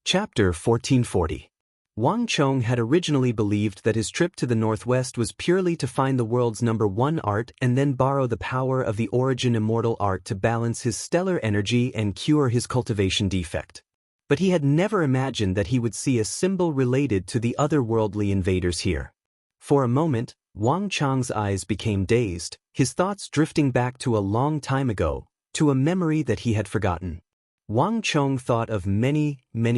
Chapter 1440. Wang Chong had originally believed that his trip to the northwest was purely to find the world's #1 art and then borrow the power of the origin immortal art to balance his stellar energy and cure his cultivation defect. But he had never imagined that he would see a symbol related to the otherworldly invaders here. For a moment, Wang Chong's eyes became dazed, his thoughts drifting back to a long time ago, to a memory that he had forgotten. Wang Chong thought of many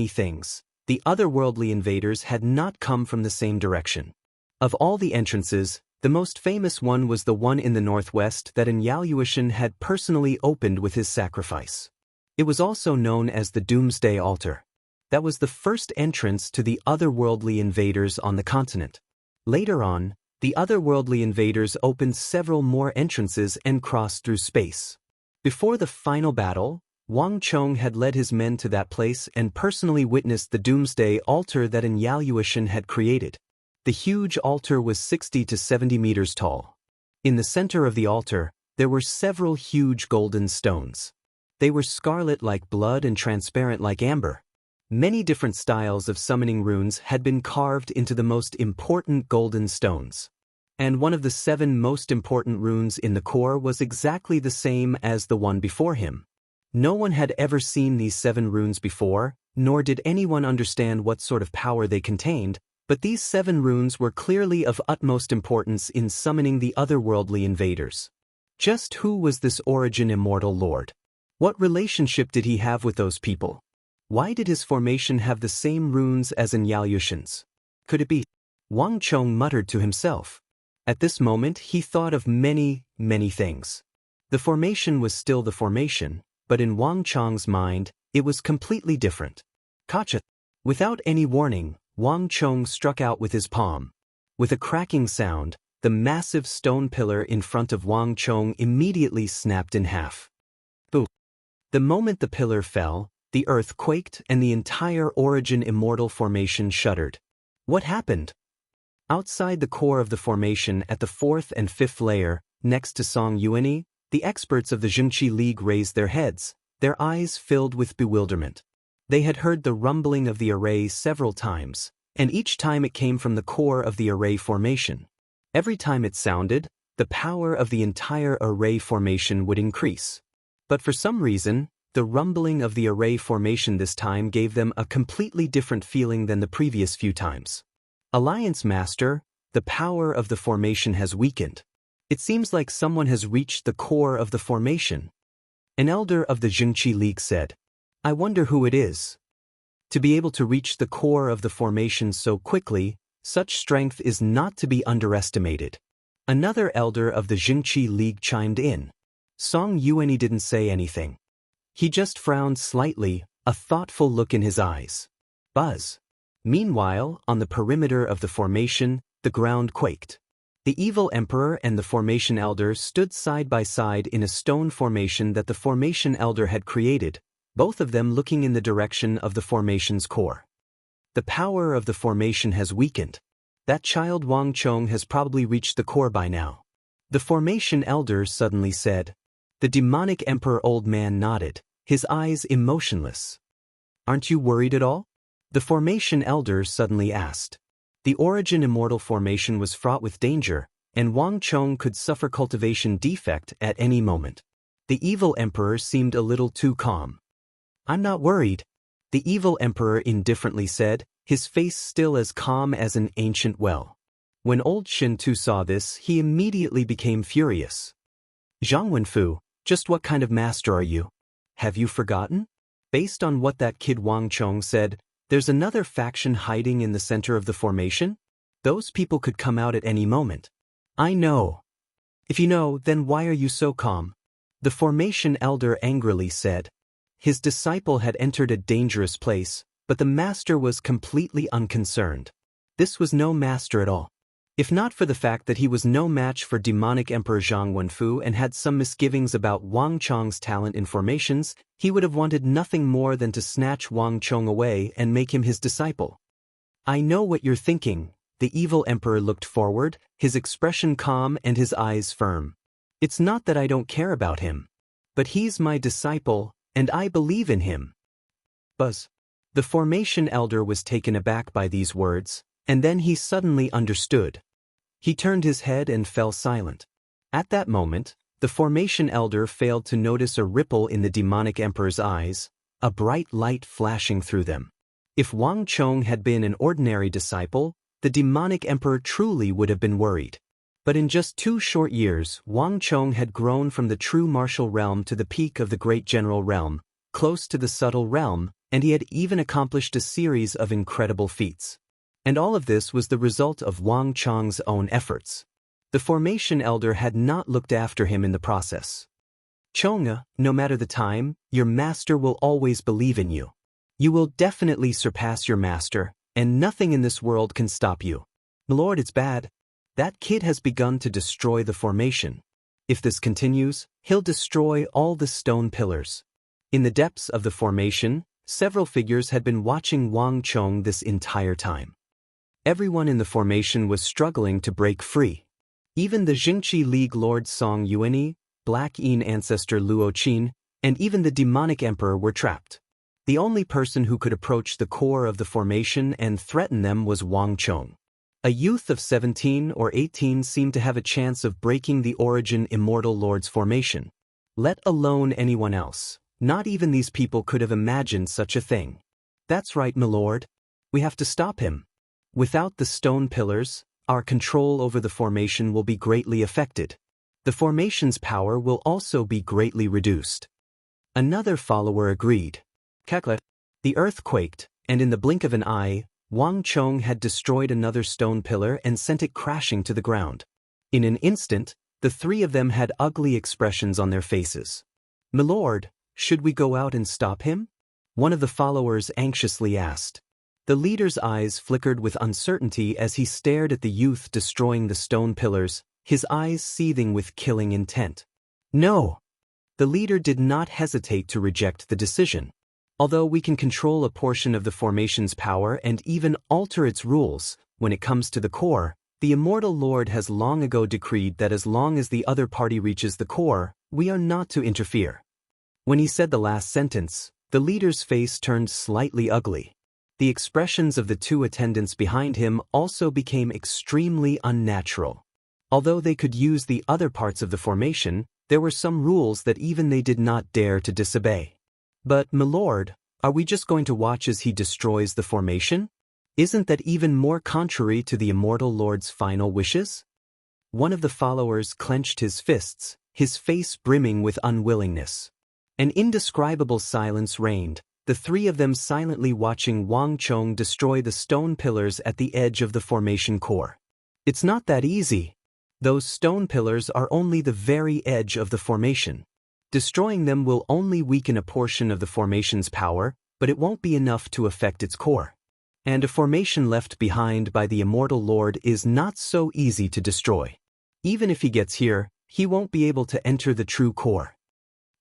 things. The otherworldly invaders had not come from the same direction. Of all the entrances, the most famous one was the one in the northwest that Yaoyuishan had personally opened with his sacrifice. It was also known as the Doomsday Altar. That was the first entrance to the otherworldly invaders on the continent. Later on, the otherworldly invaders opened several more entrances and crossed through space. Before the final battle, Wang Chong had led his men to that place and personally witnessed the Doomsday Altar that Yaoyuishan had created. The huge altar was 60 to 70 meters tall. In the center of the altar, there were several huge golden stones. They were scarlet like blood and transparent like amber. Many different styles of summoning runes had been carved into the most important golden stones. And one of the 7 most important runes in the core was exactly the same as the one before him. No one had ever seen these 7 runes before, nor did anyone understand what sort of power they contained, but these 7 runes were clearly of utmost importance in summoning the otherworldly invaders. Just who was this origin immortal lord? What relationship did he have with those people? Why did his formation have the same runes as Yaoyuishan's? Could it be? Wang Chong muttered to himself. At this moment he thought of many things. The formation was still the formation, but in Wang Chong's mind, it was completely different. Gotcha! Without any warning, Wang Chong struck out with his palm. With a cracking sound, the massive stone pillar in front of Wang Chong immediately snapped in half. Boom! The moment the pillar fell, the earth quaked and the entire origin immortal formation shuddered. What happened? Outside the core of the formation at the 4th and 5th layer, next to Song Yuanyi, the experts of the Zhengqi League raised their heads, their eyes filled with bewilderment. They had heard the rumbling of the array several times, and each time it came from the core of the array formation. Every time it sounded, the power of the entire array formation would increase. But for some reason, the rumbling of the array formation this time gave them a completely different feeling than the previous few times. Alliance Master, the power of the formation has weakened. It seems like someone has reached the core of the formation. An elder of the Zhengqi League said, I wonder who it is. To be able to reach the core of the formation so quickly, such strength is not to be underestimated. Another elder of the Zhengqi League chimed in. Song Yuanyi didn't say anything. He just frowned slightly, a thoughtful look in his eyes. Buzz. Meanwhile, on the perimeter of the formation, the ground quaked. The evil emperor and the formation elder stood side by side in a stone formation that the formation elder had created, both of them looking in the direction of the formation's core. The power of the formation has weakened. That child Wang Chong has probably reached the core by now. The formation elder suddenly said. The demonic emperor old man nodded, his eyes emotionless. Aren't you worried at all? The formation elder suddenly asked. The origin immortal formation was fraught with danger, and Wang Chong could suffer cultivation defect at any moment. The evil emperor seemed a little too calm. I'm not worried, the evil emperor indifferently said, his face still as calm as an ancient well. When old Shin Tu saw this, he immediately became furious. Zhang Wenfu, just what kind of master are you? Have you forgotten? Based on what that kid Wang Chong said, there's another faction hiding in the center of the formation? Those people could come out at any moment. I know. If you know, then why are you so calm? The formation elder angrily said. His disciple had entered a dangerous place, but the master was completely unconcerned. This was no master at all. If not for the fact that he was no match for demonic Emperor Zhang Wenfu and had some misgivings about Wang Chong's talent in formations, he would have wanted nothing more than to snatch Wang Chong away and make him his disciple. I know what you're thinking. The evil emperor looked forward, his expression calm and his eyes firm. It's not that I don't care about him. But he's my disciple, and I believe in him. Buzz. The formation elder was taken aback by these words, and then he suddenly understood. He turned his head and fell silent. At that moment, the formation elder failed to notice a ripple in the demonic emperor's eyes, a bright light flashing through them. If Wang Chong had been an ordinary disciple, the demonic emperor truly would have been worried. But in just 2 short years, Wang Chong had grown from the true martial realm to the peak of the great general realm, close to the subtle realm, and he had even accomplished a series of incredible feats. And all of this was the result of Wang Chong's own efforts. The formation elder had not looked after him in the process. Chong, no matter the time, your master will always believe in you. You will definitely surpass your master, and nothing in this world can stop you. Lord, it's bad. That kid has begun to destroy the formation. If this continues, he'll destroy all the stone pillars. In the depths of the formation, several figures had been watching Wang Chong this entire time. Everyone in the formation was struggling to break free. Even the Jingqi League Lord Song Yuanyi, Black Yin ancestor Luo Qin, and even the demonic emperor were trapped. The only person who could approach the core of the formation and threaten them was Wang Chong. A youth of 17 or 18 seemed to have a chance of breaking the Origin Immortal Lord's formation. Let alone anyone else. Not even these people could have imagined such a thing. That's right, my lord. We have to stop him. Without the stone pillars, our control over the formation will be greatly affected. The formation's power will also be greatly reduced. Another follower agreed. Kaklet. The earth quaked, and in the blink of an eye, Wang Chong had destroyed another stone pillar and sent it crashing to the ground. In an instant, the 3 of them had ugly expressions on their faces. My lord, should we go out and stop him? One of the followers anxiously asked. The leader's eyes flickered with uncertainty as he stared at the youth destroying the stone pillars, his eyes seething with killing intent. No! The leader did not hesitate to reject the decision. Although we can control a portion of the formation's power and even alter its rules, when it comes to the core, the Immortal Lord has long ago decreed that as long as the other party reaches the core, we are not to interfere. When he said the last sentence, the leader's face turned slightly ugly. The expressions of the 2 attendants behind him also became extremely unnatural. Although they could use the other parts of the formation, there were some rules that even they did not dare to disobey. But, my lord, are we just going to watch as he destroys the formation? Isn't that even more contrary to the Immortal Lord's final wishes? One of the followers clenched his fists, his face brimming with unwillingness. An indescribable silence reigned, the 3 of them silently watching Wang Chong destroy the stone pillars at the edge of the formation core. It's not that easy. Those stone pillars are only the very edge of the formation. Destroying them will only weaken a portion of the formation's power, but it won't be enough to affect its core. And a formation left behind by the Immortal Lord is not so easy to destroy. Even if he gets here, he won't be able to enter the true core.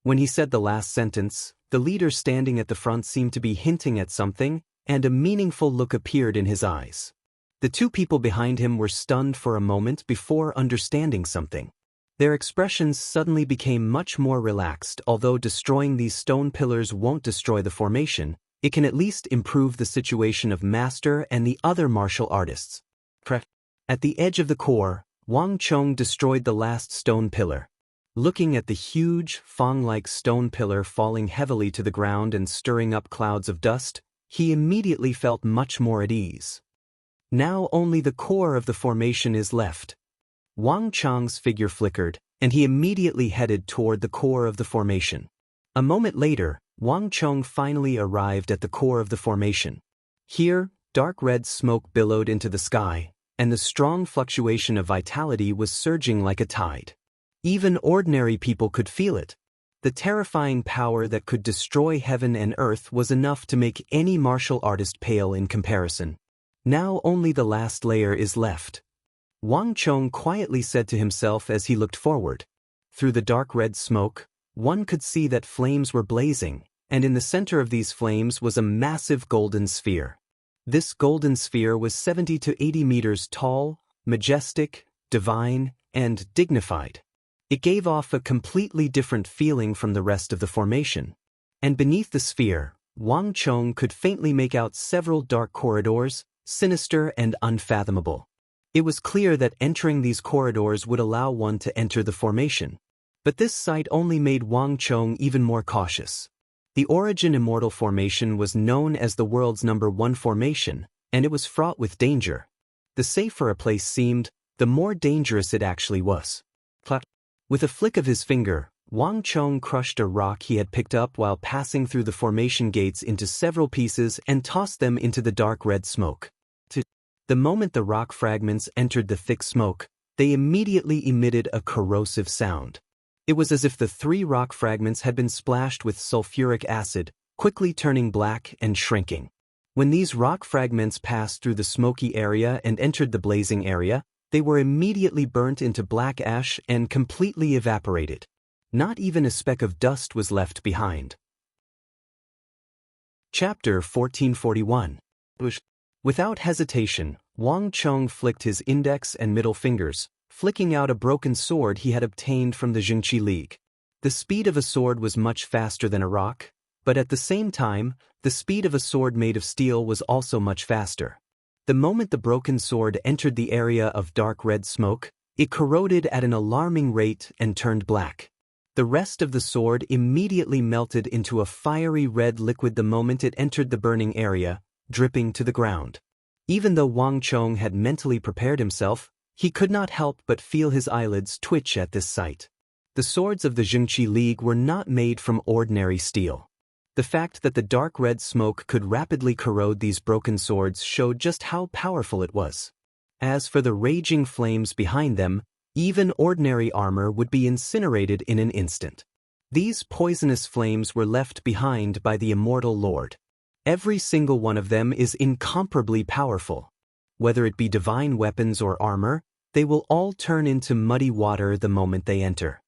When he said the last sentence, the leader standing at the front seemed to be hinting at something, and a meaningful look appeared in his eyes. The 2 people behind him were stunned for a moment before understanding something. Their expressions suddenly became much more relaxed. Although destroying these stone pillars won't destroy the formation, it can at least improve the situation of Master and the other martial artists. At the edge of the core, Wang Chong destroyed the last stone pillar. Looking at the huge, fang-like stone pillar falling heavily to the ground and stirring up clouds of dust, he immediately felt much more at ease. Now only the core of the formation is left. Wang Chong's figure flickered, and he immediately headed toward the core of the formation. A moment later, Wang Chong finally arrived at the core of the formation. Here, dark red smoke billowed into the sky, and the strong fluctuation of vitality was surging like a tide. Even ordinary people could feel it. The terrifying power that could destroy heaven and earth was enough to make any martial artist pale in comparison. Now only the last layer is left. Wang Chong quietly said to himself as he looked forward. Through the dark red smoke, one could see that flames were blazing, and in the center of these flames was a massive golden sphere. This golden sphere was 70 to 80 meters tall, majestic, divine, and dignified. It gave off a completely different feeling from the rest of the formation. And beneath the sphere, Wang Chong could faintly make out several dark corridors, sinister and unfathomable. It was clear that entering these corridors would allow one to enter the formation. But this sight only made Wang Chong even more cautious. The Origin Immortal Formation was known as the world's #1 formation, and it was fraught with danger. The safer a place seemed, the more dangerous it actually was. With a flick of his finger, Wang Chong crushed a rock he had picked up while passing through the formation gates into several pieces and tossed them into the dark red smoke. The moment the rock fragments entered the thick smoke, they immediately emitted a corrosive sound. It was as if the 3 rock fragments had been splashed with sulfuric acid, quickly turning black and shrinking. When these rock fragments passed through the smoky area and entered the blazing area, they were immediately burnt into black ash and completely evaporated. Not even a speck of dust was left behind. Chapter 1441. Without hesitation, Wang Chong flicked his index and middle fingers, flicking out a broken sword he had obtained from the Jingqi League. The speed of a sword was much faster than a rock, but at the same time, the speed of a sword made of steel was also much faster. The moment the broken sword entered the area of dark red smoke, it corroded at an alarming rate and turned black. The rest of the sword immediately melted into a fiery red liquid the moment it entered the burning area, dripping to the ground. Even though Wang Chong had mentally prepared himself, he could not help but feel his eyelids twitch at this sight. The swords of the Jingqi League were not made from ordinary steel. The fact that the dark red smoke could rapidly corrode these broken swords showed just how powerful it was. As for the raging flames behind them, even ordinary armor would be incinerated in an instant. These poisonous flames were left behind by the Immortal Lord. Every single one of them is incomparably powerful. Whether it be divine weapons or armor, they will all turn into muddy water the moment they enter.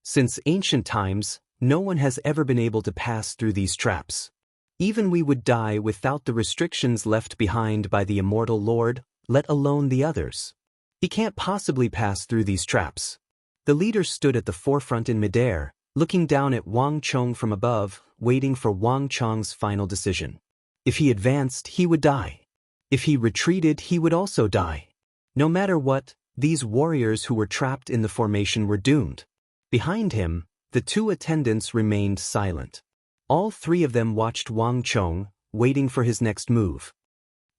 Since ancient times, no one has ever been able to pass through these traps. Even we would die without the restrictions left behind by the Immortal Lord, let alone the others. He can't possibly pass through these traps. The leader stood at the forefront in midair, looking down at Wang Chong from above, waiting for Wang Chong's final decision. If he advanced, he would die. If he retreated, he would also die. No matter what, these warriors who were trapped in the formation were doomed. Behind him, the 2 attendants remained silent. All 3 of them watched Wang Chong, waiting for his next move.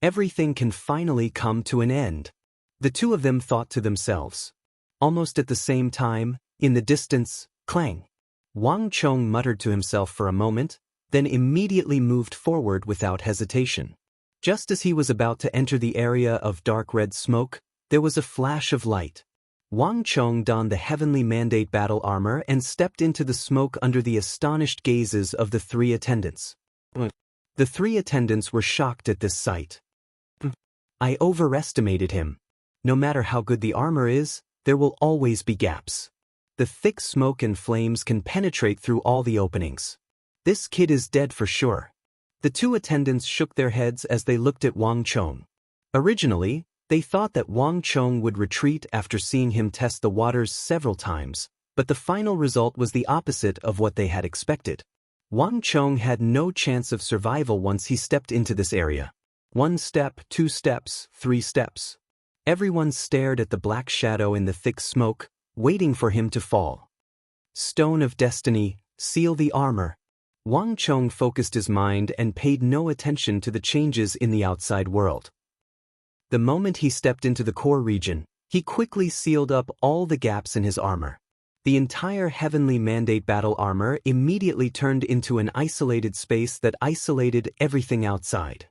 Everything can finally come to an end. The 2 of them thought to themselves. Almost at the same time, in the distance, clang. Wang Chong muttered to himself for a moment, then immediately moved forward without hesitation. Just as he was about to enter the area of dark red smoke, there was a flash of light. Wang Chong donned the heavenly mandate battle armor and stepped into the smoke under the astonished gazes of the 3 attendants. The 3 attendants were shocked at this sight. I overestimated him. No matter how good the armor is, there will always be gaps. The thick smoke and flames can penetrate through all the openings. This kid is dead for sure. The 2 attendants shook their heads as they looked at Wang Chong. Originally, they thought that Wang Chong would retreat after seeing him test the waters several times, but the final result was the opposite of what they had expected. Wang Chong had no chance of survival once he stepped into this area. 1 step, 2 steps, 3 steps. Everyone stared at the black shadow in the thick smoke, waiting for him to fall. Stone of Destiny, seal the armor. Wang Chong focused his mind and paid no attention to the changes in the outside world. The moment he stepped into the core region, he quickly sealed up all the gaps in his armor. The entire heavenly mandate battle armor immediately turned into an isolated space that isolated everything outside.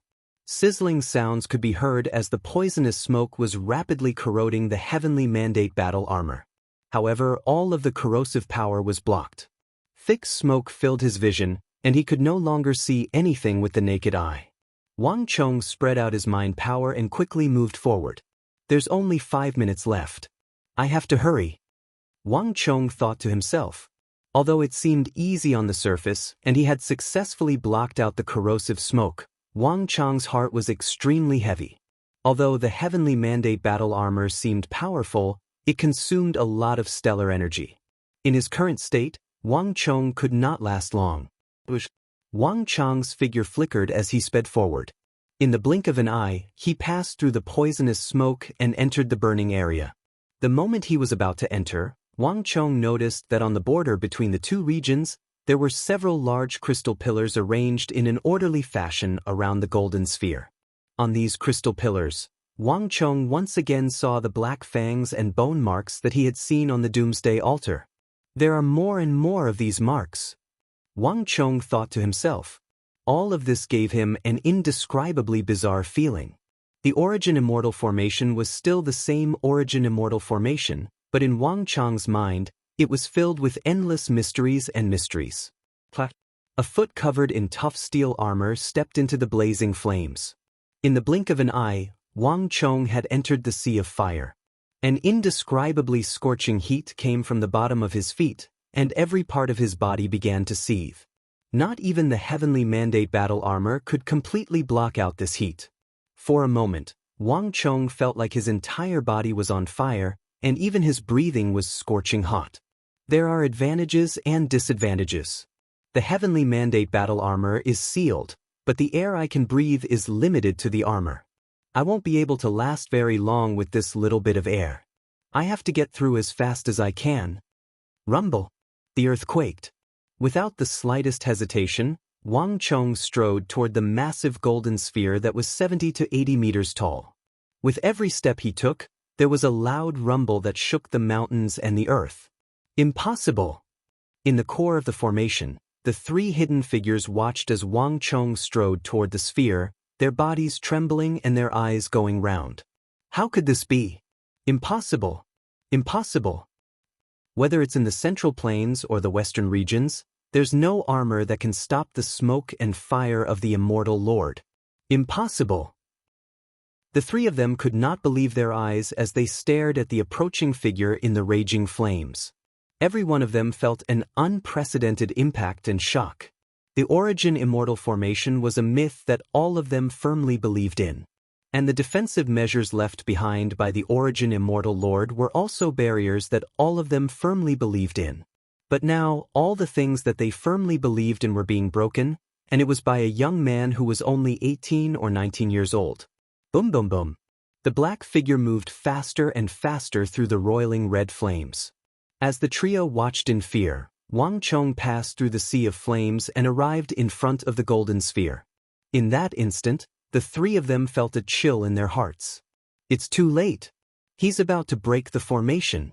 Sizzling sounds could be heard as the poisonous smoke was rapidly corroding the heavenly mandate battle armor. However, all of the corrosive power was blocked. Thick smoke filled his vision, and he could no longer see anything with the naked eye. Wang Chong spread out his mind power and quickly moved forward. There's only 5 minutes left. I have to hurry. Wang Chong thought to himself. Although it seemed easy on the surface, and he had successfully blocked out the corrosive smoke, Wang Chong's heart was extremely heavy. Although the heavenly mandate battle armor seemed powerful, it consumed a lot of stellar energy. In his current state, Wang Chong could not last long. Wang Chang's figure flickered as he sped forward. In the blink of an eye, he passed through the poisonous smoke and entered the burning area. The moment he was about to enter, Wang Chong noticed that on the border between the two regions, there were several large crystal pillars arranged in an orderly fashion around the golden sphere. On these crystal pillars, Wang Chong once again saw the black fangs and bone marks that he had seen on the Doomsday altar. There are more and more of these marks. Wang Chong thought to himself. All of this gave him an indescribably bizarre feeling. The Origin Immortal Formation was still the same Origin Immortal Formation, but in Wang Chong's mind, it was filled with endless mysteries and mysteries. A foot covered in tough steel armor stepped into the blazing flames. In the blink of an eye, Wang Chong had entered the sea of fire. An indescribably scorching heat came from the bottom of his feet, and every part of his body began to seethe. Not even the heavenly mandate battle armor could completely block out this heat. For a moment, Wang Chong felt like his entire body was on fire, and even his breathing was scorching hot. There are advantages and disadvantages. The heavenly mandate battle armor is sealed, but the air I can breathe is limited to the armor. I won't be able to last very long with this little bit of air. I have to get through as fast as I can. Rumble. The earth quaked. Without the slightest hesitation, Wang Chong strode toward the massive golden sphere that was 70 to 80 meters tall. With every step he took, there was a loud rumble that shook the mountains and the earth. Impossible! In the core of the formation, the three hidden figures watched as Wang Chong strode toward the sphere, their bodies trembling and their eyes going round. How could this be? Impossible! Impossible! Whether it's in the central plains or the western regions, there's no armor that can stop the smoke and fire of the immortal Lord. Impossible! The three of them could not believe their eyes as they stared at the approaching figure in the raging flames. Every one of them felt an unprecedented impact and shock. The Origin Immortal Formation was a myth that all of them firmly believed in. And the defensive measures left behind by the Origin Immortal Lord were also barriers that all of them firmly believed in. But now, all the things that they firmly believed in were being broken, and it was by a young man who was only 18 or 19 years old. Boom boom boom. The black figure moved faster and faster through the roiling red flames. As the trio watched in fear, Wang Chong passed through the sea of flames and arrived in front of the golden sphere. In that instant, the three of them felt a chill in their hearts. It's too late. He's about to break the formation.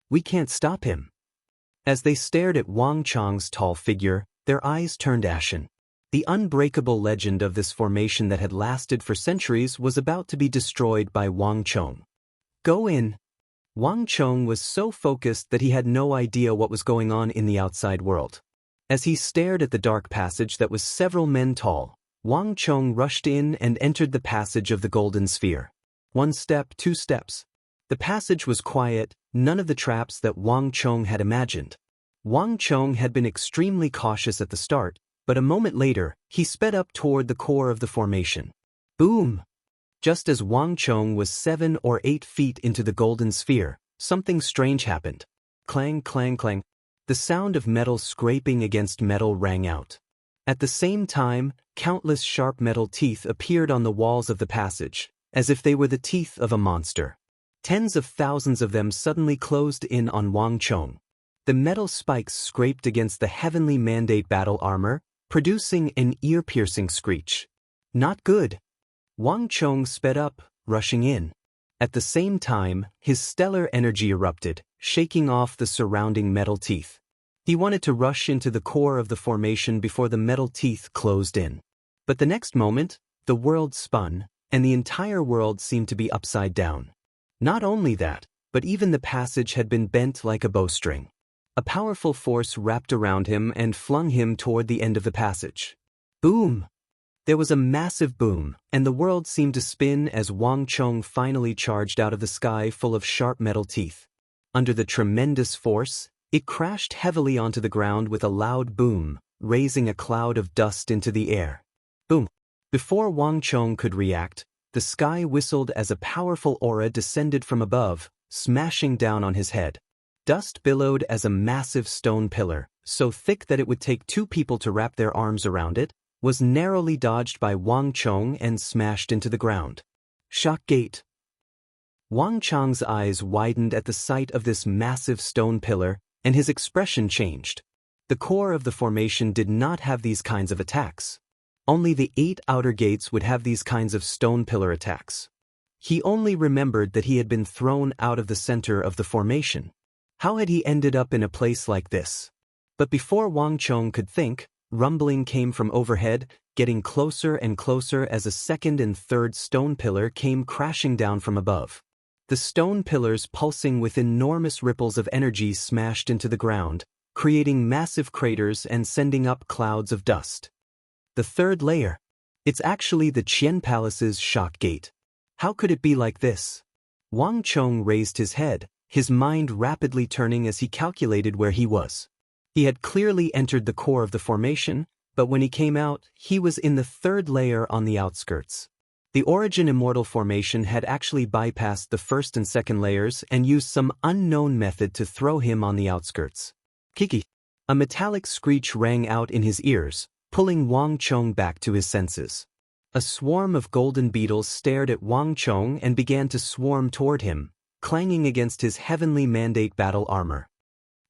We can't stop him. As they stared at Wang Chong's tall figure, their eyes turned ashen. The unbreakable legend of this formation that had lasted for centuries was about to be destroyed by Wang Chong. Go in. Wang Chong was so focused that he had no idea what was going on in the outside world. As he stared at the dark passage that was several men tall, Wang Chong rushed in and entered the passage of the golden sphere. 1 step, 2 steps. The passage was quiet, none of the traps that Wang Chong had imagined. Wang Chong had been extremely cautious at the start, but a moment later, he sped up toward the core of the formation. Boom! Just as Wang Chong was 7 or 8 feet into the golden sphere, something strange happened. Clang, clang, clang. The sound of metal scraping against metal rang out. At the same time, countless sharp metal teeth appeared on the walls of the passage, as if they were the teeth of a monster. Tens of thousands of them suddenly closed in on Wang Chong. The metal spikes scraped against the heavenly mandate battle armor, producing an ear-piercing screech. Not good. Wang Chong sped up, rushing in. At the same time, his stellar energy erupted, shaking off the surrounding metal teeth. He wanted to rush into the core of the formation before the metal teeth closed in. But the next moment, the world spun, and the entire world seemed to be upside down. Not only that, but even the passage had been bent like a bowstring. A powerful force wrapped around him and flung him toward the end of the passage. Boom! There was a massive boom, and the world seemed to spin as Wang Chong finally charged out of the sky full of sharp metal teeth. Under the tremendous force, it crashed heavily onto the ground with a loud boom, raising a cloud of dust into the air. Boom! Before Wang Chong could react, the sky whistled as a powerful aura descended from above, smashing down on his head. Dust billowed as a massive stone pillar, so thick that it would take two people to wrap their arms around it, was narrowly dodged by Wang Chong and smashed into the ground. Shock gate. Wang Chong's eyes widened at the sight of this massive stone pillar, and his expression changed. The core of the formation did not have these kinds of attacks. Only the 8 outer gates would have these kinds of stone pillar attacks. He only remembered that he had been thrown out of the center of the formation. How had he ended up in a place like this? But before Wang Chong could think, rumbling came from overhead, getting closer and closer as a second and third stone pillar came crashing down from above. The stone pillars pulsing with enormous ripples of energy smashed into the ground, creating massive craters and sending up clouds of dust. The third layer. It's actually the Qian Palace's shock gate. How could it be like this? Wang Chong raised his head, his mind rapidly turning as he calculated where he was. He had clearly entered the core of the formation, but when he came out, he was in the third layer on the outskirts. The Origin Immortal formation had actually bypassed the first and second layers and used some unknown method to throw him on the outskirts. Kiki! A metallic screech rang out in his ears, pulling Wang Chong back to his senses. A swarm of golden beetles stared at Wang Chong and began to swarm toward him, clanging against his heavenly mandate battle armor.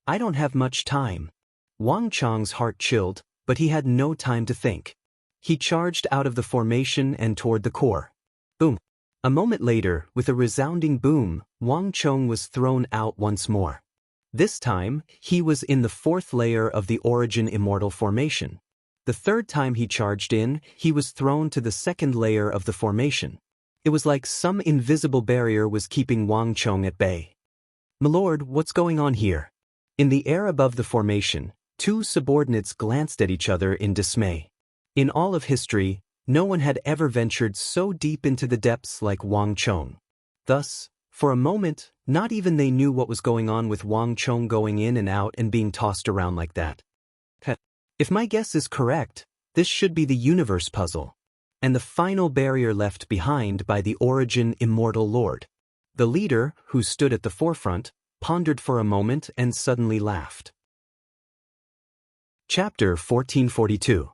I don't have much time. Wang Chong's heart chilled, but he had no time to think. He charged out of the formation and toward the core. Boom! A moment later, with a resounding boom, Wang Chong was thrown out once more. This time, he was in the fourth layer of the Origin Immortal formation. The third time he charged in, he was thrown to the second layer of the formation. It was like some invisible barrier was keeping Wang Chong at bay. "Milord, what's going on here?" In the air above the formation, two subordinates glanced at each other in dismay. In all of history, no one had ever ventured so deep into the depths like Wang Chong. Thus, for a moment, not even they knew what was going on with Wang Chong going in and out and being tossed around like that. If my guess is correct, this should be the universe puzzle, and the final barrier left behind by the Origin Immortal Lord. The leader, who stood at the forefront, pondered for a moment and suddenly laughed. Chapter 1442.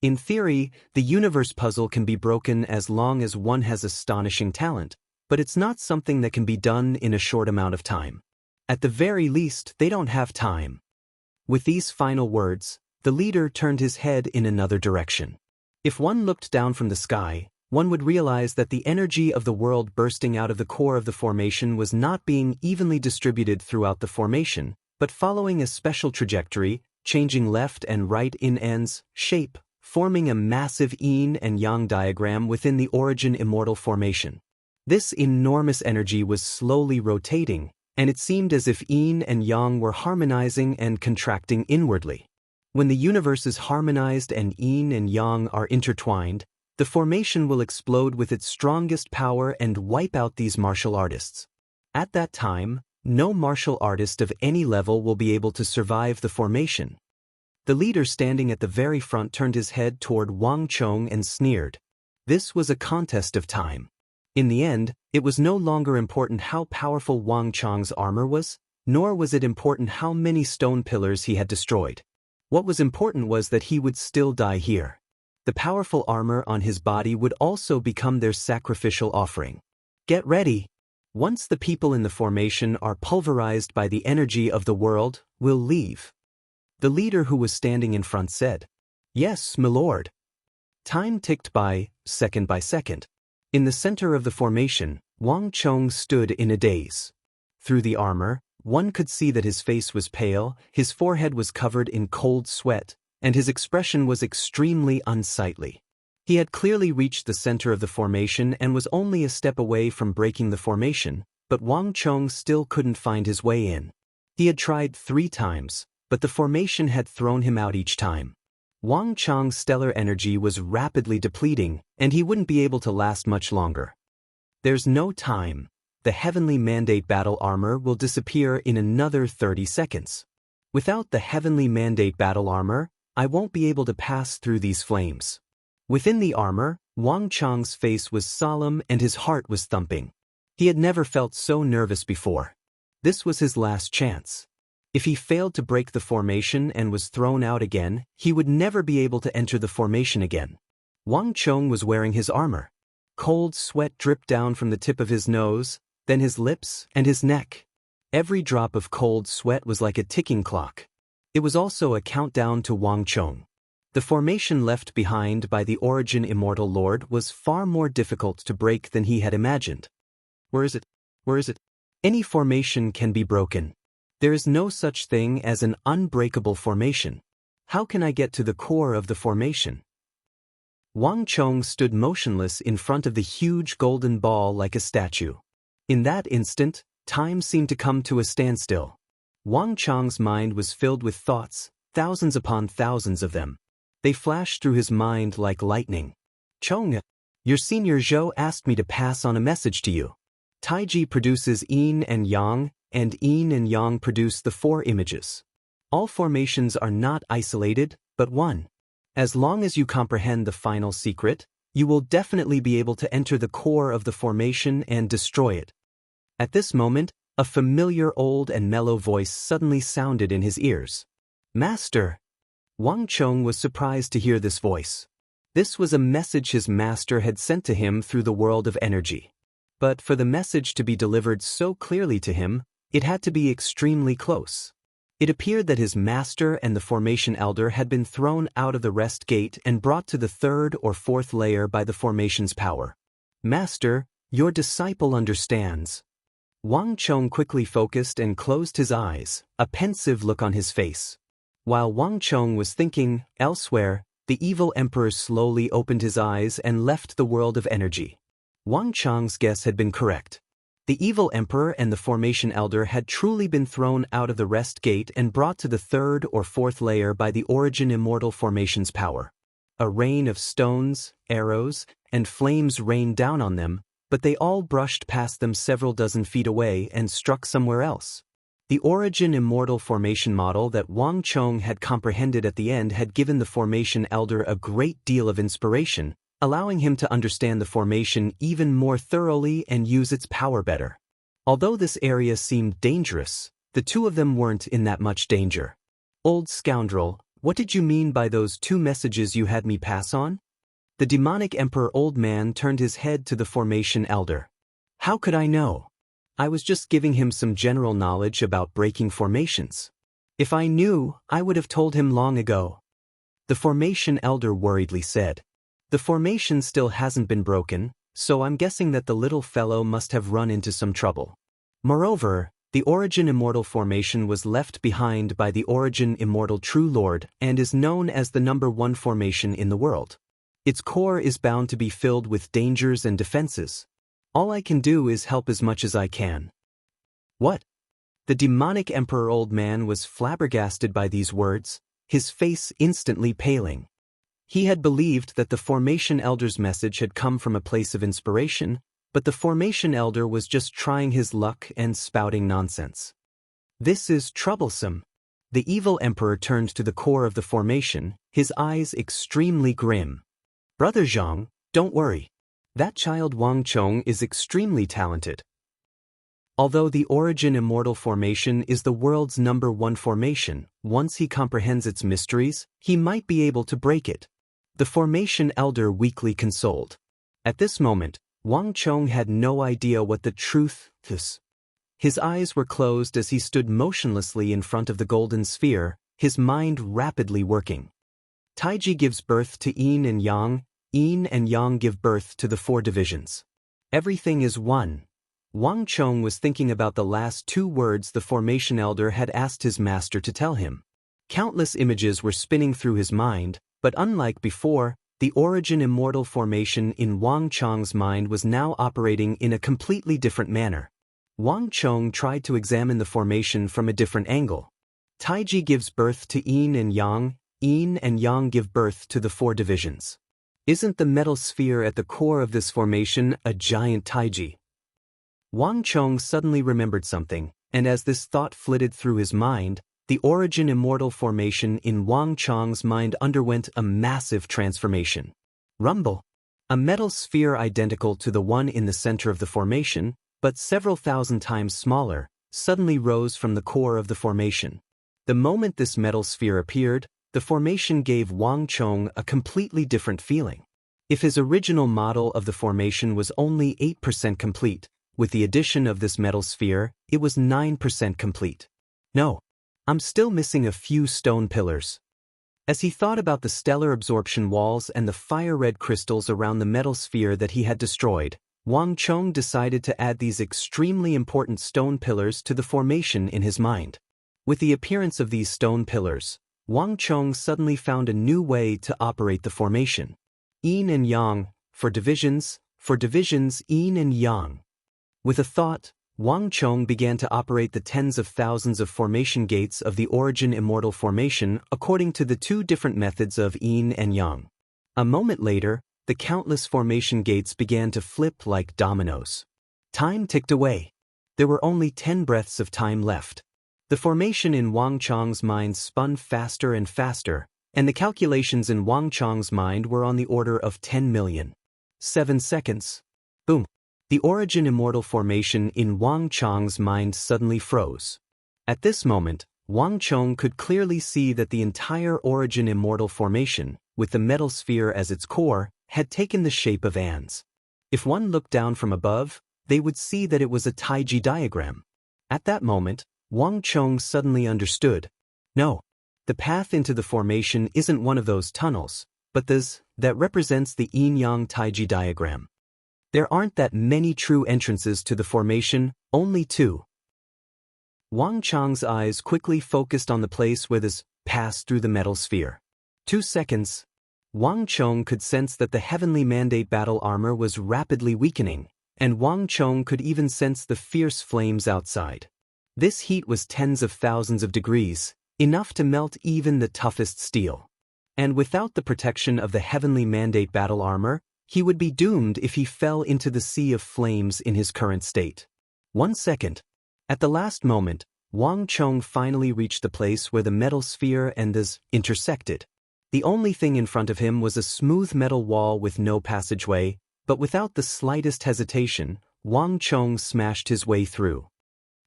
In theory, the universe puzzle can be broken as long as one has astonishing talent, but it's not something that can be done in a short amount of time. At the very least, they don't have time. With these final words, the leader turned his head in another direction. If one looked down from the sky, one would realize that the energy of the world bursting out of the core of the formation was not being evenly distributed throughout the formation, but following a special trajectory, changing left and right in ends, shape, forming a massive yin and yang diagram within the Origin Immortal formation. This enormous energy was slowly rotating, and it seemed as if yin and yang were harmonizing and contracting inwardly. When the universe is harmonized and yin and yang are intertwined, the formation will explode with its strongest power and wipe out these martial artists. At that time, no martial artist of any level will be able to survive the formation. The leader standing at the very front turned his head toward Wang Chong and sneered. This was a contest of time. In the end, it was no longer important how powerful Wang Chong's armor was, nor was it important how many stone pillars he had destroyed. What was important was that he would still die here. The powerful armor on his body would also become their sacrificial offering. Get ready. Once the people in the formation are pulverized by the energy of the world, we'll leave. The leader who was standing in front said, "Yes, milord." Time ticked by second. In the center of the formation, Wang Chong stood in a daze. Through the armor, one could see that his face was pale, his forehead was covered in cold sweat, and his expression was extremely unsightly. He had clearly reached the center of the formation and was only a step away from breaking the formation, but Wang Chong still couldn't find his way in. He had tried 3 times, but the formation had thrown him out each time. Wang Chong's stellar energy was rapidly depleting, and he wouldn't be able to last much longer. There's no time. The Heavenly Mandate battle armor will disappear in another 30 seconds. Without the Heavenly Mandate battle armor, I won't be able to pass through these flames. Within the armor, Wang Chong's face was solemn and his heart was thumping. He had never felt so nervous before. This was his last chance. If he failed to break the formation and was thrown out again, he would never be able to enter the formation again. Wang Chong was wearing his armor. Cold sweat dripped down from the tip of his nose, then his lips and his neck. Every drop of cold sweat was like a ticking clock. It was also a countdown to Wang Chong. The formation left behind by the Origin Immortal Lord was far more difficult to break than he had imagined. Where is it? Where is it? Any formation can be broken. There is no such thing as an unbreakable formation. How can I get to the core of the formation? Wang Chong stood motionless in front of the huge golden ball like a statue. In that instant, time seemed to come to a standstill. Wang Chong's mind was filled with thoughts, thousands upon thousands of them. They flashed through his mind like lightning. Chong, your senior Zhou asked me to pass on a message to you. Taiji produces yin and yang produce the four images. All formations are not isolated, but one. As long as you comprehend the final secret, you will definitely be able to enter the core of the formation and destroy it. At this moment, a familiar old and mellow voice suddenly sounded in his ears. Master! Wang Chong was surprised to hear this voice. This was a message his master had sent to him through the world of energy. But for the message to be delivered so clearly to him, it had to be extremely close. It appeared that his master and the formation elder had been thrown out of the rest gate and brought to the third or fourth layer by the formation's power. Master, your disciple understands. Wang Chong quickly focused and closed his eyes, a pensive look on his face. While Wang Chong was thinking elsewhere, the evil emperor slowly opened his eyes and left the world of energy. Wang Chong's guess had been correct. The evil emperor and the formation elder had truly been thrown out of the rest gate and brought to the third or fourth layer by the Origin Immortal Formation's power. A rain of stones, arrows, and flames rained down on them, but they all brushed past them several dozen feet away and struck somewhere else. The Origin Immortal Formation model that Wang Chong had comprehended at the end had given the formation elder a great deal of inspiration, allowing him to understand the formation even more thoroughly and use its power better. Although this area seemed dangerous, the two of them weren't in that much danger. Old scoundrel, what did you mean by those two messages you had me pass on? The demonic emperor old man turned his head to the formation elder. How could I know? I was just giving him some general knowledge about breaking formations. If I knew, I would have told him long ago. The formation elder worriedly said. The formation still hasn't been broken, so I'm guessing that the little fellow must have run into some trouble. Moreover, the Origin Immortal Formation was left behind by the Origin Immortal True Lord and is known as the #1 formation in the world. Its core is bound to be filled with dangers and defenses. All I can do is help as much as I can. What? The demonic emperor old man was flabbergasted by these words, his face instantly paling. He had believed that the formation elder's message had come from a place of inspiration, but the formation elder was just trying his luck and spouting nonsense. This is troublesome. The evil emperor turned to the core of the formation, his eyes extremely grim. Brother Zhang, don't worry. That child Wang Chong is extremely talented. Although the Origin Immortal Formation is the world's #1 formation, once he comprehends its mysteries, he might be able to break it. The formation elder weakly consoled. At this moment, Wang Chong had no idea what the truth is. His eyes were closed as he stood motionlessly in front of the golden sphere, his mind rapidly working. Taiji gives birth to yin and yang give birth to the four divisions. Everything is one. Wang Chong was thinking about the last two words the formation elder had asked his master to tell him. Countless images were spinning through his mind, but unlike before, the Origin Immortal Formation in Wang Chong's mind was now operating in a completely different manner. Wang Chong tried to examine the formation from a different angle. Taiji gives birth to yin and yang give birth to the four divisions. Isn't the metal sphere at the core of this formation a giant Taiji? Wang Chong suddenly remembered something, and as this thought flitted through his mind, the Origin Immortal Formation in Wang Chong's mind underwent a massive transformation. Rumble! A metal sphere identical to the one in the center of the formation, but several thousand times smaller, suddenly rose from the core of the formation. The moment this metal sphere appeared, the formation gave Wang Chong a completely different feeling. If his original model of the formation was only 8% complete, with the addition of this metal sphere, it was 9% complete. No, I'm still missing a few stone pillars. As he thought about the stellar absorption walls and the fire-red crystals around the metal sphere that he had destroyed, Wang Chong decided to add these extremely important stone pillars to the formation in his mind. With the appearance of these stone pillars, Wang Chong suddenly found a new way to operate the formation. Yin and Yang, for divisions, Yin and Yang. With a thought, Wang Chong began to operate the tens of thousands of formation gates of the Origin Immortal Formation according to the two different methods of Yin and Yang. A moment later, the countless formation gates began to flip like dominoes. Time ticked away. There were only 10 breaths of time left. The formation in Wang Chong's mind spun faster and faster, and the calculations in Wang Chong's mind were on the order of 10 million. 7 seconds. Boom. The Origin Immortal Formation in Wang Chong's mind suddenly froze. At this moment, Wang Chong could clearly see that the entire Origin Immortal Formation, with the metal sphere as its core, had taken the shape of ants. If one looked down from above, they would see that it was a Taiji diagram. At that moment, Wang Chong suddenly understood. No, the path into the formation isn't one of those tunnels, but that represents the Yin-Yang Taiji diagram. There aren't that many true entrances to the formation, only 2. Wang Chong's eyes quickly focused on the place where this passed through the metal sphere. 2 seconds. Wang Chong could sense that the heavenly mandate battle armor was rapidly weakening, and Wang Chong could even sense the fierce flames outside. This heat was tens of thousands of degrees, enough to melt even the toughest steel. And without the protection of the heavenly mandate battle armor, he would be doomed if he fell into the sea of flames in his current state. 1 second. At the last moment, Wang Chong finally reached the place where the metal sphere and this intersected. The only thing in front of him was a smooth metal wall with no passageway, but without the slightest hesitation, Wang Chong smashed his way through.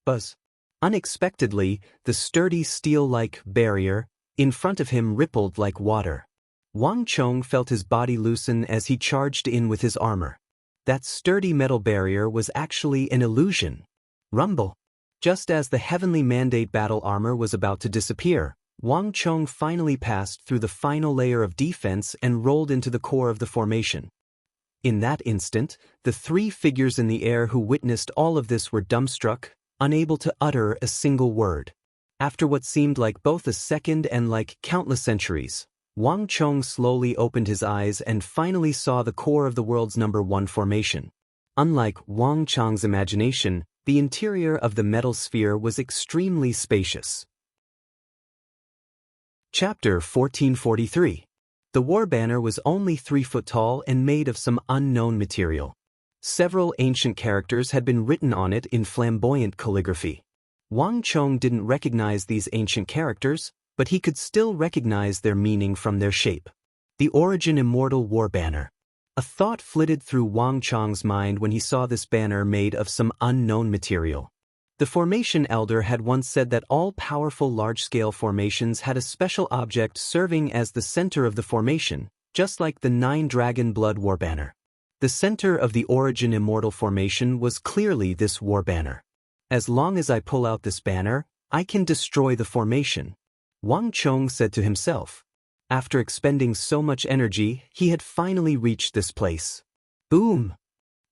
Buzz. Unexpectedly, the sturdy steel-like barrier in front of him rippled like water. Wang Chong felt his body loosen as he charged in with his armor. That sturdy metal barrier was actually an illusion. Rumble. Just as the heavenly mandate battle armor was about to disappear, Wang Chong finally passed through the final layer of defense and rolled into the core of the formation. In that instant, the 3 figures in the air who witnessed all of this were dumbstruck, unable to utter a single word. After what seemed like both a second and like countless centuries, Wang Chong slowly opened his eyes and finally saw the core of the world's #1 formation. Unlike Wang Chong's imagination, the interior of the metal sphere was extremely spacious. Chapter 1443. The war banner was only 3 foot tall and made of some unknown material. Several ancient characters had been written on it in flamboyant calligraphy. Wang Chong didn't recognize these ancient characters, but he could still recognize their meaning from their shape. The Origin Immortal War Banner. A thought flitted through Wang Chong's mind when he saw this banner made of some unknown material. The Formation Elder had once said that all powerful large-scale formations had a special object serving as the center of the formation, just like the 9-Dragon Blood War Banner. The center of the Origin Immortal Formation was clearly this war banner. As long as I pull out this banner, I can destroy the formation, Wang Chong said to himself. After expending so much energy, he had finally reached this place. Boom!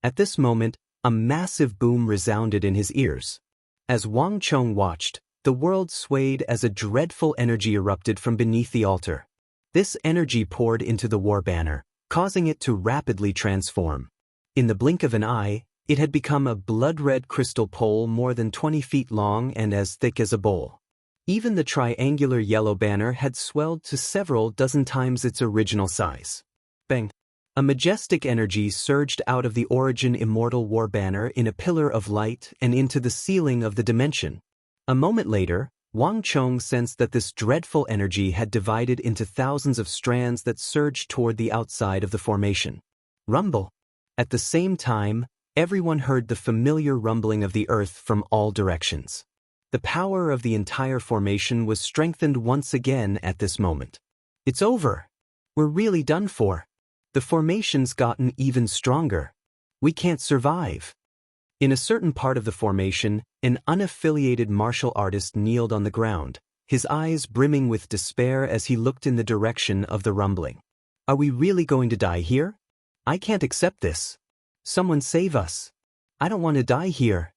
At this moment, a massive boom resounded in his ears. As Wang Chong watched, the world swayed as a dreadful energy erupted from beneath the altar. This energy poured into the war banner, causing it to rapidly transform. In the blink of an eye, it had become a blood-red crystal pole more than 20 feet long and as thick as a bowl. Even the triangular yellow banner had swelled to several dozen times its original size. Bang! A majestic energy surged out of the Origin Immortal War Banner in a pillar of light and into the ceiling of the dimension. A moment later, Wang Chong sensed that this dreadful energy had divided into thousands of strands that surged toward the outside of the formation. Rumble! At the same time, everyone heard the familiar rumbling of the earth from all directions. The power of the entire formation was strengthened once again at this moment. It's over. We're really done for. The formation's gotten even stronger. We can't survive. In a certain part of the formation, an unaffiliated martial artist kneeled on the ground, his eyes brimming with despair as he looked in the direction of the rumbling. Are we really going to die here? I can't accept this. Someone save us. I don't want to die here.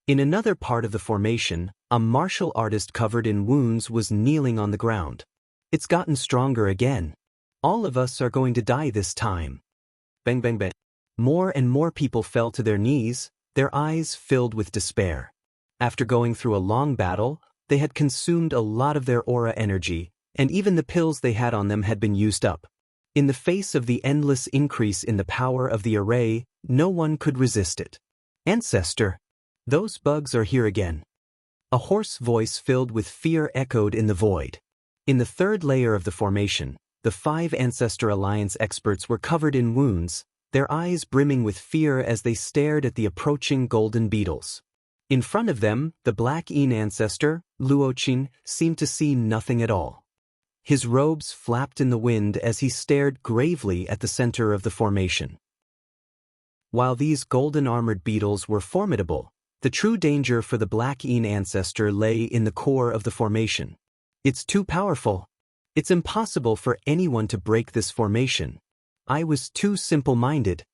In another part of the formation, a martial artist covered in wounds was kneeling on the ground. It's gotten stronger again. All of us are going to die this time. Bang, bang, bang. More and more people fell to their knees, their eyes filled with despair. After going through a long battle, they had consumed a lot of their aura energy, and even the pills they had on them had been used up. In the face of the endless increase in the power of the array, no one could resist it. Ancestor! Those bugs are here again. A hoarse voice filled with fear echoed in the void. In the third layer of the formation, the 5 Ancestor Alliance experts were covered in wounds, their eyes brimming with fear as they stared at the approaching golden beetles. In front of them, the Black Een ancestor, Luochin, seemed to see nothing at all. His robes flapped in the wind as he stared gravely at the center of the formation. While these golden-armored beetles were formidable, the true danger for the Black Een ancestor lay in the core of the formation. It's too powerful. It's impossible for anyone to break this formation. I was too simple-minded.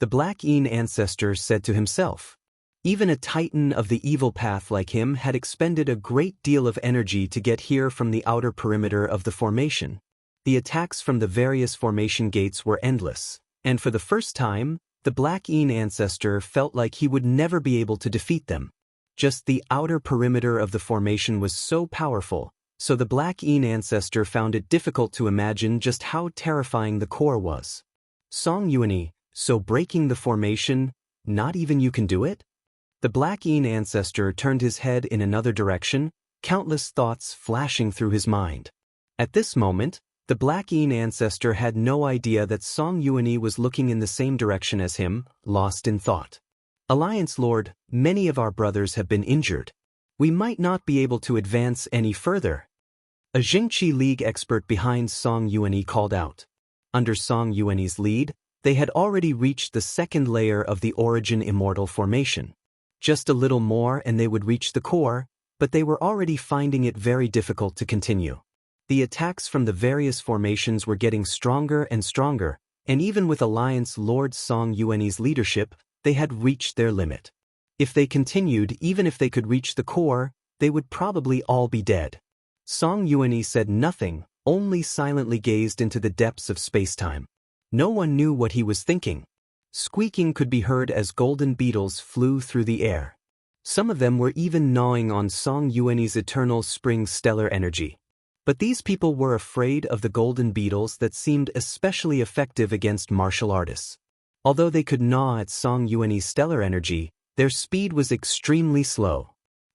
The Black Een ancestor said to himself. Even a titan of the evil path like him had expended a great deal of energy to get here from the outer perimeter of the formation. The attacks from the various formation gates were endless, and for the first time, the Black Een ancestor felt like he would never be able to defeat them. Just the outer perimeter of the formation was so powerful, so the Black Een ancestor found it difficult to imagine just how terrifying the core was. Song Yuani, so breaking the formation, not even you can do it? The Black Een ancestor turned his head in another direction, countless thoughts flashing through his mind. At this moment, the Black Een ancestor had no idea that Song Yuani was looking in the same direction as him, lost in thought. Alliance Lord, many of our brothers have been injured. We might not be able to advance any further. A Jingqi League expert behind Song Yuani called out. Under Song Yuani's lead, they had already reached the second layer of the Origin Immortal Formation. Just a little more and they would reach the core, but they were already finding it very difficult to continue. The attacks from the various formations were getting stronger and stronger, and even with Alliance Lord Song Yuani's leadership, they had reached their limit. If they continued, even if they could reach the core, they would probably all be dead. Song Yuani said nothing, only silently gazed into the depths of space-time. No one knew what he was thinking. Squeaking could be heard as golden beetles flew through the air. Some of them were even gnawing on Song Yuani's eternal spring stellar energy. But these people were afraid of the golden beetles that seemed especially effective against martial artists. Although they could gnaw at Song Yuani's stellar energy, their speed was extremely slow.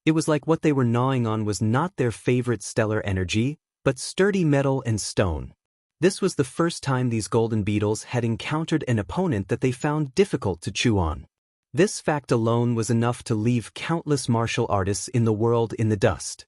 It was like what they were gnawing on was not their favorite stellar energy, but sturdy metal and stone. This was the first time these golden beetles had encountered an opponent that they found difficult to chew on. This fact alone was enough to leave countless martial artists in the world in the dust.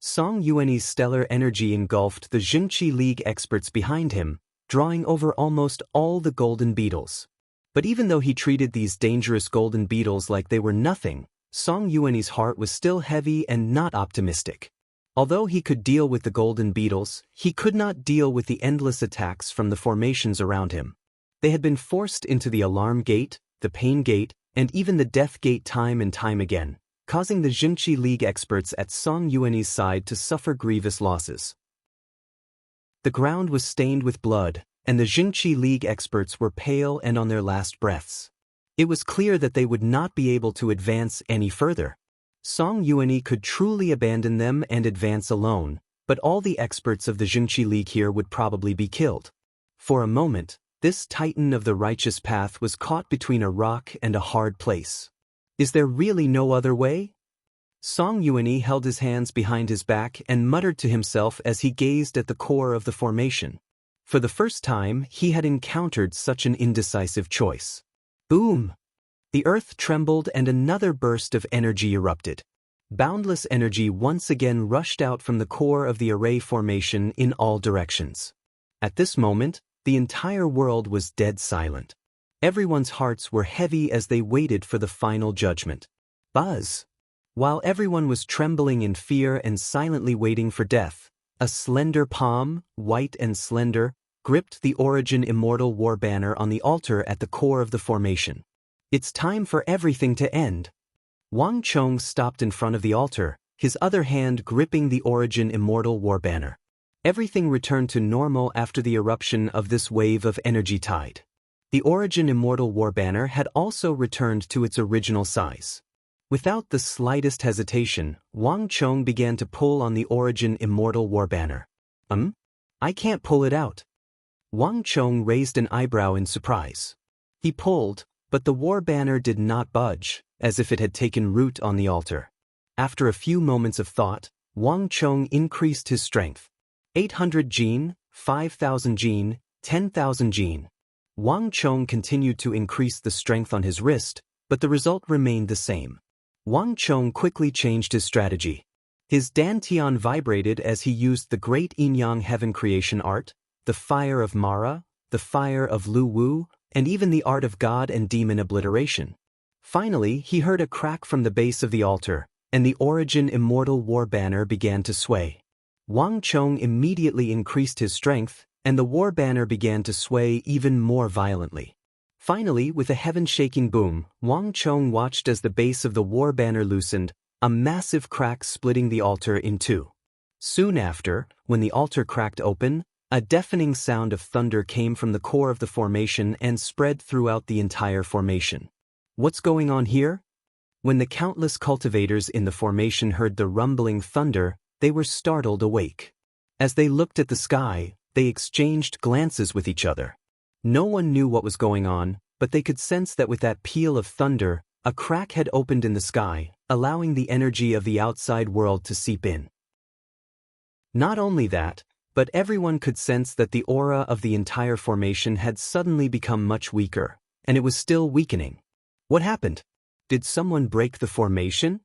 Song Yuani's stellar energy engulfed the Jingqi League experts behind him, drawing over almost all the golden beetles. But even though he treated these dangerous golden beetles like they were nothing, Song Yuani's heart was still heavy and not optimistic. Although he could deal with the golden beetles, he could not deal with the endless attacks from the formations around him. They had been forced into the Alarm Gate, the Pain Gate, and even the Death Gate time and time again, causing the Jingqi League experts at Song Yuani's side to suffer grievous losses. The ground was stained with blood, and the Jingqi League experts were pale and on their last breaths. It was clear that they would not be able to advance any further. Song Yuani could truly abandon them and advance alone, but all the experts of the Jingqi League here would probably be killed. For a moment, this titan of the righteous path was caught between a rock and a hard place. Is there really no other way? Song Yuani held his hands behind his back and muttered to himself as he gazed at the core of the formation. For the first time, he had encountered such an indecisive choice. Boom! The earth trembled and another burst of energy erupted. Boundless energy once again rushed out from the core of the array formation in all directions. At this moment, the entire world was dead silent. Everyone's hearts were heavy as they waited for the final judgment. Buzz! While everyone was trembling in fear and silently waiting for death, a slender palm, white and slender, gripped the Origin Immortal War banner on the altar at the core of the formation. It's time for everything to end. Wang Chong stopped in front of the altar, his other hand gripping the Origin Immortal War banner. Everything returned to normal after the eruption of this wave of energy tide. The Origin Immortal War banner had also returned to its original size. Without the slightest hesitation, Wang Chong began to pull on the Origin Immortal War banner. I can't pull it out. Wang Chong raised an eyebrow in surprise. He pulled, but the war banner did not budge, as if it had taken root on the altar. After a few moments of thought, Wang Chong increased his strength. 800 jin, 5,000 jin, 10,000 jin. Wang Chong continued to increase the strength on his wrist, but the result remained the same. Wang Chong quickly changed his strategy. His dantian vibrated as he used the great yin-yang heaven creation art, the fire of Mara, the fire of Lu Wu, and even the art of God and demon obliteration. Finally, he heard a crack from the base of the altar, and the Origin Immortal War banner began to sway. Wang Chong immediately increased his strength, and the war banner began to sway even more violently. Finally, with a heaven-shaking boom, Wang Chong watched as the base of the war banner loosened, a massive crack splitting the altar in two. Soon after, when the altar cracked open, a deafening sound of thunder came from the core of the formation and spread throughout the entire formation. What's going on here? When the countless cultivators in the formation heard the rumbling thunder, they were startled awake. As they looked at the sky, they exchanged glances with each other. No one knew what was going on, but they could sense that with that peal of thunder, a crack had opened in the sky, allowing the energy of the outside world to seep in. Not only that, but everyone could sense that the aura of the entire formation had suddenly become much weaker, and it was still weakening. What happened? Did someone break the formation?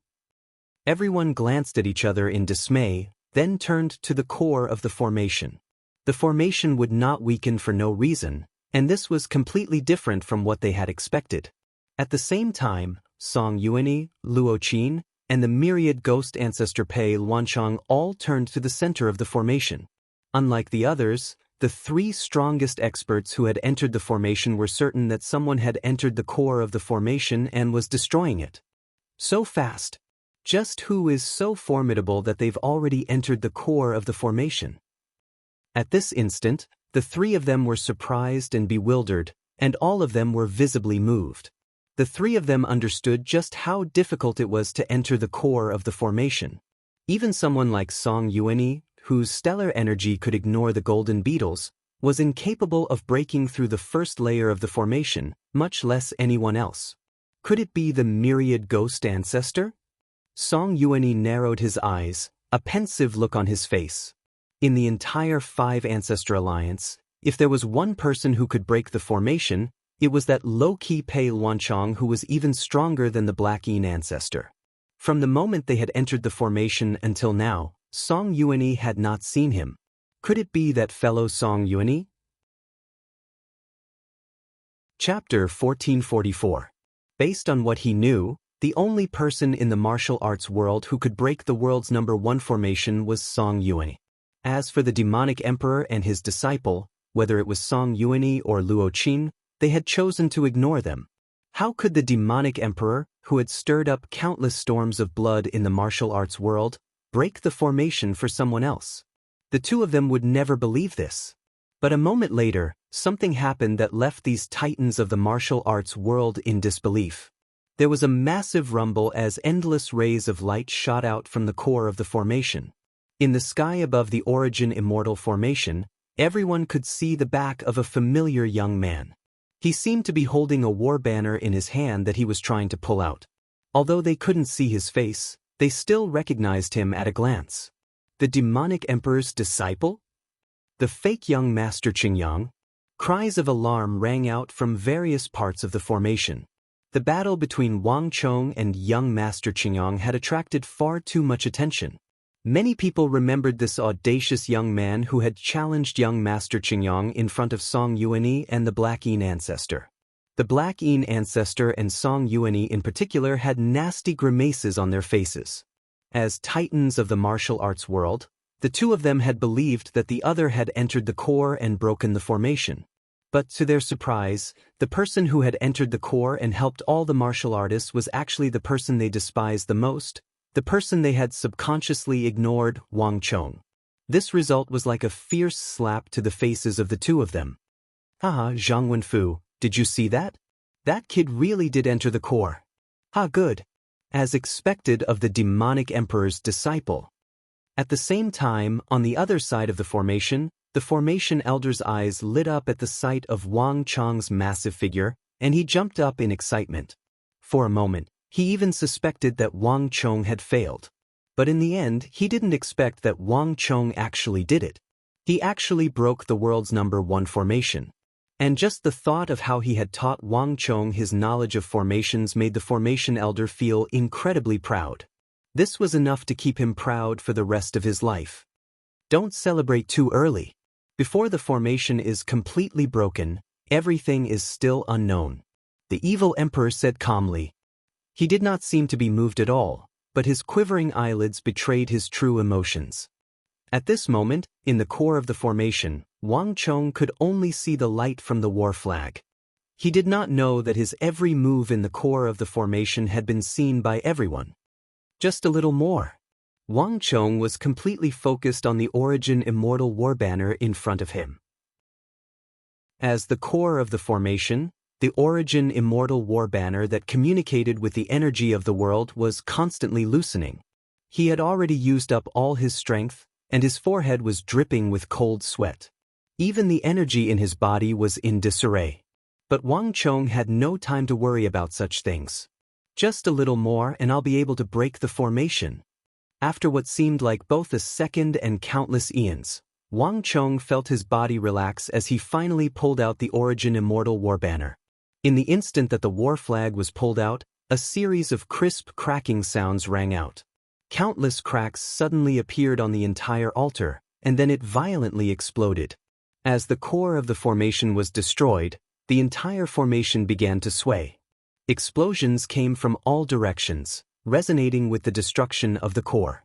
Everyone glanced at each other in dismay, then turned to the core of the formation. The formation would not weaken for no reason, and this was completely different from what they had expected. At the same time, Song Yuanyi, Luo Qin, and the myriad ghost ancestor Pei Luanchang all turned to the center of the formation. Unlike the others, the three strongest experts who had entered the formation were certain that someone had entered the core of the formation and was destroying it. So fast. Just who is so formidable that they've already entered the core of the formation? At this instant, the three of them were surprised and bewildered, and all of them were visibly moved. The three of them understood just how difficult it was to enter the core of the formation. Even someone like Song Yuanyi, whose stellar energy could ignore the golden beetles, was incapable of breaking through the first layer of the formation, much less anyone else. Could it be the myriad ghost ancestor? Song Yuanyi narrowed his eyes, a pensive look on his face. In the entire Five Ancestor Alliance, if there was one person who could break the formation, it was that low-key Pei Luanchang who was even stronger than the Black Yin ancestor. From the moment they had entered the formation until now, Song Yuanyi had not seen him. Could it be that fellow Song Yuanyi? Chapter 1444. Based on what he knew, the only person in the martial arts world who could break the world's #1 formation was Song Yuanyi. As for the demonic emperor and his disciple, whether it was Song Yuanyi or Luo Qin, they had chosen to ignore them. How could the demonic emperor, who had stirred up countless storms of blood in the martial arts world, break the formation for someone else? The two of them would never believe this. But a moment later, something happened that left these titans of the martial arts world in disbelief. There was a massive rumble as endless rays of light shot out from the core of the formation. In the sky above the Origin Immortal Formation, everyone could see the back of a familiar young man. He seemed to be holding a war banner in his hand that he was trying to pull out. Although they couldn't see his face, they still recognized him at a glance. The demonic emperor's disciple? The fake young master Qingyang? Cries of alarm rang out from various parts of the formation. The battle between Wang Chong and young Master Qingyong had attracted far too much attention. Many people remembered this audacious young man who had challenged young Master Qingyong in front of Song Yuanyi and the Black Yin ancestor. The Black Yin ancestor and Song Yuanyi in particular had nasty grimaces on their faces. As titans of the martial arts world, the two of them had believed that the other had entered the core and broken the formation. But to their surprise, the person who had entered the core and helped all the martial artists was actually the person they despised the most, the person they had subconsciously ignored, Wang Chong. This result was like a fierce slap to the faces of the two of them. Haha, Zhang Wenfu, did you see that? That kid really did enter the core. Ha, good. As expected of the demonic emperor's disciple. At the same time, on the other side of the formation elder's eyes lit up at the sight of Wang Chong's massive figure, and he jumped up in excitement. For a moment, he even suspected that Wang Chong had failed. But in the end, he didn't expect that Wang Chong actually did it. He actually broke the world's #1 formation. And just the thought of how he had taught Wang Chong his knowledge of formations made the formation elder feel incredibly proud. This was enough to keep him proud for the rest of his life. Don't celebrate too early. Before the formation is completely broken, everything is still unknown. The evil emperor said calmly. He did not seem to be moved at all, but his quivering eyelids betrayed his true emotions. At this moment, in the core of the formation, Wang Chong could only see the light from the war flag. He did not know that his every move in the core of the formation had been seen by everyone. Just a little more. Wang Chong was completely focused on the Origin Immortal War banner in front of him. As the core of the formation, the Origin Immortal War banner that communicated with the energy of the world was constantly loosening. He had already used up all his strength, and his forehead was dripping with cold sweat. Even the energy in his body was in disarray. But Wang Chong had no time to worry about such things. Just a little more and I'll be able to break the formation. After what seemed like both a second and countless eons, Wang Chong felt his body relax as he finally pulled out the Origin Immortal War banner. In the instant that the war flag was pulled out, a series of crisp cracking sounds rang out. Countless cracks suddenly appeared on the entire altar, and then it violently exploded. As the core of the formation was destroyed, the entire formation began to sway. Explosions came from all directions, resonating with the destruction of the core.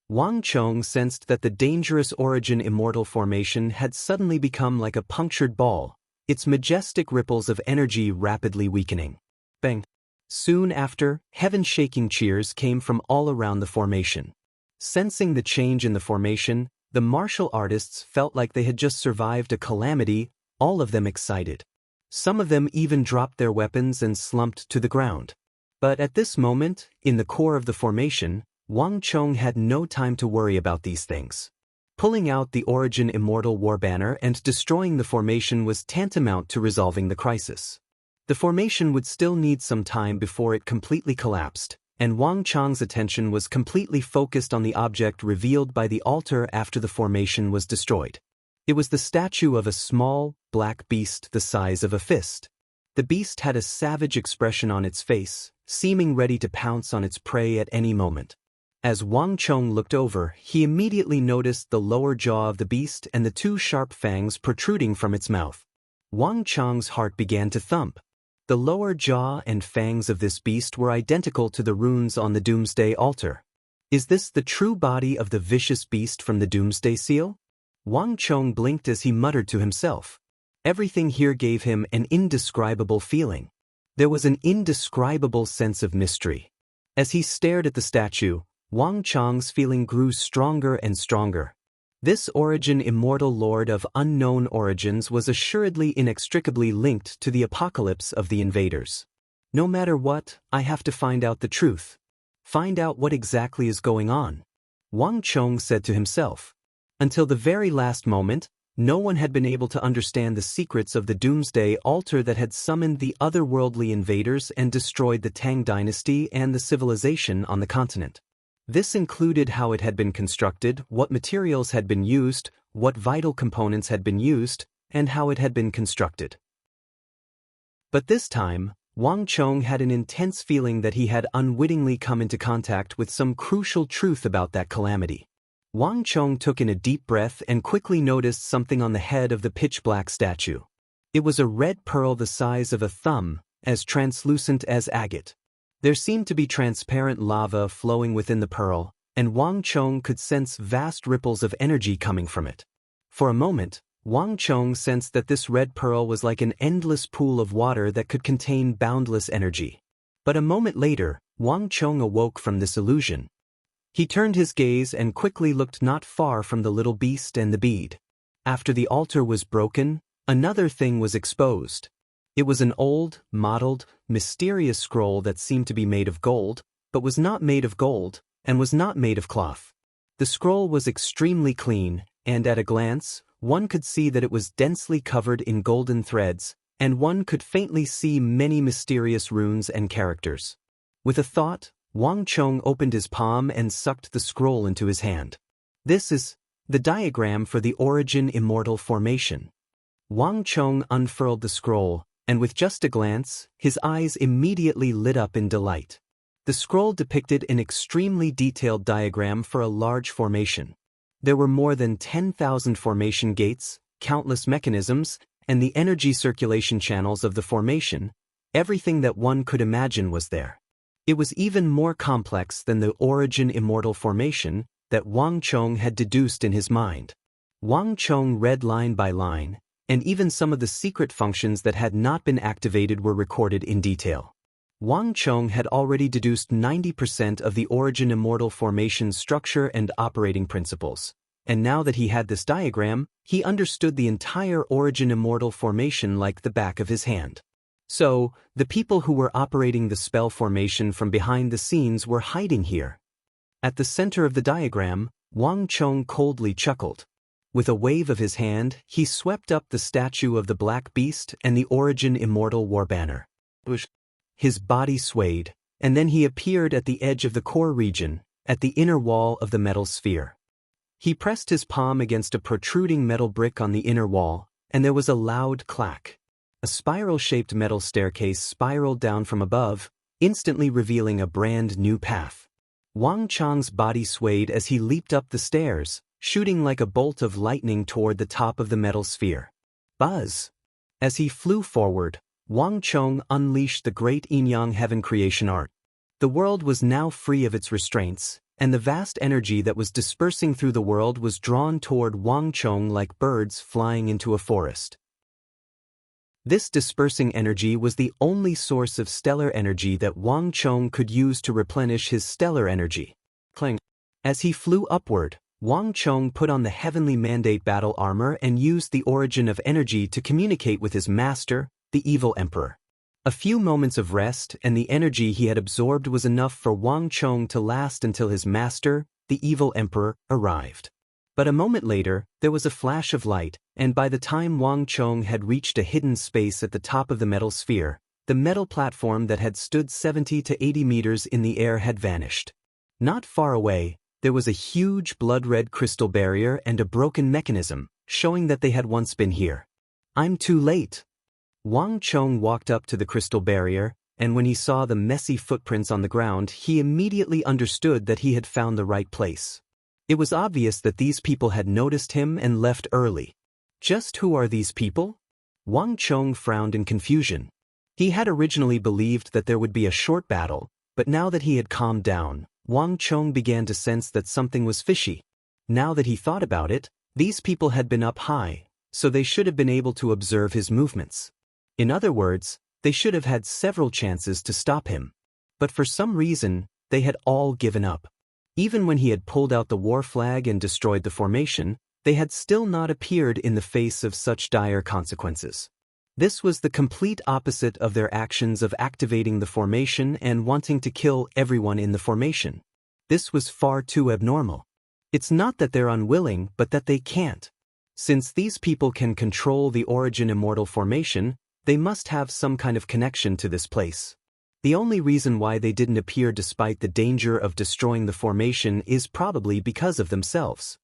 Wang Chong sensed that the dangerous Origin Immortal formation had suddenly become like a punctured ball, its majestic ripples of energy rapidly weakening. Bang! Soon after, heaven-shaking cheers came from all around the formation. Sensing the change in the formation, the martial artists felt like they had just survived a calamity, all of them excited. Some of them even dropped their weapons and slumped to the ground. But at this moment, in the core of the formation, Wang Chong had no time to worry about these things. Pulling out the Origin Immortal War banner and destroying the formation was tantamount to resolving the crisis. The formation would still need some time before it completely collapsed, and Wang Chong's attention was completely focused on the object revealed by the altar after the formation was destroyed. It was the statue of a small, black beast the size of a fist. The beast had a savage expression on its face, seeming ready to pounce on its prey at any moment. As Wang Chong looked over, he immediately noticed the lower jaw of the beast and the two sharp fangs protruding from its mouth. Wang Chong's heart began to thump. The lower jaw and fangs of this beast were identical to the runes on the Doomsday altar. Is this the true body of the vicious beast from the Doomsday seal? Wang Chong blinked as he muttered to himself. Everything here gave him an indescribable feeling. There was an indescribable sense of mystery. As he stared at the statue, Wang Chong's feeling grew stronger and stronger. This Origin Immortal Lord of unknown origins was assuredly inextricably linked to the apocalypse of the invaders. No matter what, I have to find out the truth. Find out what exactly is going on. Wang Chong said to himself. Until the very last moment, no one had been able to understand the secrets of the Doomsday altar that had summoned the otherworldly invaders and destroyed the Tang dynasty and the civilization on the continent. This included how it had been constructed, what materials had been used, what vital components had been used, and how it had been constructed. But this time, Wang Chong had an intense feeling that he had unwittingly come into contact with some crucial truth about that calamity. Wang Chong took in a deep breath and quickly noticed something on the head of the pitch-black statue. It was a red pearl the size of a thumb, as translucent as agate. There seemed to be transparent lava flowing within the pearl, and Wang Chong could sense vast ripples of energy coming from it. For a moment, Wang Chong sensed that this red pearl was like an endless pool of water that could contain boundless energy. But a moment later, Wang Chong awoke from this illusion. He turned his gaze and quickly looked not far from the little beast and the bead. After the altar was broken, another thing was exposed. It was an old, mottled, mysterious scroll that seemed to be made of gold, but was not made of gold, and was not made of cloth. The scroll was extremely clean, and at a glance, one could see that it was densely covered in golden threads, and one could faintly see many mysterious runes and characters. With a thought, Wang Chong opened his palm and sucked the scroll into his hand. This is the diagram for the origin immortal formation. Wang Chong unfurled the scroll, and with just a glance, his eyes immediately lit up in delight. The scroll depicted an extremely detailed diagram for a large formation. There were more than 10,000 formation gates, countless mechanisms, and the energy circulation channels of the formation. Everything that one could imagine was there. It was even more complex than the origin immortal formation that Wang Chong had deduced in his mind. Wang Chong read line by line, and even some of the secret functions that had not been activated were recorded in detail. Wang Chong had already deduced 90% of the origin immortal formation's structure and operating principles, and now that he had this diagram, he understood the entire origin immortal formation like the back of his hand. So, the people who were operating the spell formation from behind the scenes were hiding here. At the center of the diagram, Wang Chong coldly chuckled. With a wave of his hand, he swept up the statue of the Black Beast and the origin immortal war banner. His body swayed, and then he appeared at the edge of the core region, at the inner wall of the metal sphere. He pressed his palm against a protruding metal brick on the inner wall, and there was a loud clack. A spiral-shaped metal staircase spiraled down from above, instantly revealing a brand new path. Wang Chong's body swayed as he leaped up the stairs, shooting like a bolt of lightning toward the top of the metal sphere. Buzz! As he flew forward, Wang Chong unleashed the great yin-yang heaven creation art. The world was now free of its restraints, and the vast energy that was dispersing through the world was drawn toward Wang Chong like birds flying into a forest. This dispersing energy was the only source of stellar energy that Wang Chong could use to replenish his stellar energy. Clang! As he flew upward, Wang Chong put on the heavenly mandate battle armor and used the origin of energy to communicate with his master, the evil emperor. A few moments of rest and the energy he had absorbed was enough for Wang Chong to last until his master, the evil emperor, arrived. But a moment later, there was a flash of light, and by the time Wang Chong had reached a hidden space at the top of the metal sphere, the metal platform that had stood 70 to 80 meters in the air had vanished. Not far away, there was a huge blood-red crystal barrier and a broken mechanism, showing that they had once been here. I'm too late. Wang Chong walked up to the crystal barrier, and when he saw the messy footprints on the ground, he immediately understood that he had found the right place. It was obvious that these people had noticed him and left early. Just who are these people? Wang Chong frowned in confusion. He had originally believed that there would be a short battle, but now that he had calmed down, Wang Chong began to sense that something was fishy. Now that he thought about it, these people had been up high, so they should have been able to observe his movements. In other words, they should have had several chances to stop him. But for some reason, they had all given up. Even when he had pulled out the war flag and destroyed the formation, they had still not appeared in the face of such dire consequences. This was the complete opposite of their actions of activating the formation and wanting to kill everyone in the formation. This was far too abnormal. It's not that they're unwilling, but that they can't. Since these people can control the origin immortal formation, they must have some kind of connection to this place. The only reason why they didn't appear despite the danger of destroying the formation is probably because of themselves.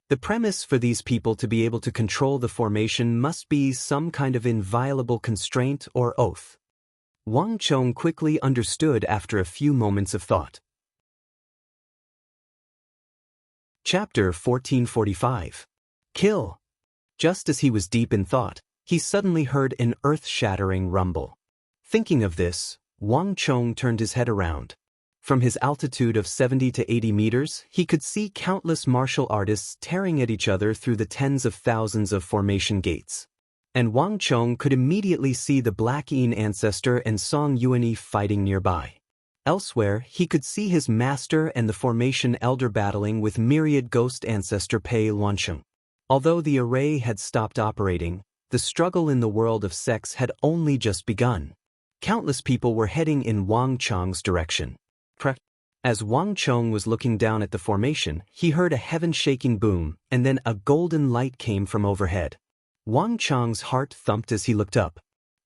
The premise for these people to be able to control the formation must be some kind of inviolable constraint or oath. Wang Chong quickly understood after a few moments of thought. Chapter 1445. Kill. Just as he was deep in thought, he suddenly heard an earth-shattering rumble. Thinking of this, Wang Chong turned his head around. From his altitude of 70 to 80 meters, he could see countless martial artists tearing at each other through the tens of thousands of formation gates. And Wang Chong could immediately see the Black Yin ancestor and Song Yuanyi fighting nearby. Elsewhere, he could see his master and the formation elder battling with myriad ghost ancestor Pei Luansheng. Although the array had stopped operating, the struggle in the world of sex had only just begun. Countless people were heading in Wang Chong's direction. As Wang Chong was looking down at the formation, he heard a heaven-shaking boom, and then a golden light came from overhead. Wang Chong's heart thumped as he looked up.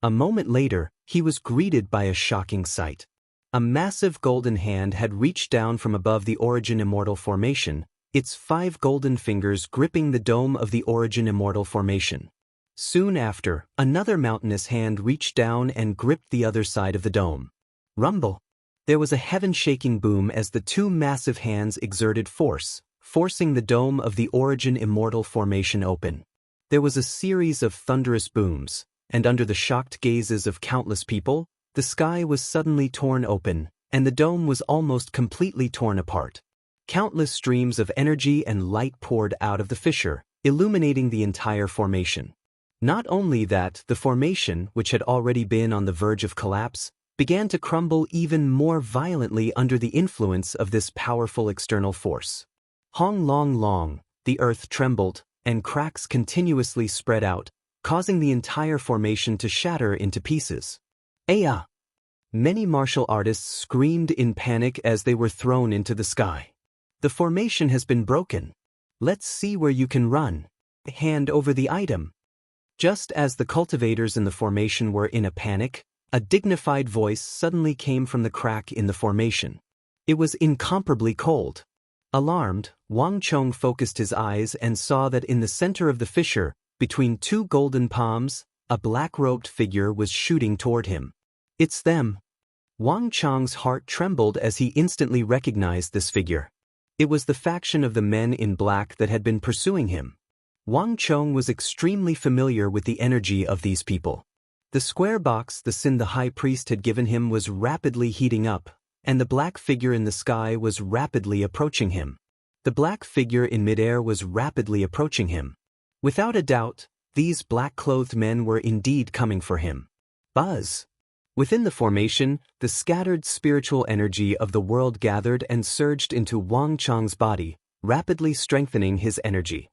A moment later, he was greeted by a shocking sight. A massive golden hand had reached down from above the Origin Immortal Formation, its 5 golden fingers gripping the dome of the Origin Immortal Formation. Soon after, another mountainous hand reached down and gripped the other side of the dome. Rumble! There was a heaven-shaking boom as the 2 massive hands exerted force, forcing the dome of the Origin Immortal Formation open. There was a series of thunderous booms, and under the shocked gazes of countless people, the sky was suddenly torn open, and the dome was almost completely torn apart. Countless streams of energy and light poured out of the fissure, illuminating the entire formation. Not only that, the formation, which had already been on the verge of collapse, began to crumble even more violently under the influence of this powerful external force. Hong long long, the earth trembled, and cracks continuously spread out, causing the entire formation to shatter into pieces. Aya! Many martial artists screamed in panic as they were thrown into the sky. The formation has been broken. Let's see where you can run. Hand over the item. Just as the cultivators in the formation were in a panic, a dignified voice suddenly came from the crack in the formation. It was incomparably cold. Alarmed, Wang Chong focused his eyes and saw that in the center of the fissure, between 2 golden palms, a black-robed figure was shooting toward him. It's them. Wang Chong's heart trembled as he instantly recognized this figure. It was the faction of the men in black that had been pursuing him. Wang Chong was extremely familiar with the energy of these people. The square box the Sin the High Priest had given him was rapidly heating up, and the black figure in the sky was rapidly approaching him. The black figure in midair was rapidly approaching him. Without a doubt, these black-clothed men were indeed coming for him. Buzz! Within the formation, the scattered spiritual energy of the world gathered and surged into Wang Chong's body, rapidly strengthening his energy.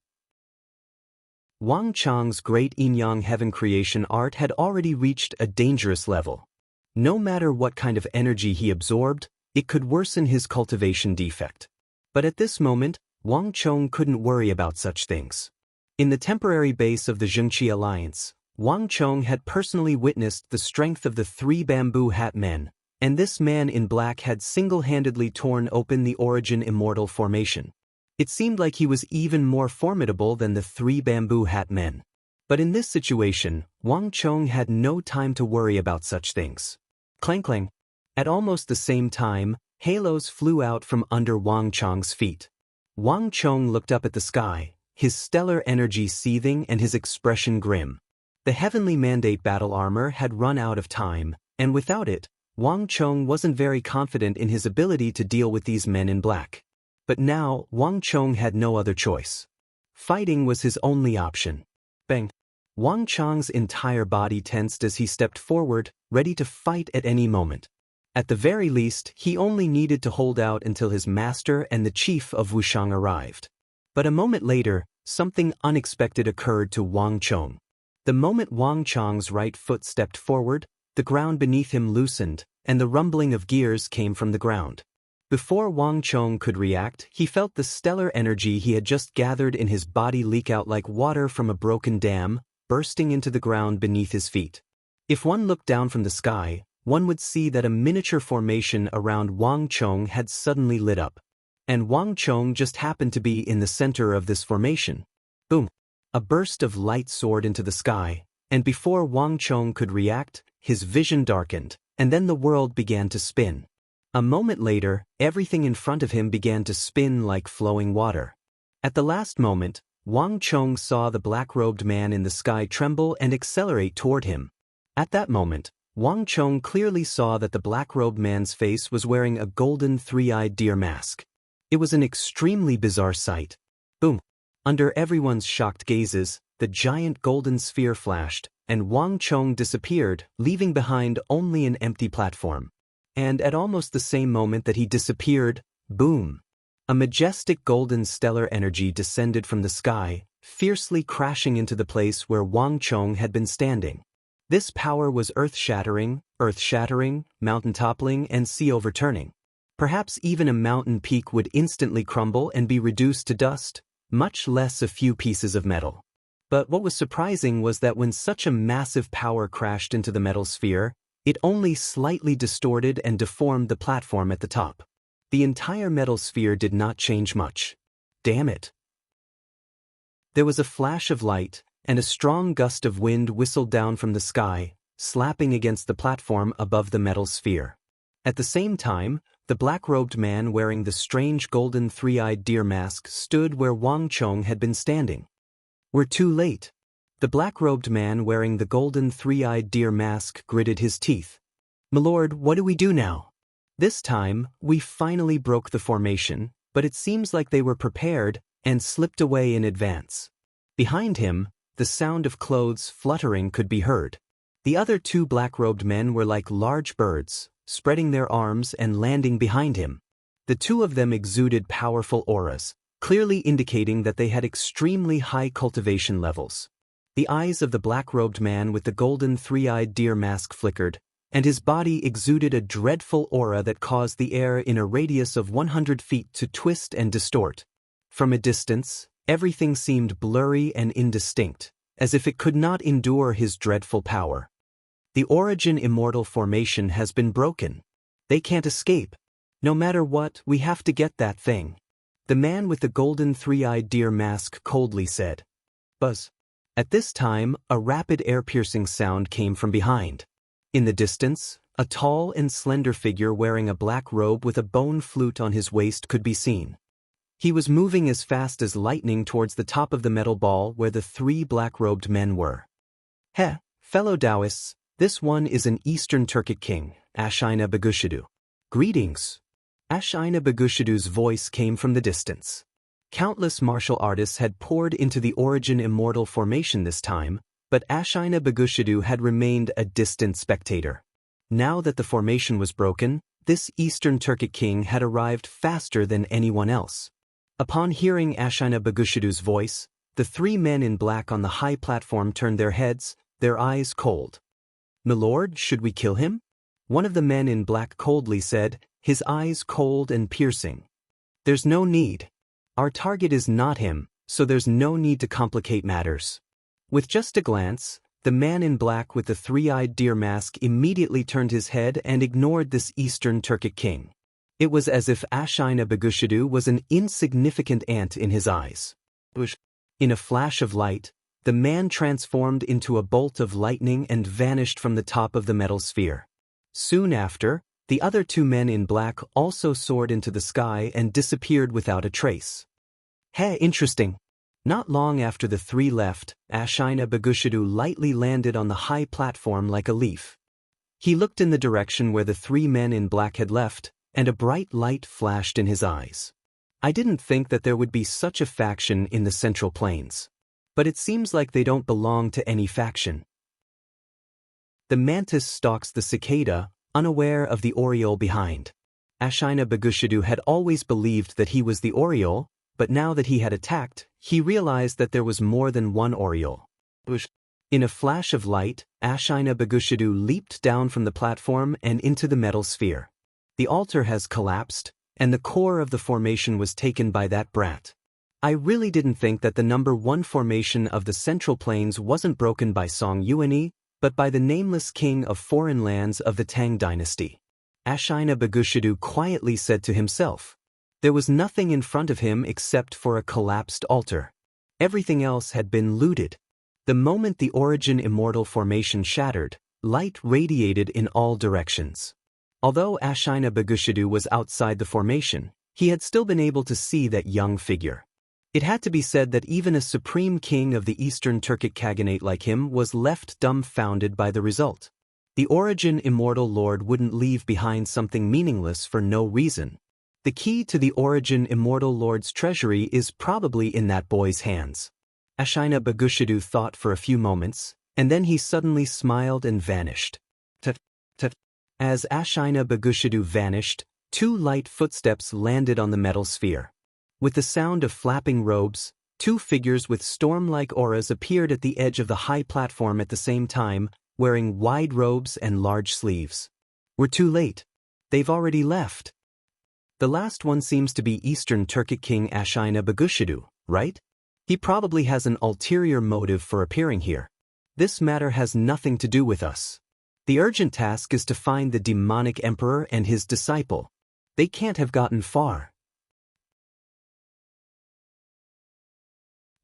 Wang Chong's great yin-yang heaven creation art had already reached a dangerous level. No matter what kind of energy he absorbed, it could worsen his cultivation defect. But at this moment, Wang Chong couldn't worry about such things. In the temporary base of the Zhengqi Alliance, Wang Chong had personally witnessed the strength of the 3 bamboo hat men, and this man in black had single-handedly torn open the Origin Immortal Formation. It seemed like he was even more formidable than the 3 bamboo hat men. But in this situation, Wang Chong had no time to worry about such things. Clang clang. At almost the same time, halos flew out from under Wang Chong's feet. Wang Chong looked up at the sky, his stellar energy seething and his expression grim. The heavenly mandate battle armor had run out of time, and without it, Wang Chong wasn't very confident in his ability to deal with these men in black. But now, Wang Chong had no other choice. Fighting was his only option. Bang! Wang Chong's entire body tensed as he stepped forward, ready to fight at any moment. At the very least, he only needed to hold out until his master and the chief of Wushang arrived. But a moment later, something unexpected occurred to Wang Chong. The moment Wang Chong's right foot stepped forward, the ground beneath him loosened, and the rumbling of gears came from the ground. Before Wang Chong could react, he felt the stellar energy he had just gathered in his body leak out like water from a broken dam, bursting into the ground beneath his feet. If one looked down from the sky, one would see that a miniature formation around Wang Chong had suddenly lit up. And Wang Chong just happened to be in the center of this formation. Boom! A burst of light soared into the sky, and before Wang Chong could react, his vision darkened, and then the world began to spin. A moment later, everything in front of him began to spin like flowing water. At the last moment, Wang Chong saw the black-robed man in the sky tremble and accelerate toward him. At that moment, Wang Chong clearly saw that the black-robed man's face was wearing a golden three-eyed deer mask. It was an extremely bizarre sight. Boom! Under everyone's shocked gazes, the giant golden sphere flashed, and Wang Chong disappeared, leaving behind only an empty platform. And at almost the same moment that he disappeared, boom! A majestic golden stellar energy descended from the sky, fiercely crashing into the place where Wang Chong had been standing. This power was earth-shattering, mountain-toppling, and sea-overturning. Perhaps even a mountain peak would instantly crumble and be reduced to dust, much less a few pieces of metal. But what was surprising was that when such a massive power crashed into the metal sphere, it only slightly distorted and deformed the platform at the top. The entire metal sphere did not change much. Damn it! There was a flash of light, and a strong gust of wind whistled down from the sky, slapping against the platform above the metal sphere. At the same time, the black-robed man wearing the strange golden three-eyed deer mask stood where Wang Chong had been standing. "We're too late." The black-robed man wearing the golden three-eyed deer mask gritted his teeth. "Milord, what do we do now?" This time, we finally broke the formation, but it seems like they were prepared and slipped away in advance. Behind him, the sound of clothes fluttering could be heard. The other two black-robed men were like large birds, spreading their arms and landing behind him. The two of them exuded powerful auras, clearly indicating that they had extremely high cultivation levels. The eyes of the black-robed man with the golden three-eyed deer mask flickered, and his body exuded a dreadful aura that caused the air in a radius of 100 feet to twist and distort. From a distance, everything seemed blurry and indistinct, as if it could not endure his dreadful power. The origin immortal formation has been broken. They can't escape. No matter what, we have to get that thing. The man with the golden three-eyed deer mask coldly said. Buzz. At this time, a rapid air-piercing sound came from behind. In the distance, a tall and slender figure wearing a black robe with a bone flute on his waist could be seen. He was moving as fast as lightning towards the top of the metal ball where the three black-robed men were. "Heh, fellow Taoists, this one is an Eastern Turkic king, Ashina Bagushidu. Greetings." Ashina Bagushidu's voice came from the distance. Countless martial artists had poured into the origin immortal formation this time, but Ashina Bagushidu had remained a distant spectator. Now that the formation was broken, this Eastern Turkic king had arrived faster than anyone else. Upon hearing Ashina Bagushidu's voice, the three men in black on the high platform turned their heads, their eyes cold. "Milord, should we kill him?" One of the men in black coldly said, his eyes cold and piercing. "There's no need. Our target is not him, so there's no need to complicate matters." With just a glance, the man in black with the three-eyed deer mask immediately turned his head and ignored this Eastern Turkic king. It was as if Ashina Bagushidu was an insignificant ant in his eyes. In a flash of light, the man transformed into a bolt of lightning and vanished from the top of the metal sphere. Soon after, the other two men in black also soared into the sky and disappeared without a trace. "Hey, interesting." Not long after the three left, Ashina Bagushidu lightly landed on the high platform like a leaf. He looked in the direction where the three men in black had left, and a bright light flashed in his eyes. "I didn't think that there would be such a faction in the Central Plains. But it seems like they don't belong to any faction." The mantis stalks the cicada, unaware of the oriole behind. Ashina Bagushidu had always believed that he was the oriole, but now that he had attacked, he realized that there was more than one oriole. In a flash of light, Ashina Bagushidu leaped down from the platform and into the metal sphere. The altar has collapsed, and the core of the formation was taken by that brat. I really didn't think that the number one formation of the Central Plains wasn't broken by Song Yuani, but by the nameless king of foreign lands of the Tang dynasty. Ashina Bagushidu quietly said to himself. There was nothing in front of him except for a collapsed altar. Everything else had been looted. The moment the origin immortal formation shattered, Light radiated in all directions. Although Ashina Bagushidu was outside the formation, he had still been able to see that young figure. It had to be said that even a supreme king of the Eastern Turkic Khaganate like him was left dumbfounded by the result. The Origin Immortal Lord wouldn't leave behind something meaningless for no reason. The key to the Origin Immortal Lord's treasury is probably in that boy's hands. Ashina Bagushidu thought for a few moments, and then he suddenly smiled and vanished. Tut, tut. As Ashina Bagushidu vanished, 2 light footsteps landed on the metal sphere. With the sound of flapping robes, 2 figures with storm-like auras appeared at the edge of the high platform at the same time, wearing wide robes and large sleeves. We're too late. They've already left. The last one seems to be Eastern Turkic King Ashina Bagushidu, right? He probably has an ulterior motive for appearing here. This matter has nothing to do with us. The urgent task is to find the demonic emperor and his disciple. They can't have gotten far.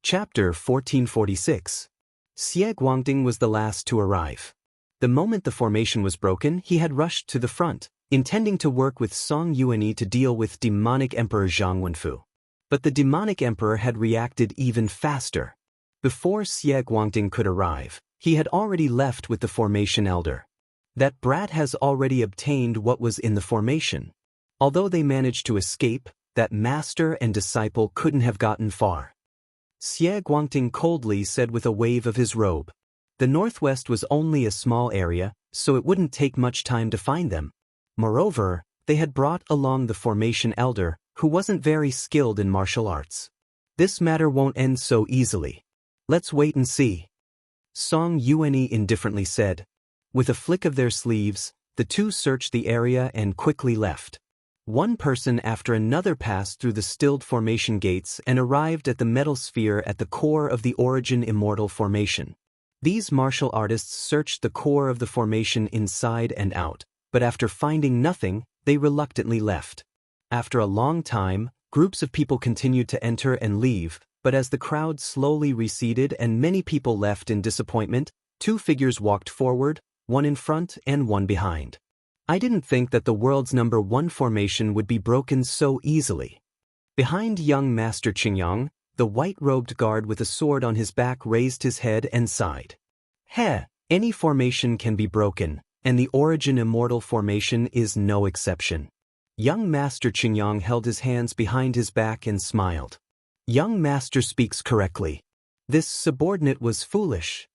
Chapter 1446. Xie Guangding was the last to arrive. The moment the formation was broken, he had rushed to the front, intending to work with Song Yuanyi to deal with demonic Emperor Zhang Wenfu. But the demonic emperor had reacted even faster. Before Xie Guangding could arrive, he had already left with the formation elder. That brat has already obtained what was in the formation. Although they managed to escape, that master and disciple couldn't have gotten far. Xie Guangding coldly said with a wave of his robe. The northwest was only a small area, so it wouldn't take much time to find them. Moreover, they had brought along the formation elder, who wasn't very skilled in martial arts. This matter won't end so easily. Let's wait and see. Song Yuanyi indifferently said. With a flick of their sleeves, the 2 searched the area and quickly left. One person after another passed through the stilled formation gates and arrived at the metal sphere at the core of the Origin Immortal Formation. These martial artists searched the core of the formation inside and out, but after finding nothing, they reluctantly left. After a long time, groups of people continued to enter and leave, but as the crowd slowly receded and many people left in disappointment, 2 figures walked forward, one in front and one behind. I didn't think that the world's #1 formation would be broken so easily. Behind young Master Qingyang, the white-robed guard with a sword on his back raised his head and sighed. Any formation can be broken, and the Origin Immortal Formation is no exception. Young Master Qingyang held his hands behind his back and smiled. Young Master speaks correctly. This subordinate was foolish.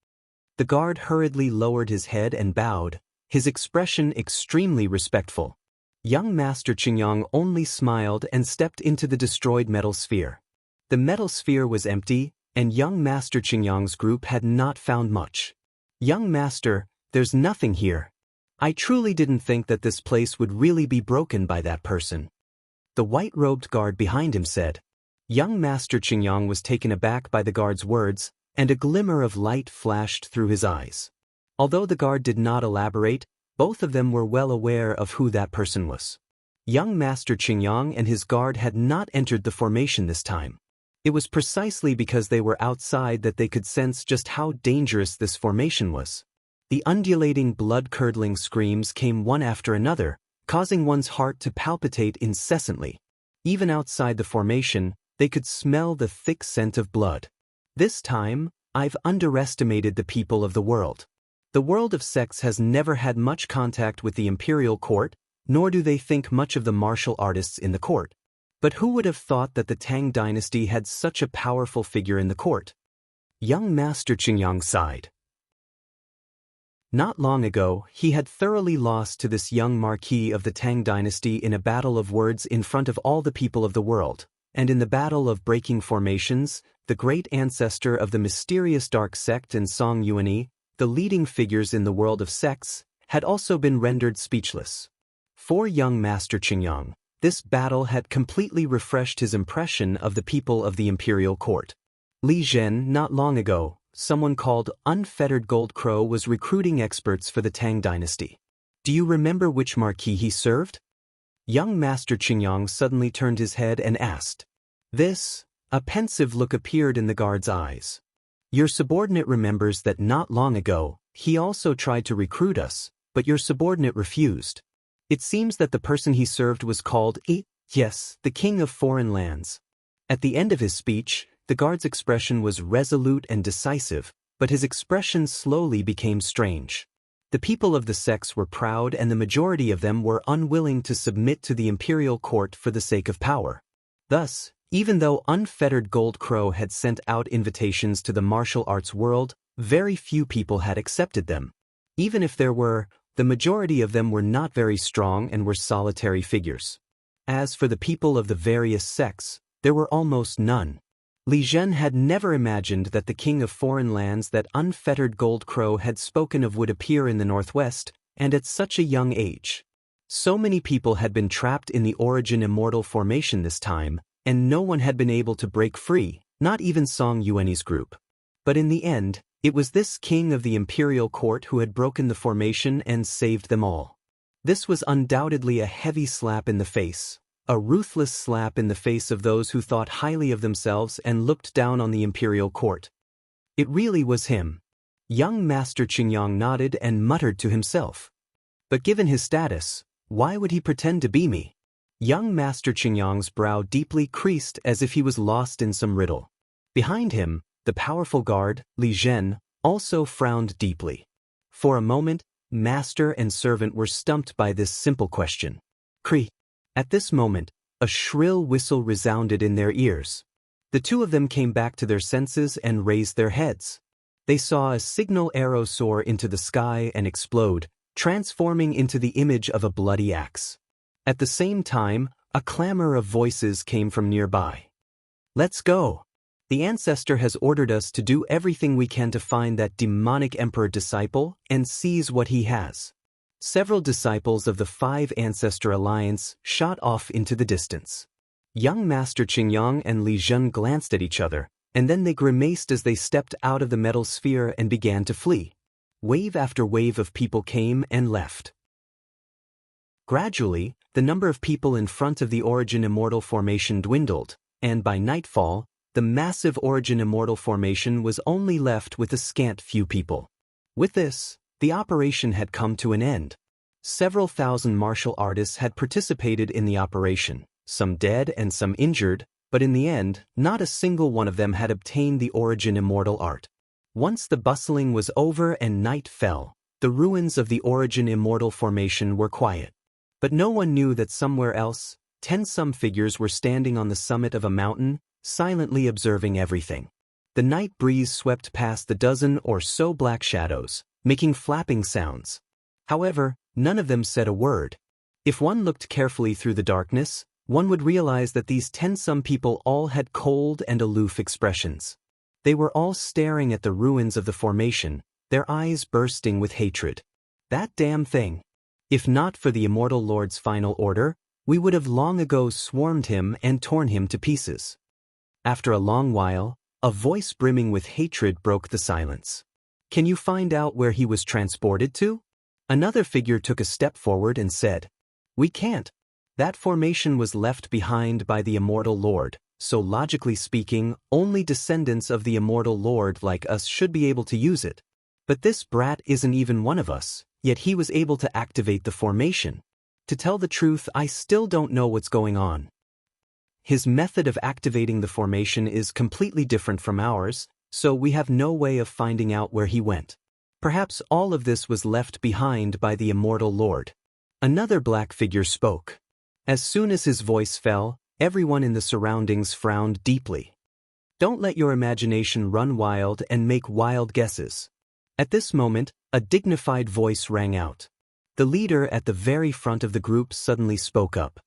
The guard hurriedly lowered his head and bowed, his expression extremely respectful. Young Master Qingyang only smiled and stepped into the destroyed metal sphere. The metal sphere was empty, and young Master Qingyang's group had not found much. Young Master, there's nothing here. I truly didn't think that this place would really be broken by that person. The white-robed guard behind him said. Young Master Qingyang was taken aback by the guard's words, and a glimmer of light flashed through his eyes. Although the guard did not elaborate, both of them were well aware of who that person was. Young Master Qingyang and his guard had not entered the formation this time. It was precisely because they were outside that they could sense just how dangerous this formation was. The undulating, blood-curdling screams came one after another, causing one's heart to palpitate incessantly. Even outside the formation, they could smell the thick scent of blood. This time, I've underestimated the people of the world. The world of sects has never had much contact with the imperial court, nor do they think much of the martial artists in the court. But who would have thought that the Tang dynasty had such a powerful figure in the court? Young Master Qingyang sighed. Not long ago, he had thoroughly lost to this young marquis of the Tang dynasty in a battle of words in front of all the people of the world, and in the battle of breaking formations, the great ancestor of the mysterious dark sect and Song Yuanyi, the leading figures in the world of sects, had also been rendered speechless. For young Master Qingyang, this battle had completely refreshed his impression of the people of the imperial court. Li Zhen, not long ago, someone called Unfettered Gold Crow was recruiting experts for the Tang dynasty. Do you remember which marquis he served? Young Master Qingyang suddenly turned his head and asked. A pensive look appeared in the guard's eyes. Your subordinate remembers that not long ago, He also tried to recruit us, but your subordinate refused. It seems that the person he served was called yes, the king of foreign lands. At the end of his speech, the guard's expression was resolute and decisive, but his expression slowly became strange. The people of the sects were proud and the majority of them were unwilling to submit to the imperial court for the sake of power. Thus, even though Unfettered Gold Crow had sent out invitations to the martial arts world, very few people had accepted them. Even if there were, the majority of them were not very strong and were solitary figures. As for the people of the various sects, there were almost none. Li Zhen had never imagined that the king of foreign lands that Unfettered Gold Crow had spoken of would appear in the northwest, and at such a young age. So many people had been trapped in the Origin Immortal formation this time, and no one had been able to break free, not even Song Yuanyi's group. But in the end, it was this king of the imperial court who had broken the formation and saved them all. This was undoubtedly a heavy slap in the face. A ruthless slap in the face of those who thought highly of themselves and looked down on the imperial court. It really was him. Young Master Qingyang nodded and muttered to himself. But given his status, why would he pretend to be me? Young Master Qingyang's brow deeply creased as if he was lost in some riddle. Behind him, the powerful guard, Li Zhen, also frowned deeply. For a moment, master and servant were stumped by this simple question. Cree. At this moment, a shrill whistle resounded in their ears. The two of them came back to their senses and raised their heads. They saw a signal arrow soar into the sky and explode, transforming into the image of a bloody axe. At the same time, a clamor of voices came from nearby. Let's go! The ancestor has ordered us to do everything we can to find that demonic emperor disciple and seize what he has. Several disciples of the Five Ancestor Alliance shot off into the distance. Young Master Qingyang and Li Zhen glanced at each other, and then they grimaced as they stepped out of the metal sphere and began to flee. Wave after wave of people came and left. Gradually, the number of people in front of the Origin Immortal formation dwindled, and by nightfall, the massive Origin Immortal formation was only left with a scant few people. With this, the operation had come to an end. Several thousand martial artists had participated in the operation, some dead and some injured, but in the end, not a single one of them had obtained the Origin Immortal art. Once the bustling was over and night fell, the ruins of the Origin Immortal formation were quiet. But no one knew that somewhere else, 10-some figures were standing on the summit of a mountain, silently observing everything. The night breeze swept past the dozen or so black shadows, making flapping sounds. However, none of them said a word. If one looked carefully through the darkness, one would realize that these 10-some people all had cold and aloof expressions. They were all staring at the ruins of the formation, their eyes bursting with hatred. That damn thing. If not for the Immortal Lord's final order, we would have long ago swarmed him and torn him to pieces. After a long while, a voice brimming with hatred broke the silence. Can you find out where he was transported to? Another figure took a step forward and said, We can't. That formation was left behind by the Immortal Lord, so logically speaking, only descendants of the Immortal Lord like us should be able to use it. But this brat isn't even one of us, yet he was able to activate the formation. To tell the truth, I still don't know what's going on. His method of activating the formation is completely different from ours, so we have no way of finding out where he went. Perhaps all of this was left behind by the Immortal Lord. Another black figure spoke. As soon as his voice fell, everyone in the surroundings frowned deeply. Don't let your imagination run wild and make wild guesses. At this moment, a dignified voice rang out. The leader at the very front of the group suddenly spoke up.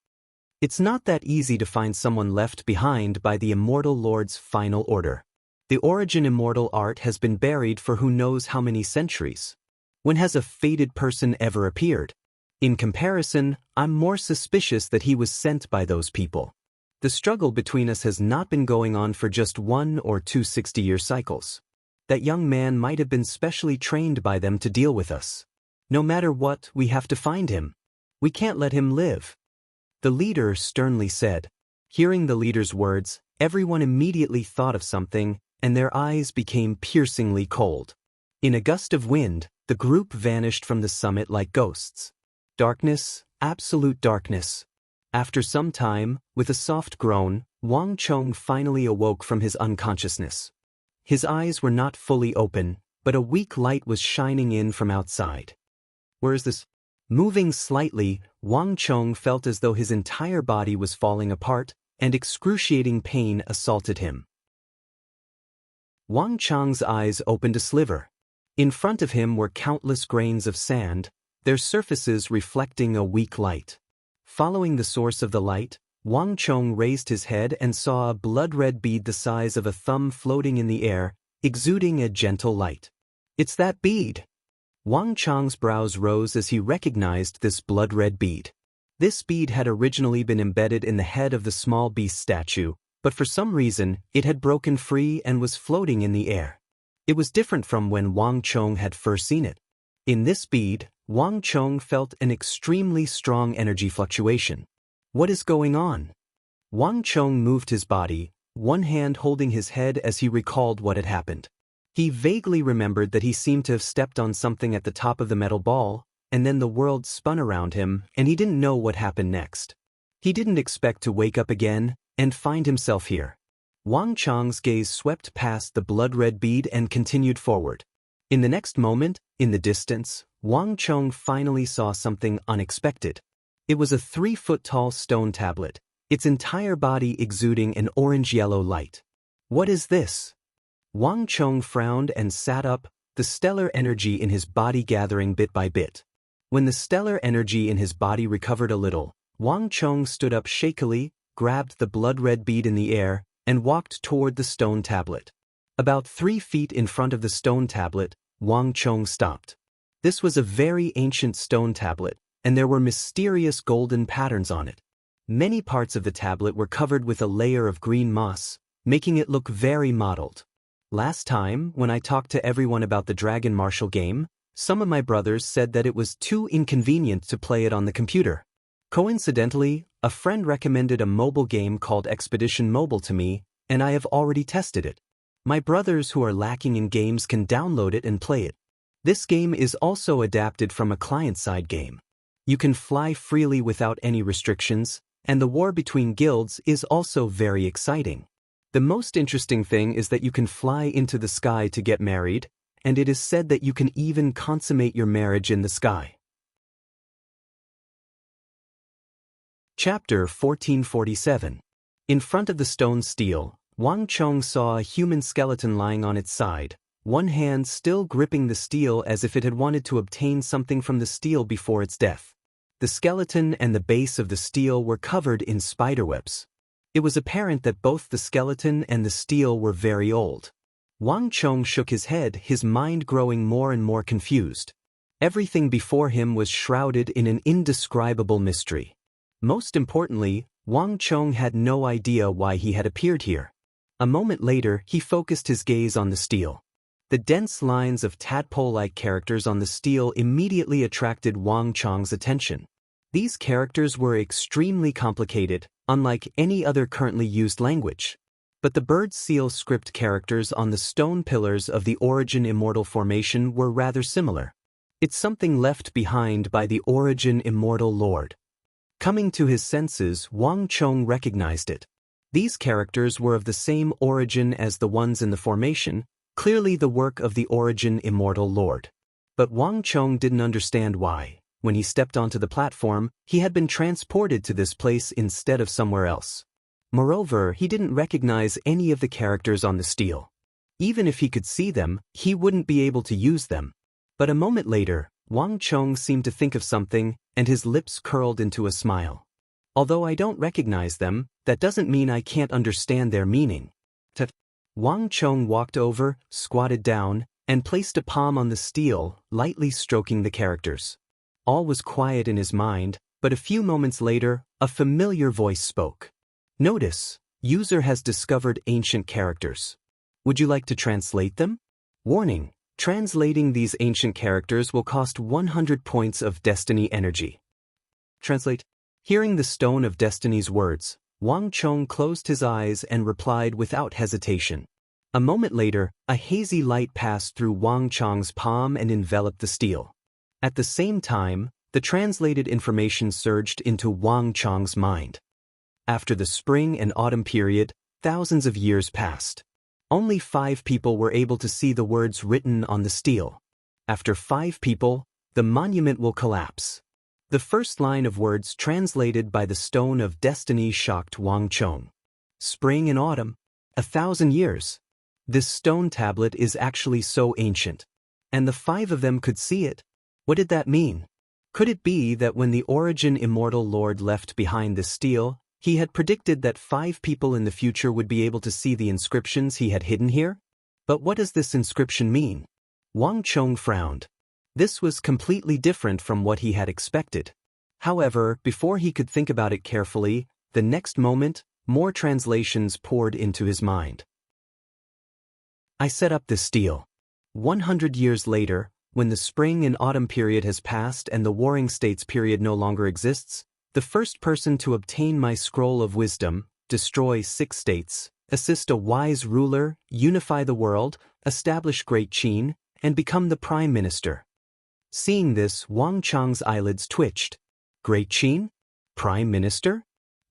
It's not that easy to find someone left behind by the Immortal Lord's final order. The Origin Immortal art has been buried for who knows how many centuries. When has a fated person ever appeared? In comparison, I'm more suspicious that he was sent by those people. The struggle between us has not been going on for just 1 or 2 60-year cycles. That young man might have been specially trained by them to deal with us. No matter what, we have to find him. We can't let him live. The leader sternly said. Hearing the leader's words, everyone immediately thought of something, and their eyes became piercingly cold. In a gust of wind, The group vanished from the summit like ghosts. Darkness, absolute darkness. After some time, with a soft groan, Wang Chong finally awoke from his unconsciousness. His eyes were not fully open, but a weak light was shining in from outside. Where is this? Moving slightly, Wang Chong felt as though his entire body was falling apart, and excruciating pain assaulted him. Wang Chong's eyes opened a sliver. In front of him were countless grains of sand, their surfaces reflecting a weak light. Following the source of the light, Wang Chong raised his head and saw a blood-red bead the size of a thumb floating in the air, exuding a gentle light. It's that bead! Wang Chong's brows rose as he recognized this blood-red bead. This bead had originally been embedded in the head of the small beast statue, but for some reason, it had broken free and was floating in the air. It was different from when Wang Chong had first seen it. In this bead, Wang Chong felt an extremely strong energy fluctuation. What is going on? Wang Chong moved his body, one hand holding his head as he recalled what had happened. He vaguely remembered that he seemed to have stepped on something at the top of the metal ball, and then the world spun around him, and he didn't know what happened next. He didn't expect to wake up again and find himself here. Wang Chong's gaze swept past the blood-red bead and continued forward. In the next moment, in the distance, Wang Chong finally saw something unexpected. It was a 3-foot-tall stone tablet, its entire body exuding an orange-yellow light. What is this? Wang Chong frowned and sat up, the stellar energy in his body gathering bit by bit. When the stellar energy in his body recovered a little, Wang Chong stood up shakily, grabbed the blood-red bead in the air, and walked toward the stone tablet. About 3 feet in front of the stone tablet, Wang Chong stopped. This was a very ancient stone tablet, and there were mysterious golden patterns on it. Many parts of the tablet were covered with a layer of green moss, making it look very mottled. Last time, when I talked to everyone about the Dragon Martial game, some of my brothers said that it was too inconvenient to play it on the computer. Coincidentally, a friend recommended a mobile game called Expedition Mobile to me, and I have already tested it. My brothers who are lacking in games can download it and play it. This game is also adapted from a client-side game. You can fly freely without any restrictions, and the war between guilds is also very exciting. The most interesting thing is that you can fly into the sky to get married, and it is said that you can even consummate your marriage in the sky. Chapter 1447. In front of the stone stele, Wang Chong saw a human skeleton lying on its side, one hand still gripping the stele as if it had wanted to obtain something from the stele before its death. The skeleton and the base of the stele were covered in spiderwebs. It was apparent that both the skeleton and the stele were very old. Wang Chong shook his head, his mind growing more and more confused. Everything before him was shrouded in an indescribable mystery. Most importantly, Wang Chong had no idea why he had appeared here. A moment later, he focused his gaze on the stele. The dense lines of tadpole-like characters on the stele immediately attracted Wang Chong's attention. These characters were extremely complicated, unlike any other currently used language. But the bird seal script characters on the stone pillars of the Origin Immortal formation were rather similar. It's something left behind by the Origin Immortal Lord. Coming to his senses, Wang Chong recognized it. These characters were of the same origin as the ones in the formation, clearly the work of the Origin Immortal Lord. But Wang Chong didn't understand why. When he stepped onto the platform, he had been transported to this place instead of somewhere else. Moreover, he didn't recognize any of the characters on the stele. Even if he could see them, he wouldn't be able to use them. But a moment later, Wang Chong seemed to think of something, and his lips curled into a smile. Although I don't recognize them, that doesn't mean I can't understand their meaning. Wang Chong walked over, squatted down, and placed a palm on the stele, lightly stroking the characters. All was quiet in his mind, but a few moments later, a familiar voice spoke. Notice, user has discovered ancient characters. Would you like to translate them? Warning, translating these ancient characters will cost 100 points of destiny energy. Translate. Hearing the Stone of Destiny's words, Wang Chong closed his eyes and replied without hesitation. A moment later, a hazy light passed through Wang Chong's palm and enveloped the steel. At the same time, the translated information surged into Wang Chong's mind. After the spring and autumn period, thousands of years passed. Only 5 people were able to see the words written on the steel. After 5 people, the monument will collapse. The first line of words translated by the Stone of Destiny shocked Wang Chong. Spring and autumn, 1,000 years. This stone tablet is actually so ancient. And the 5 of them could see it. What did that mean? Could it be that when the Origin Immortal Lord left behind this steel, he had predicted that 5 people in the future would be able to see the inscriptions he had hidden here? But what does this inscription mean? Wang Chong frowned. This was completely different from what he had expected. However, before he could think about it carefully, the next moment, more translations poured into his mind. I set up this steel. 100 years later, when the spring and autumn period has passed and the Warring States period no longer exists, the first person to obtain my scroll of wisdom, destroy 6 states, assist a wise ruler, unify the world, establish Great Qin, and become the prime minister. Seeing this, Wang Chong's eyelids twitched. Great Qin? Prime minister?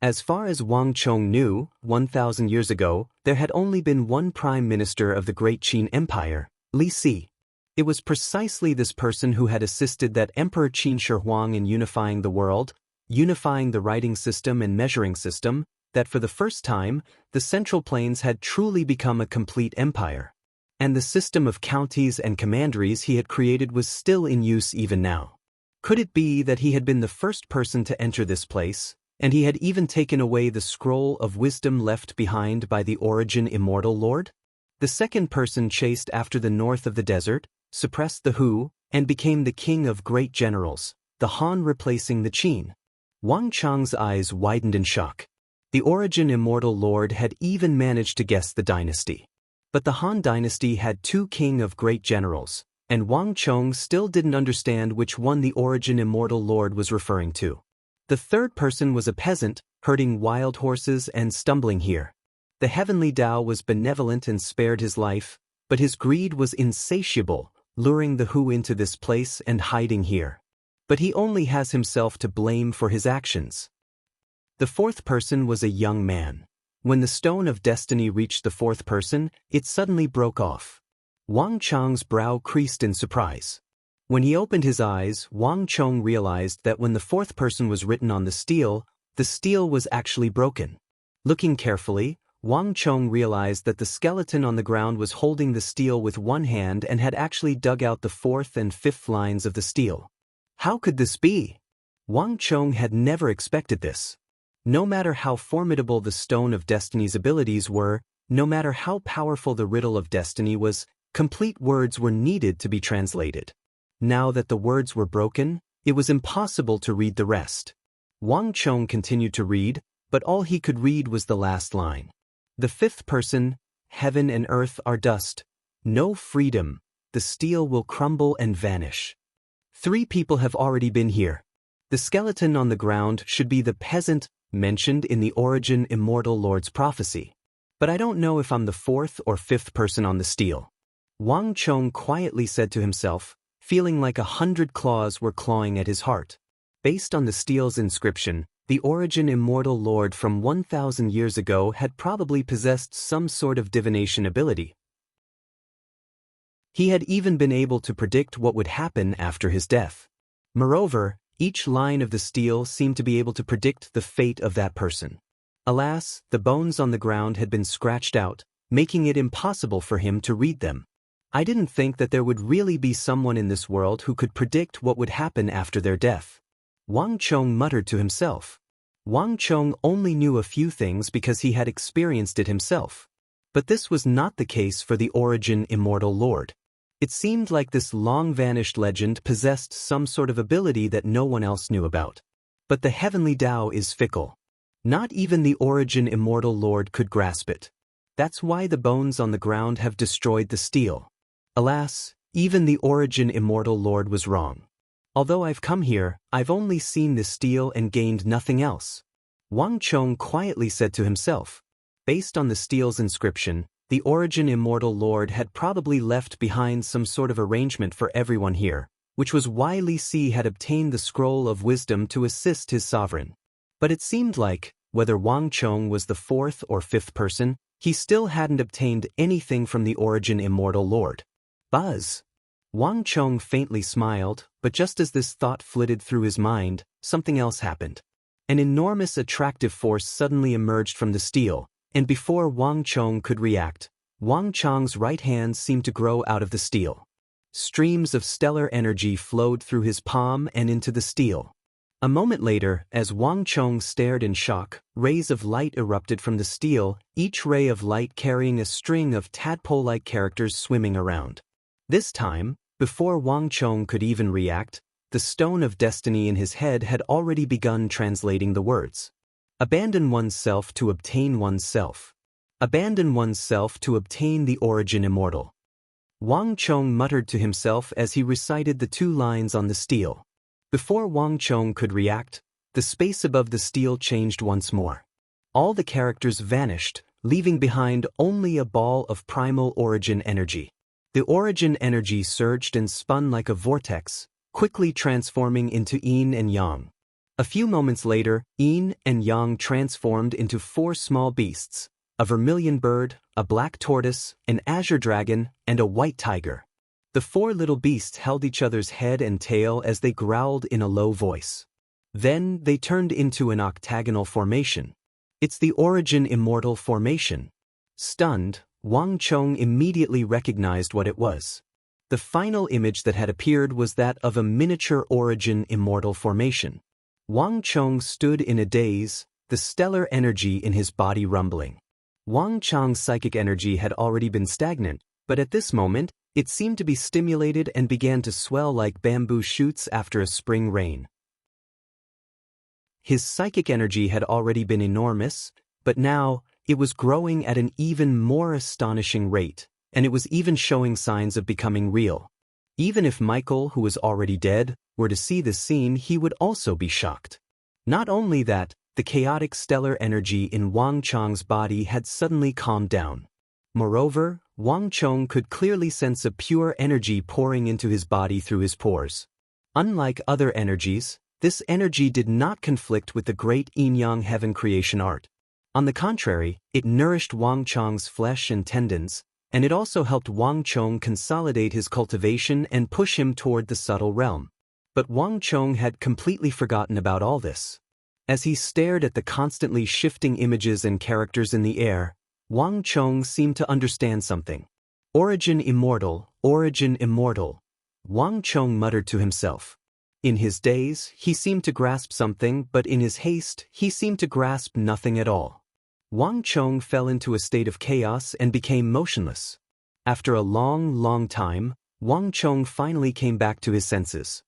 As far as Wang Chong knew, 1,000 years ago, there had only been one prime minister of the Great Qin Empire, Li Si. It was precisely this person who had assisted that Emperor Qin Shi Huang in unifying the world, unifying the writing system and measuring system, that for the first time, the Central Plains had truly become a complete empire. And the system of counties and commanderies he had created was still in use even now. Could it be that he had been the first person to enter this place, and he had even taken away the scroll of wisdom left behind by the Origin Immortal Lord? The second person chased after the north of the desert, suppressed the Hu, and became the king of great generals, the Han replacing the Qin. Wang Chong's eyes widened in shock. The Origin Immortal Lord had even managed to guess the dynasty. But the Han dynasty had 2 king of great generals, and Wang Chong still didn't understand which one the Origin Immortal Lord was referring to. The third person was a peasant, herding wild horses and stumbling here. The heavenly Tao was benevolent and spared his life, but his greed was insatiable, luring the Hu into this place and hiding here. But he only has himself to blame for his actions. The fourth person was a young man. When the Stone of Destiny reached the fourth person, it suddenly broke off. Wang Chong's brow creased in surprise. When he opened his eyes, Wang Chong realized that when the fourth person was written on the steel was actually broken. Looking carefully, Wang Chong realized that the skeleton on the ground was holding the steel with one hand and had actually dug out the 4th and 5th lines of the steel. How could this be? Wang Chong had never expected this. No matter how formidable the Stone of Destiny's abilities were, no matter how powerful the Riddle of Destiny was, complete words were needed to be translated. Now that the words were broken, it was impossible to read the rest. Wang Chong continued to read, but all he could read was the last line. The 5th person, heaven and earth are dust. No freedom. The steel will crumble and vanish. 3 people have already been here. The skeleton on the ground should be the peasant mentioned in the Origin Immortal Lord's prophecy. But I don't know if I'm the 4th or 5th person on the steel. Wang Chong quietly said to himself, feeling like 100 claws were clawing at his heart. Based on the steel's inscription, the Origin Immortal Lord from 1,000 years ago had probably possessed some sort of divination ability. He had even been able to predict what would happen after his death. Moreover, each line of the steel seemed to be able to predict the fate of that person. Alas, the bones on the ground had been scratched out, making it impossible for him to read them. I didn't think that there would really be someone in this world who could predict what would happen after their death. Wang Chong muttered to himself. Wang Chong only knew a few things because he had experienced it himself. But this was not the case for the Origin Immortal Lord. It seemed like this long-vanished legend possessed some sort of ability that no one else knew about. But the heavenly Tao is fickle. Not even the Origin Immortal Lord could grasp it. That's why the bones on the ground have destroyed the steel. Alas, even the Origin Immortal Lord was wrong. Although I've come here, I've only seen this steel and gained nothing else. Wang Chong quietly said to himself. Based on the steel's inscription, The Origin Immortal Lord had probably left behind some sort of arrangement for everyone here, which was why Li Si had obtained the Scroll of Wisdom to assist his sovereign. But it seemed like, whether Wang Chong was the fourth or fifth person, he still hadn't obtained anything from the Origin Immortal Lord. Buzz! Wang Chong faintly smiled, but just as this thought flitted through his mind, something else happened. An enormous attractive force suddenly emerged from the steel, and before Wang Chong could react, Wang Chong's right hand seemed to grow out of the steel. Streams of stellar energy flowed through his palm and into the steel. A moment later, as Wang Chong stared in shock, rays of light erupted from the steel, each ray of light carrying a string of tadpole-like characters swimming around. This time, before Wang Chong could even react, the stone of destiny in his head had already begun translating the words. Abandon oneself to obtain oneself. Abandon oneself to obtain the Origin Immortal. Wang Chong muttered to himself as he recited the 2 lines on the steel. Before Wang Chong could react, the space above the steel changed once more. All the characters vanished, leaving behind only a ball of primal origin energy. The origin energy surged and spun like a vortex, quickly transforming into yin and yang. A few moments later, yin and yang transformed into 4 small beasts, a vermilion bird, a black tortoise, an azure dragon, and a white tiger. The 4 little beasts held each other's head and tail as they growled in a low voice. Then they turned into an octagonal formation. It's the Origin Immortal formation. Stunned, Wang Chong immediately recognized what it was. The final image that had appeared was that of a miniature Origin Immortal formation. Wang Chong stood in a daze, the stellar energy in his body rumbling. Wang Chong's psychic energy had already been stagnant, but at this moment, it seemed to be stimulated and began to swell like bamboo shoots after a spring rain. His psychic energy had already been enormous, but now, it was growing at an even more astonishing rate, and it was even showing signs of becoming real. Even if Michael, who was already dead, were to see this scene, he would also be shocked. Not only that, the chaotic stellar energy in Wang Chong's body had suddenly calmed down. Moreover, Wang Chong could clearly sense a pure energy pouring into his body through his pores. Unlike other energies, this energy did not conflict with the great yin-yang heaven creation art. On the contrary, it nourished Wang Chong's flesh and tendons, and it also helped Wang Chong consolidate his cultivation and push him toward the subtle realm. But Wang Chong had completely forgotten about all this. As he stared at the constantly shifting images and characters in the air, Wang Chong seemed to understand something. Origin Immortal, Origin Immortal. Wang Chong muttered to himself. In his daze, he seemed to grasp something, but in his haste, he seemed to grasp nothing at all. Wang Chong fell into a state of chaos and became motionless. After a long time, Wang Chong finally came back to his senses.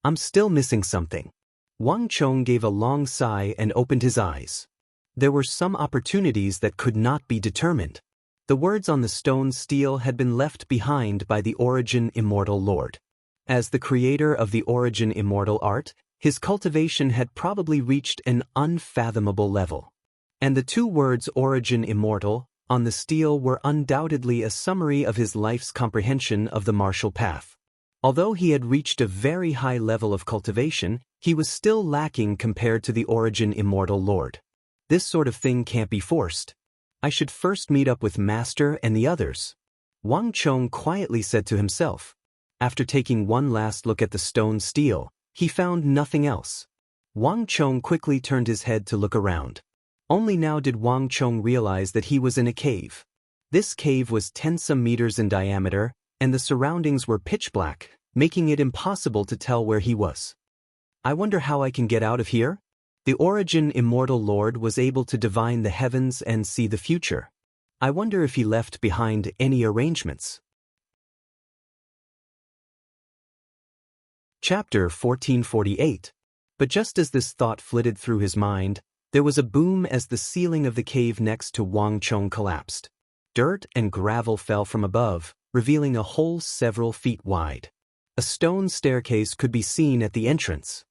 I'm still missing something. Wang Chong gave a long sigh and opened his eyes. There were some opportunities that could not be determined. The words on the stone steel had been left behind by the Origin Immortal Lord. As the creator of the Origin Immortal art, his cultivation had probably reached an unfathomable level. And the 2 words Origin Immortal on the steel were undoubtedly a summary of his life's comprehension of the martial path. Although he had reached a very high level of cultivation, he was still lacking compared to the Origin Immortal Lord. This sort of thing can't be forced. I should first meet up with Master and the others. Wang Chong quietly said to himself. After taking one last look at the stone steel, he found nothing else. Wang Chong quickly turned his head to look around. Only now did Wang Chong realize that he was in a cave. This cave was 10-some meters in diameter, and the surroundings were pitch black, making it impossible to tell where he was. I wonder how I can get out of here? The Origin Immortal Lord was able to divine the heavens and see the future. I wonder if he left behind any arrangements. Chapter 1448. But just as this thought flitted through his mind, there was a boom as the ceiling of the cave next to Wang Chong collapsed. Dirt and gravel fell from above, revealing a hole several feet wide. A stone staircase could be seen at the entrance.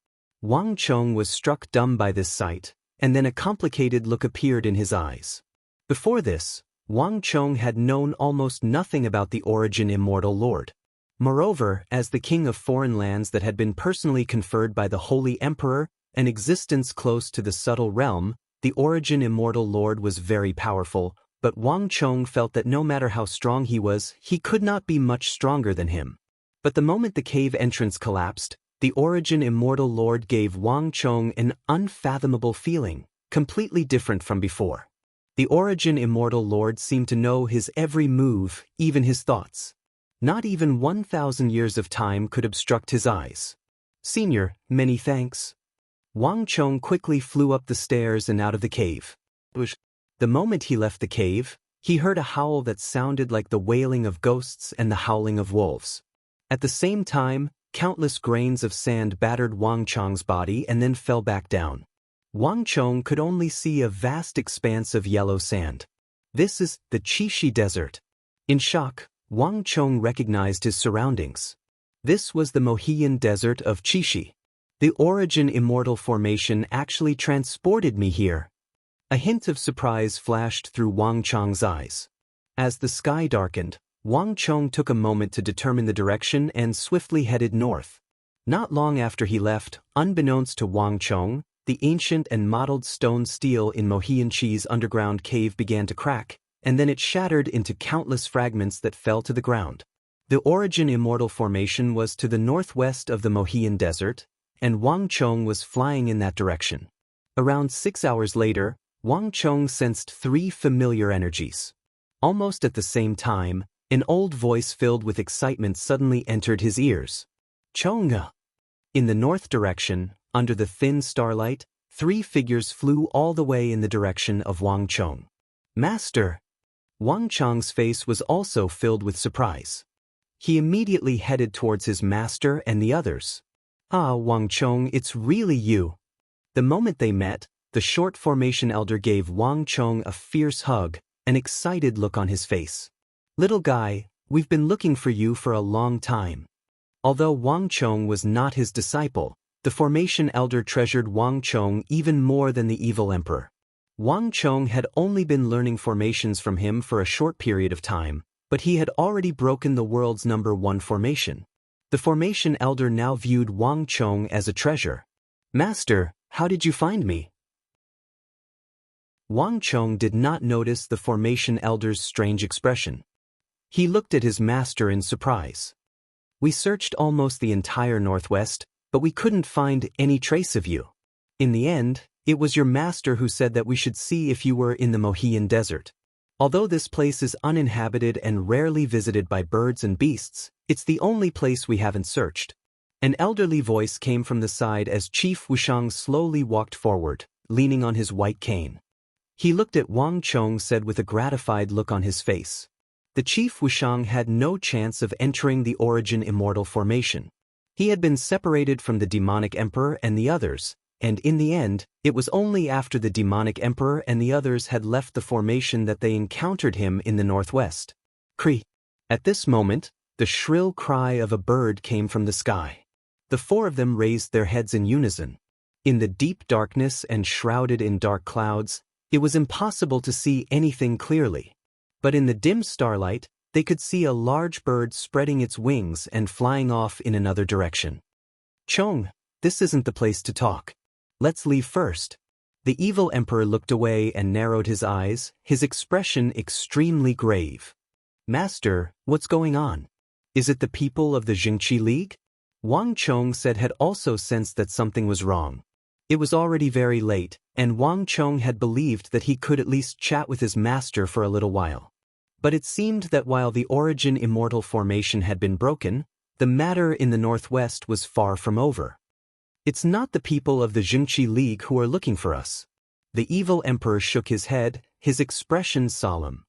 Wang Chong was struck dumb by this sight, and then a complicated look appeared in his eyes. Before this, Wang Chong had known almost nothing about the origin immortal lord. Moreover, as the king of foreign lands that had been personally conferred by the Holy Emperor, an existence close to the subtle realm, the origin immortal lord was very powerful, but Wang Chong felt that no matter how strong he was, he could not be much stronger than him. But the moment the cave entrance collapsed, the origin immortal lord gave Wang Chong an unfathomable feeling, completely different from before. The origin immortal lord seemed to know his every move, even his thoughts. Not even 1,000 years of time could obstruct his eyes. "Senior, many thanks." Wang Chong quickly flew up the stairs and out of the cave. The moment he left the cave, he heard a howl that sounded like the wailing of ghosts and the howling of wolves. At the same time, countless grains of sand battered Wang Chong's body and then fell back down. Wang Chong could only see a vast expanse of yellow sand. This is the Qixi Desert. In shock, Wang Chong recognized his surroundings. This was the Mohian Desert of Qixi. The origin immortal formation actually transported me here. A hint of surprise flashed through Wang Chong's eyes. As the sky darkened, Wang Chong took a moment to determine the direction and swiftly headed north. Not long after he left, unbeknownst to Wang Chong, the ancient and mottled stone steel in Mohian Chi's underground cave began to crack, and then it shattered into countless fragments that fell to the ground. The origin immortal formation was to the northwest of the Mohian Desert, and Wang Chong was flying in that direction. Around 6 hours later, Wang Chong sensed 3 familiar energies. Almost at the same time, an old voice filled with excitement suddenly entered his ears. "Chonga!" In the north direction, under the thin starlight, 3 figures flew all the way in the direction of Wang Chong. "Master!" Wang Chong's face was also filled with surprise. He immediately headed towards his master and the others. "Ah, Wang Chong, it's really you." The moment they met, the short formation elder gave Wang Chong a fierce hug, an excited look on his face. "Little guy, we've been looking for you for a long time." Although Wang Chong was not his disciple, the formation elder treasured Wang Chong even more than the evil emperor. Wang Chong had only been learning formations from him for a short period of time, but he had already broken the world's #1 formation. The formation elder now viewed Wang Chong as a treasure. "Master, how did you find me?" Wang Chong did not notice the formation elder's strange expression. He looked at his master in surprise. "We searched almost the entire northwest, but we couldn't find any trace of you. In the end, it was your master who said that we should see if you were in the Mohian Desert. Although this place is uninhabited and rarely visited by birds and beasts, it's the only place we haven't searched." An elderly voice came from the side as Chief Wushang slowly walked forward, leaning on his white cane. He looked at Wang Chong said with a gratified look on his face. The Chief Wushang had no chance of entering the origin immortal formation. He had been separated from the demonic emperor and the others, and in the end, it was only after the demonic emperor and the others had left the formation that they encountered him in the northwest. "Cree!" At this moment, the shrill cry of a bird came from the sky. The 4 of them raised their heads in unison. In the deep darkness and shrouded in dark clouds, it was impossible to see anything clearly. But in the dim starlight, they could see a large bird spreading its wings and flying off in another direction. "Chong, this isn't the place to talk. Let's leave first." The evil emperor looked away and narrowed his eyes, his expression extremely grave. "Master, what's going on? Is it the people of the Jingqi League?" Wang Chong said had also sensed that something was wrong. It was already very late, and Wang Chong had believed that he could at least chat with his master for a little while. But it seemed that while the origin immortal formation had been broken, the matter in the northwest was far from over. "It's not the people of the Jingqi League who are looking for us." The evil emperor shook his head, his expression solemn.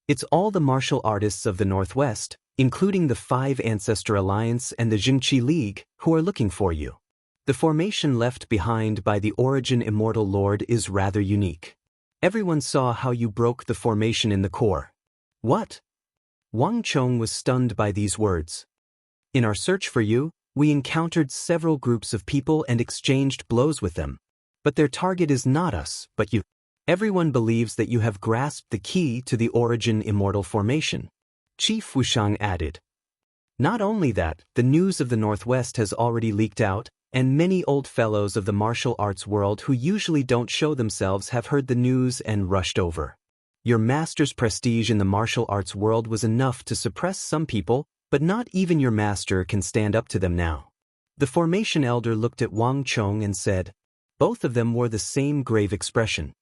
"It's all the martial artists of the northwest, including the 5 Ancestor Alliance and the Jingqi League, who are looking for you. The formation left behind by the origin immortal lord is rather unique. Everyone saw how you broke the formation in the core." "What?" Wang Chong was stunned by these words. "In our search for you, we encountered several groups of people and exchanged blows with them. But their target is not us, but you." Everyone believes that you have grasped the key to the origin immortal formation. Chief Wushang added. Not only that, the news of the Northwest has already leaked out, and many old fellows of the martial arts world who usually don't show themselves have heard the news and rushed over. Your master's prestige in the martial arts world was enough to suppress some people, but not even your master can stand up to them now. The formation elder looked at Wang Chong and said. Both of them wore the same grave expression.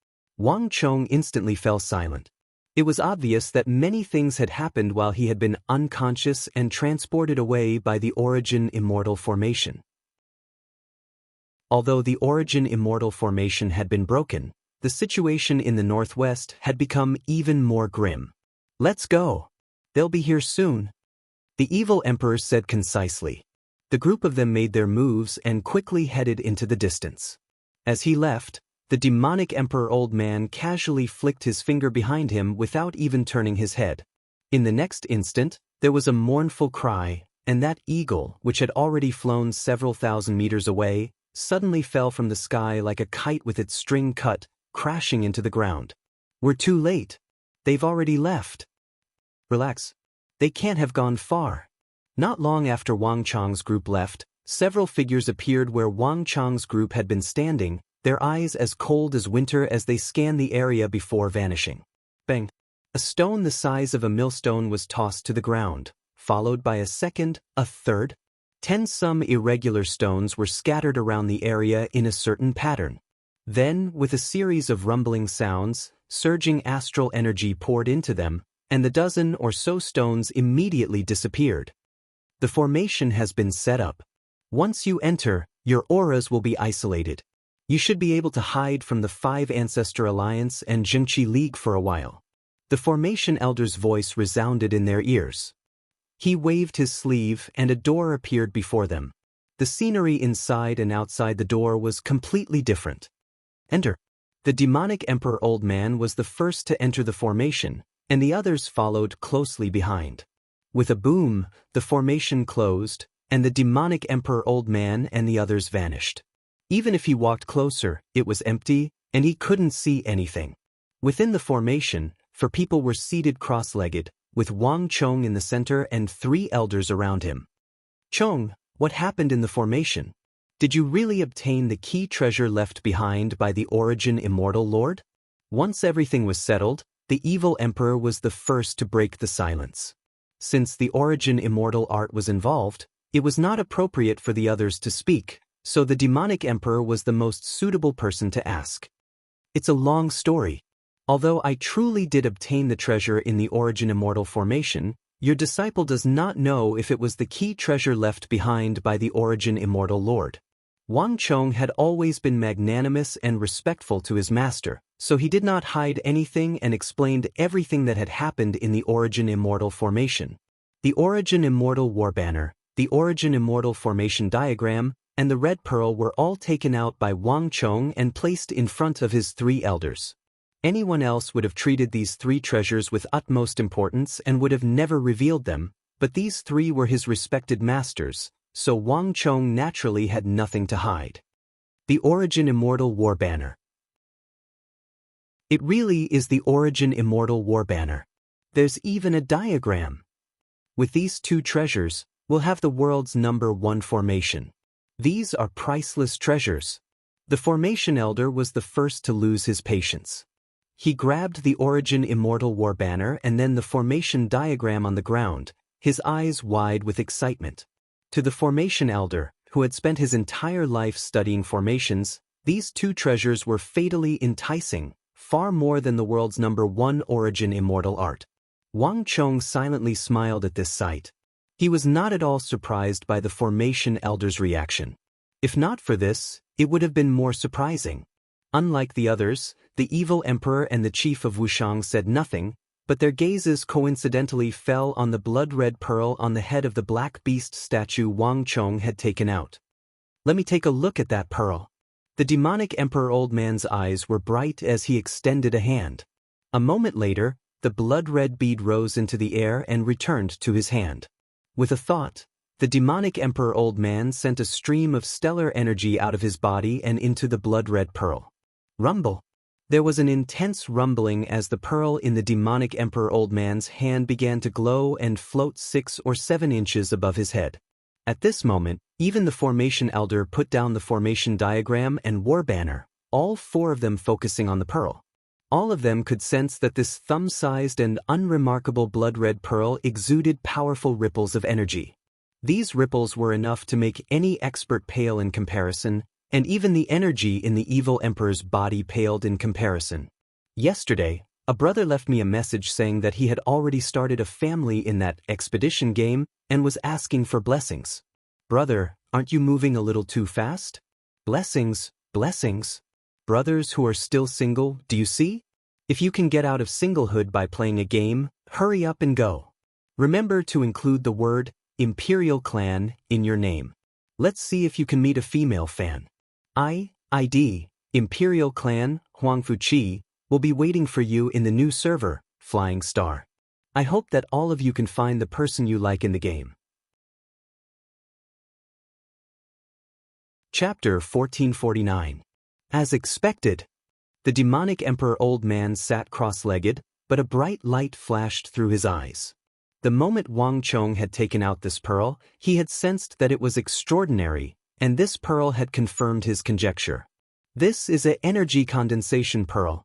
Wang Chong instantly fell silent. It was obvious that many things had happened while he had been unconscious and transported away by the origin immortal formation. Although the origin immortal formation had been broken, the situation in the Northwest had become even more grim. Let's go. They'll be here soon. The evil emperor said concisely. The group of them made their moves and quickly headed into the distance. As he left, the demonic emperor old man casually flicked his finger behind him without even turning his head. In the next instant, there was a mournful cry, and that eagle, which had already flown several thousand meters away, suddenly fell from the sky like a kite with its string cut, crashing into the ground. We're too late. They've already left. Relax. They can't have gone far. Not long after Wang Chong's group left, several figures appeared where Wang Chong's group had been standing, their eyes as cold as winter as they scanned the area before vanishing. Bang! A stone the size of a millstone was tossed to the ground, followed by a second, a third. 10 some irregular stones were scattered around the area in a certain pattern. Then, with a series of rumbling sounds, surging astral energy poured into them, and the dozen or so stones immediately disappeared. The formation has been set up. Once you enter, your auras will be isolated. You should be able to hide from the 5 Ancestor Alliance and Zhengqi League for a while. The formation elder's voice resounded in their ears. He waved his sleeve and a door appeared before them. The scenery inside and outside the door was completely different. Enter. The demonic emperor old man was the first to enter the formation, and the others followed closely behind. With a boom, the formation closed, and the demonic emperor old man and the others vanished. Even if he walked closer, it was empty, and he couldn't see anything. Within the formation, 4 people were seated cross-legged, with Wang Chong in the center and 3 elders around him. Chong, what happened in the formation? Did you really obtain the key treasure left behind by the origin immortal lord? Once everything was settled, the evil emperor was the first to break the silence. Since the origin immortal art was involved, it was not appropriate for the others to speak, so the demonic emperor was the most suitable person to ask. It's a long story. Although I truly did obtain the treasure in the origin immortal formation, your disciple does not know if it was the key treasure left behind by the origin immortal lord. Wang Chong had always been magnanimous and respectful to his master, so he did not hide anything and explained everything that had happened in the origin immortal formation. The origin immortal war banner, the origin immortal formation diagram, and the red pearl were all taken out by Wang Chong and placed in front of his 3 elders. Anyone else would have treated these 3 treasures with utmost importance and would have never revealed them, but these 3 were his respected masters, so Wang Chong naturally had nothing to hide. The origin immortal war banner. It really is the origin immortal war banner. There's even a diagram. With these 2 treasures, we'll have the world's #1 formation. These are priceless treasures. The formation elder was the first to lose his patience. He grabbed the origin immortal war banner and then the formation diagram on the ground, his eyes wide with excitement. To the formation elder, who had spent his entire life studying formations, these 2 treasures were fatally enticing, far more than the world's #1 origin immortal art. Wang Chong silently smiled at this sight. He was not at all surprised by the formation elder's reaction. If not for this, it would have been more surprising. Unlike the others, the evil emperor and the chief of Wushang said nothing, but their gazes coincidentally fell on the blood-red pearl on the head of the black beast statue Wang Chong had taken out. Let me take a look at that pearl. The demonic emperor old man's eyes were bright as he extended a hand. A moment later, the blood-red bead rose into the air and returned to his hand. With a thought, the demonic emperor old man sent a stream of stellar energy out of his body and into the blood-red pearl. Rumble! There was an intense rumbling as the pearl in the demonic Emperor Old Man's hand began to glow and float 6 or 7 inches above his head. At this moment, even the formation elder put down the formation diagram and war banner, all 4 of them focusing on the pearl. All of them could sense that this thumb-sized and unremarkable blood-red pearl exuded powerful ripples of energy. These ripples were enough to make any expert pale in comparison, and even the energy in the evil emperor's body paled in comparison. Yesterday, a brother left me a message saying that he had already started a family in that expedition game and was asking for blessings. Brother, aren't you moving a little too fast? Blessings, blessings. Brothers who are still single, do you see? If you can get out of singlehood by playing a game, hurry up and go. Remember to include the word Imperial Clan in your name. Let's see if you can meet a female fan. ID, Imperial Clan, Huangfu-Chi, will be waiting for you in the new server, Flying Star. I hope that all of you can find the person you like in the game. Chapter 1449. As expected, the demonic Emperor Old Man sat cross-legged, but a bright light flashed through his eyes. The moment Wang Chong had taken out this pearl, he had sensed that it was extraordinary, and this pearl had confirmed his conjecture. This is an energy condensation pearl,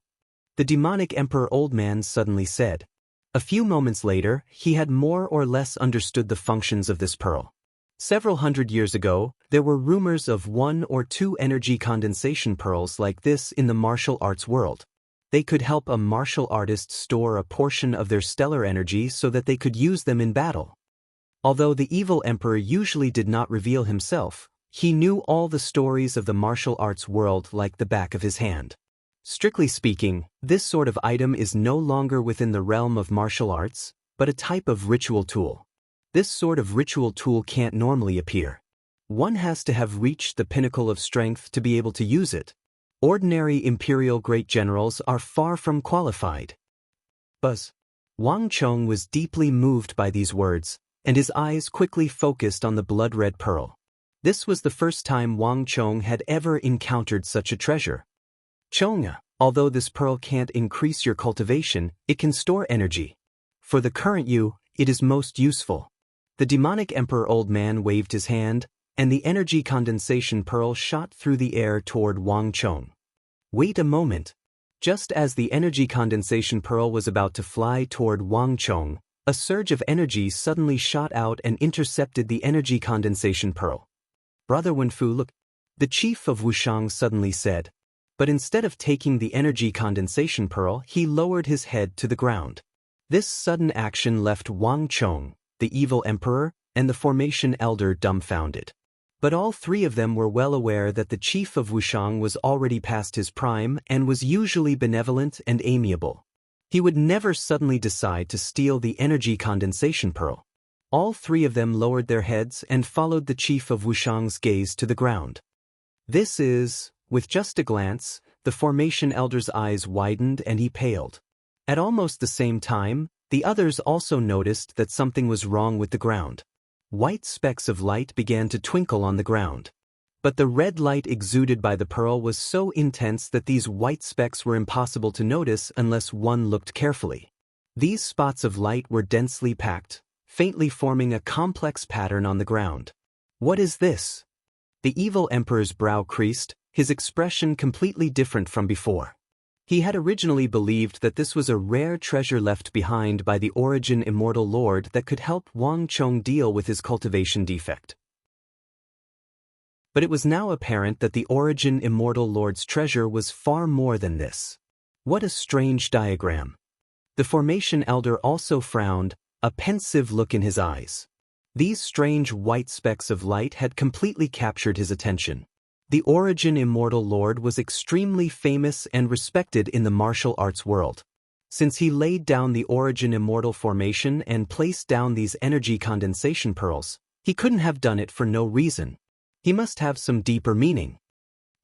the demonic Emperor Old Man suddenly said. A few moments later, he had more or less understood the functions of this pearl. Several hundred years ago, there were rumors of 1 or 2 energy condensation pearls like this in the martial arts world. They could help a martial artist store a portion of their stellar energy so that they could use them in battle. Although the evil emperor usually did not reveal himself, he knew all the stories of the martial arts world like the back of his hand. Strictly speaking, this sort of item is no longer within the realm of martial arts, but a type of ritual tool. This sort of ritual tool can't normally appear. One has to have reached the pinnacle of strength to be able to use it. Ordinary imperial great generals are far from qualified. Buzz. Wang Chong was deeply moved by these words, and his eyes quickly focused on the blood-red pearl. This was the first time Wang Chong had ever encountered such a treasure. Chong, although this pearl can't increase your cultivation, it can store energy. For the current you, it is most useful. The demonic Emperor Old Man waved his hand, and the energy condensation pearl shot through the air toward Wang Chong. Wait a moment. Just as the energy condensation pearl was about to fly toward Wang Chong, a surge of energy suddenly shot out and intercepted the energy condensation pearl. Brother Wenfu, look, the chief of Wushang suddenly said, but instead of taking the energy condensation pearl, he lowered his head to the ground. This sudden action left Wang Chong, the evil emperor, and the formation elder dumbfounded. But all 3 of them were well aware that the chief of Wushang was already past his prime and was usually benevolent and amiable. He would never suddenly decide to steal the energy condensation pearl. All 3 of them lowered their heads and followed the chief of Wushang's gaze to the ground. This is, with just a glance, the formation elder's eyes widened and he paled. At almost the same time, the others also noticed that something was wrong with the ground. White specks of light began to twinkle on the ground. But the red light exuded by the pearl was so intense that these white specks were impossible to notice unless one looked carefully. These spots of light were densely packed, faintly forming a complex pattern on the ground. What is this? The evil emperor's brow creased, his expression completely different from before. He had originally believed that this was a rare treasure left behind by the Origin Immortal Lord that could help Wang Chong deal with his cultivation defect. But it was now apparent that the Origin Immortal Lord's treasure was far more than this. What a strange diagram. The formation elder also frowned, a pensive look in his eyes. These strange white specks of light had completely captured his attention. The Origin Immortal Lord was extremely famous and respected in the martial arts world. Since he laid down the Origin Immortal formation and placed down these energy condensation pearls, he couldn't have done it for no reason. He must have some deeper meaning.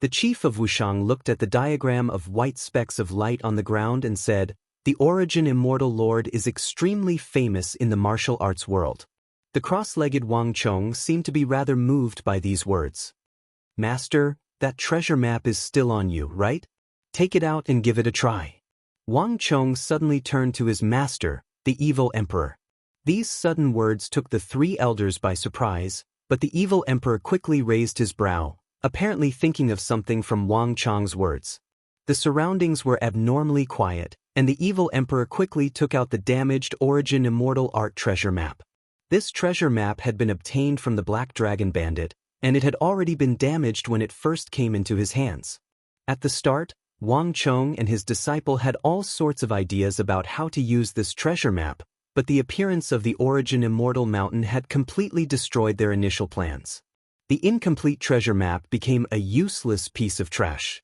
The chief of Wushang looked at the diagram of white specks of light on the ground and said, "The Origin Immortal Lord is extremely famous in the martial arts world." The cross-legged Wang Chong seemed to be rather moved by these words. "Master, that treasure map is still on you, right?" Take it out and give it a try. Wang Chong suddenly turned to his master, the evil emperor. These sudden words took the three elders by surprise, but the evil emperor quickly raised his brow, apparently thinking of something from Wang Chong's words. The surroundings were abnormally quiet, and the evil emperor quickly took out the damaged Origin Immortal Art treasure map. This treasure map had been obtained from the Black Dragon Bandit, and it had already been damaged when it first came into his hands. At the start, Wang Chong and his disciple had all sorts of ideas about how to use this treasure map, but the appearance of the Origin Immortal Mountain had completely destroyed their initial plans. The incomplete treasure map became a useless piece of trash.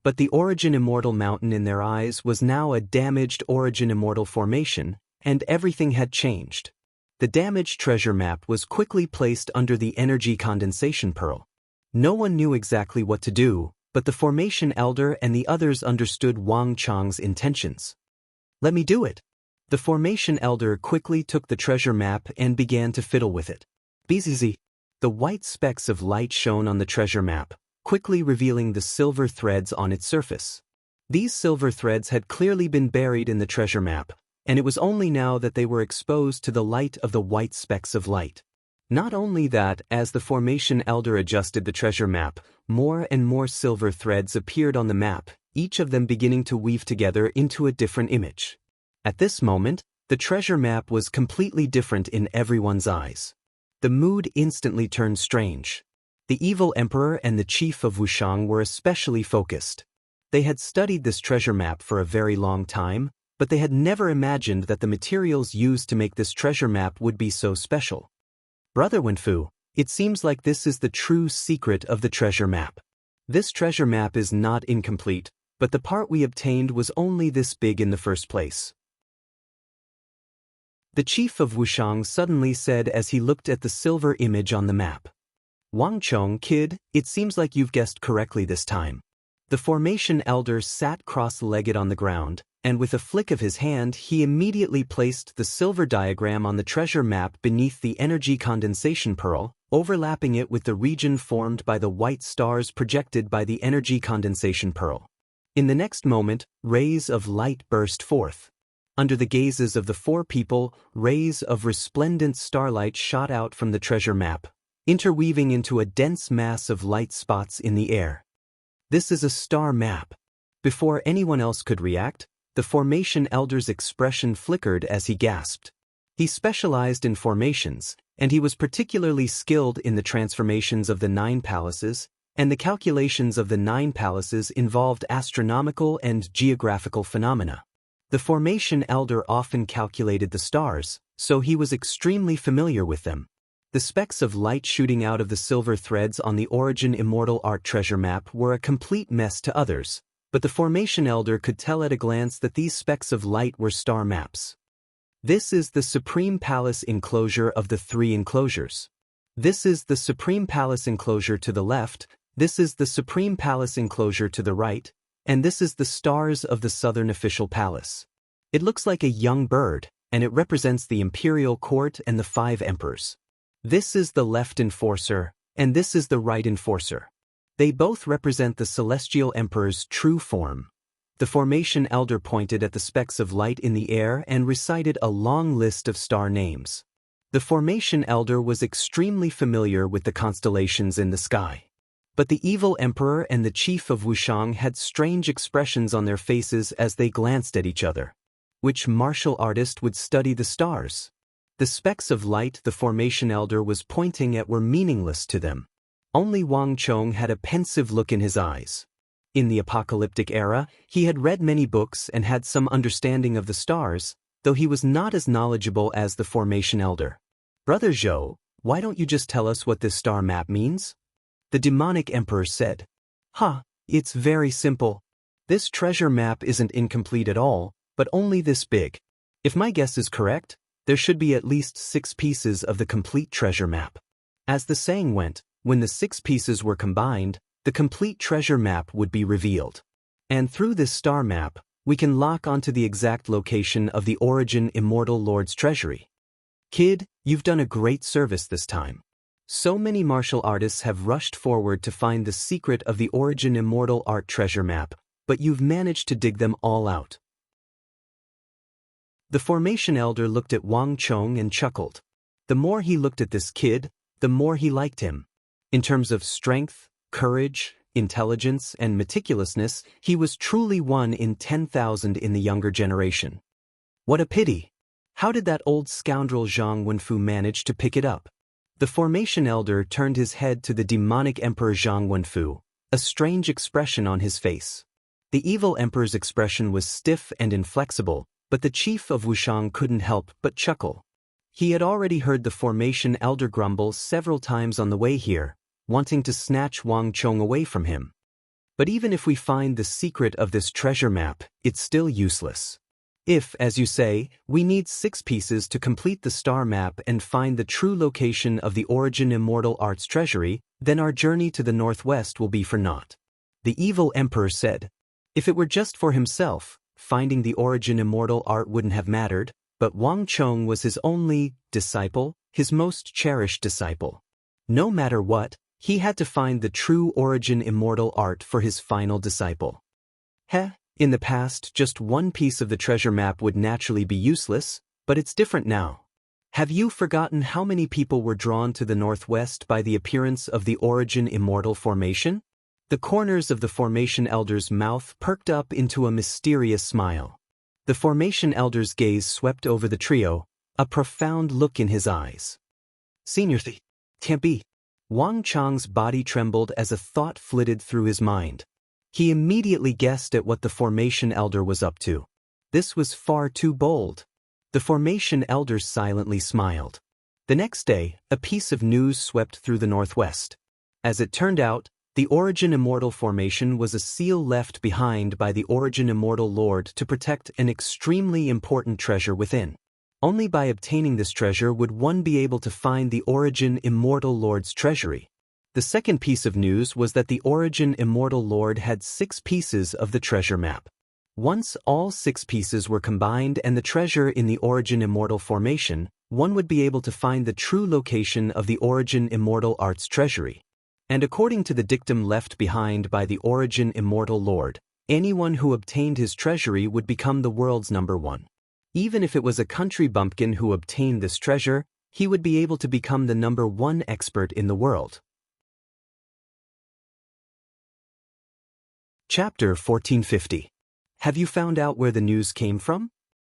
But the Origin Immortal Mountain in their eyes was now a damaged Origin Immortal formation, and everything had changed. The damaged treasure map was quickly placed under the energy condensation pearl. No one knew exactly what to do, but the formation elder and the others understood Wang Chong's intentions. "Let me do it." The formation elder quickly took the treasure map and began to fiddle with it. Bzzz. The white specks of light shone on the treasure map, quickly revealing the silver threads on its surface. These silver threads had clearly been buried in the treasure map, and it was only now that they were exposed to the light of the white specks of light. Not only that, as the formation elder adjusted the treasure map, more and more silver threads appeared on the map, each of them beginning to weave together into a different image. At this moment, the treasure map was completely different in everyone's eyes. The mood instantly turned strange. The evil emperor and the chief of Wushang were especially focused. They had studied this treasure map for a very long time, but they had never imagined that the materials used to make this treasure map would be so special. "Brother Wenfu, it seems like this is the true secret of the treasure map. This treasure map is not incomplete, but the part we obtained was only this big in the first place." The chief of Wushang suddenly said as he looked at the silver image on the map. "Wang Chong, kid, it seems like you've guessed correctly this time." The formation elder sat cross-legged on the ground, and with a flick of his hand he immediately placed the silver diagram on the treasure map beneath the energy condensation pearl, overlapping it with the region formed by the white stars projected by the energy condensation pearl. In the next moment, rays of light burst forth. Under the gazes of the four people, rays of resplendent starlight shot out from the treasure map, interweaving into a dense mass of light spots in the air. "This is a star map." Before anyone else could react, the formation elder's expression flickered as he gasped. He specialized in formations, and he was particularly skilled in the transformations of the 9 palaces, and the calculations of the 9 palaces involved astronomical and geographical phenomena. The formation elder often calculated the stars, so he was extremely familiar with them. The specks of light shooting out of the silver threads on the Origin Immortal Art treasure map were a complete mess to others, but the formation elder could tell at a glance that these specks of light were star maps. "This is the Supreme Palace enclosure of the 3 enclosures. This is the Supreme Palace enclosure to the left, this is the Supreme Palace enclosure to the right, and this is the stars of the Southern Official Palace. It looks like a young bird, and it represents the Imperial Court and the 5 emperors. This is the left enforcer, and this is the right enforcer. They both represent the Celestial Emperor's true form." The formation elder pointed at the specks of light in the air and recited a long list of star names. The formation elder was extremely familiar with the constellations in the sky. But the evil emperor and the chief of Wushang had strange expressions on their faces as they glanced at each other. Which martial artist would study the stars? The specks of light the formation elder was pointing at were meaningless to them. Only Wang Chong had a pensive look in his eyes. In the apocalyptic era, he had read many books and had some understanding of the stars, though he was not as knowledgeable as the formation elder. "Brother Zhou, why don't you just tell us what this star map means?" The demonic emperor said. It's very simple. This treasure map isn't incomplete at all, but only this big. If my guess is correct, there should be at least 6 pieces of the complete treasure map. As the saying went, when the 6 pieces were combined, the complete treasure map would be revealed. And through this star map, we can lock onto the exact location of the Origin Immortal Lord's treasury. Kid, you've done a great service this time. So many martial artists have rushed forward to find the secret of the Origin Immortal Art treasure map, but you've managed to dig them all out. The formation elder looked at Wang Chong and chuckled. The more he looked at this kid, the more he liked him. In terms of strength, courage, intelligence, and meticulousness, he was truly 1 in 10,000 in the younger generation. What a pity! How did that old scoundrel Zhang Wenfu manage to pick it up? The formation elder turned his head to the demonic emperor Zhang Wenfu, a strange expression on his face. The evil emperor's expression was stiff and inflexible, but the chief of Wushang couldn't help but chuckle. He had already heard the formation elder grumble several times on the way here, wanting to snatch Wang Chong away from him. But even if we find the secret of this treasure map, it's still useless. If, as you say, we need 6 pieces to complete the star map and find the true location of the Origin Immortal Arts treasury, then our journey to the northwest will be for naught. The evil emperor said. If it were just for himself, finding the Origin Immortal Art wouldn't have mattered, but Wang Chong was his only disciple, his most cherished disciple. No matter what, he had to find the true Origin Immortal Art for his final disciple. In the past, just 1 piece of the treasure map would naturally be useless, but it's different now. Have you forgotten how many people were drawn to the northwest by the appearance of the Origin Immortal Formation? The corners of the formation elder's mouth perked up into a mysterious smile. The formation elder's gaze swept over the trio, a profound look in his eyes. Senior can't be. Wang Chong's body trembled as a thought flitted through his mind. He immediately guessed at what the formation elder was up to. This was far too bold. The formation elder silently smiled. The next day, a piece of news swept through the northwest. As it turned out, the Origin Immortal Formation was a seal left behind by the Origin Immortal Lord to protect an extremely important treasure within. Only by obtaining this treasure would one be able to find the Origin Immortal Lord's treasury. The second piece of news was that the Origin Immortal Lord had 6 pieces of the treasure map. Once all 6 pieces were combined and the treasure in the Origin Immortal Formation, one would be able to find the true location of the Origin Immortal Arts treasury. And according to the dictum left behind by the Origin Immortal Lord, anyone who obtained his treasury would become the world's number 1. Even if it was a country bumpkin who obtained this treasure, he would be able to become the number 1 expert in the world. Chapter 1450. Have you found out where the news came from?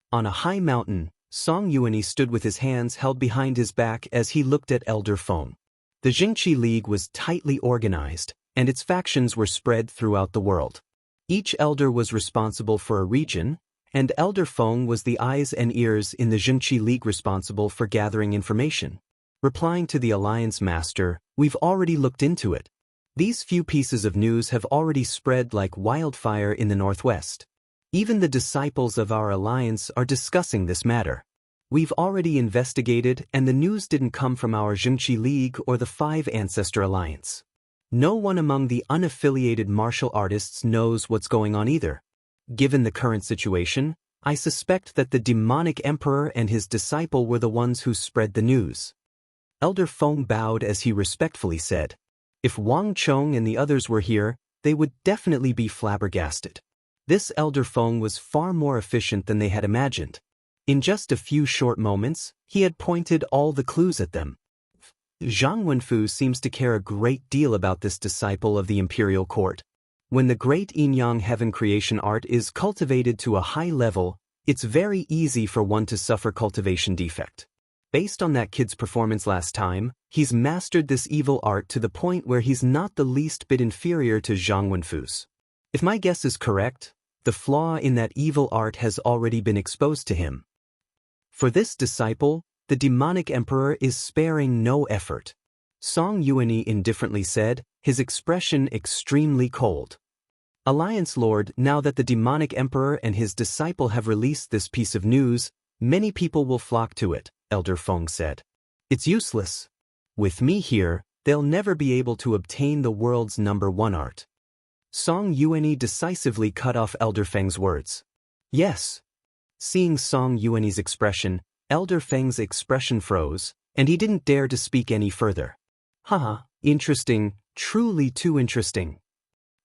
On a high mountain, Song Yuani stood with his hands held behind his back as he looked at Elder Feng. The Jingqi League was tightly organized, and its factions were spread throughout the world. Each elder was responsible for a region, and Elder Feng was the eyes and ears in the Jingqi League responsible for gathering information. Replying to the Alliance Master, we've already looked into it. These few pieces of news have already spread like wildfire in the northwest. Even the disciples of our alliance are discussing this matter. We've already investigated, and the news didn't come from our Jingqi League or the 5 Ancestor Alliance. No one among the unaffiliated martial artists knows what's going on either. Given the current situation, I suspect that the demonic emperor and his disciple were the ones who spread the news. Elder Feng bowed as he respectfully said, if Wang Chong and the others were here, they would definitely be flabbergasted. This Elder Feng was far more efficient than they had imagined. In just a few short moments, he had pointed all the clues at them. Zhang Wenfu seems to care a great deal about this disciple of the imperial court. When the great yin-yang heaven creation art is cultivated to a high level, it's very easy for one to suffer cultivation defect. Based on that kid's performance last time, he's mastered this evil art to the point where he's not the least bit inferior to Zhang Wenfu's. If my guess is correct, the flaw in that evil art has already been exposed to him. For this disciple, the demonic emperor is sparing no effort. Song Yuani indifferently said, his expression extremely cold. Alliance Lord, now that the demonic emperor and his disciple have released this piece of news, many people will flock to it, Elder Feng said. It's useless. With me here, they'll never be able to obtain the world's number 1 art. Song Yuani decisively cut off Elder Feng's words. Yes. Seeing Song Yuani's expression, Elder Feng's expression froze, and he didn't dare to speak any further. Haha, interesting, truly too interesting.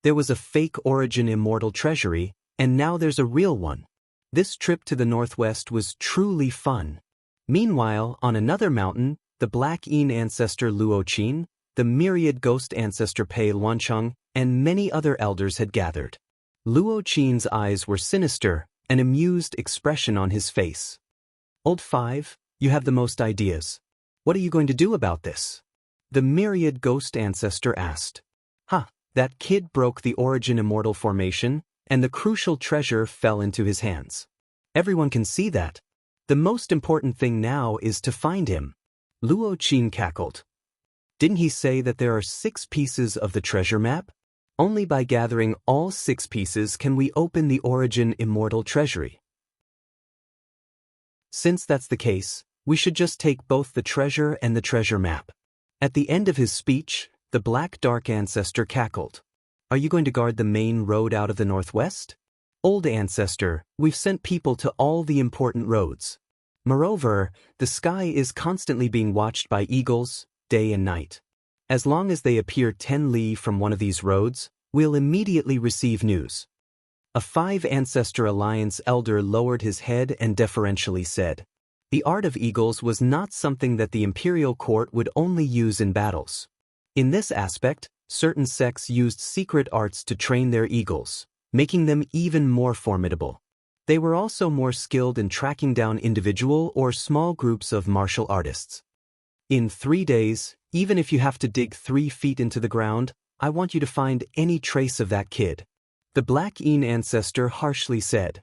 There was a fake origin immortal treasury, and now there's a real one. This trip to the northwest was truly fun. Meanwhile, on another mountain, the Black Een ancestor Luo Qin, the myriad ghost ancestor Pei Luancheng, and many other elders had gathered. Luo Qin's eyes were sinister, an amused expression on his face. "Old Five, you have the most ideas. What are you going to do about this?" The myriad ghost ancestor asked. That kid broke the origin immortal formation, and the crucial treasure fell into his hands. Everyone can see that. The most important thing now is to find him. Luo Qin cackled. Didn't he say that there are 6 pieces of the treasure map? Only by gathering all 6 pieces can we open the origin immortal treasury. Since that's the case, we should just take both the treasure and the treasure map. At the end of his speech, the Black Dark ancestor cackled. Are you going to guard the main road out of the northwest? Old ancestor, we've sent people to all the important roads. Moreover, the sky is constantly being watched by eagles, day and night. As long as they appear 10 li from one of these roads, we'll immediately receive news. A 5 ancestor alliance elder lowered his head and deferentially said, "The art of eagles was not something that the imperial court would only use in battles. In this aspect, certain sects used secret arts to train their eagles, making them even more formidable. They were also more skilled in tracking down individual or small groups of martial artists. In 3 days, even if you have to dig 3 feet into the ground, I want you to find any trace of that kid." The Black Een ancestor harshly said.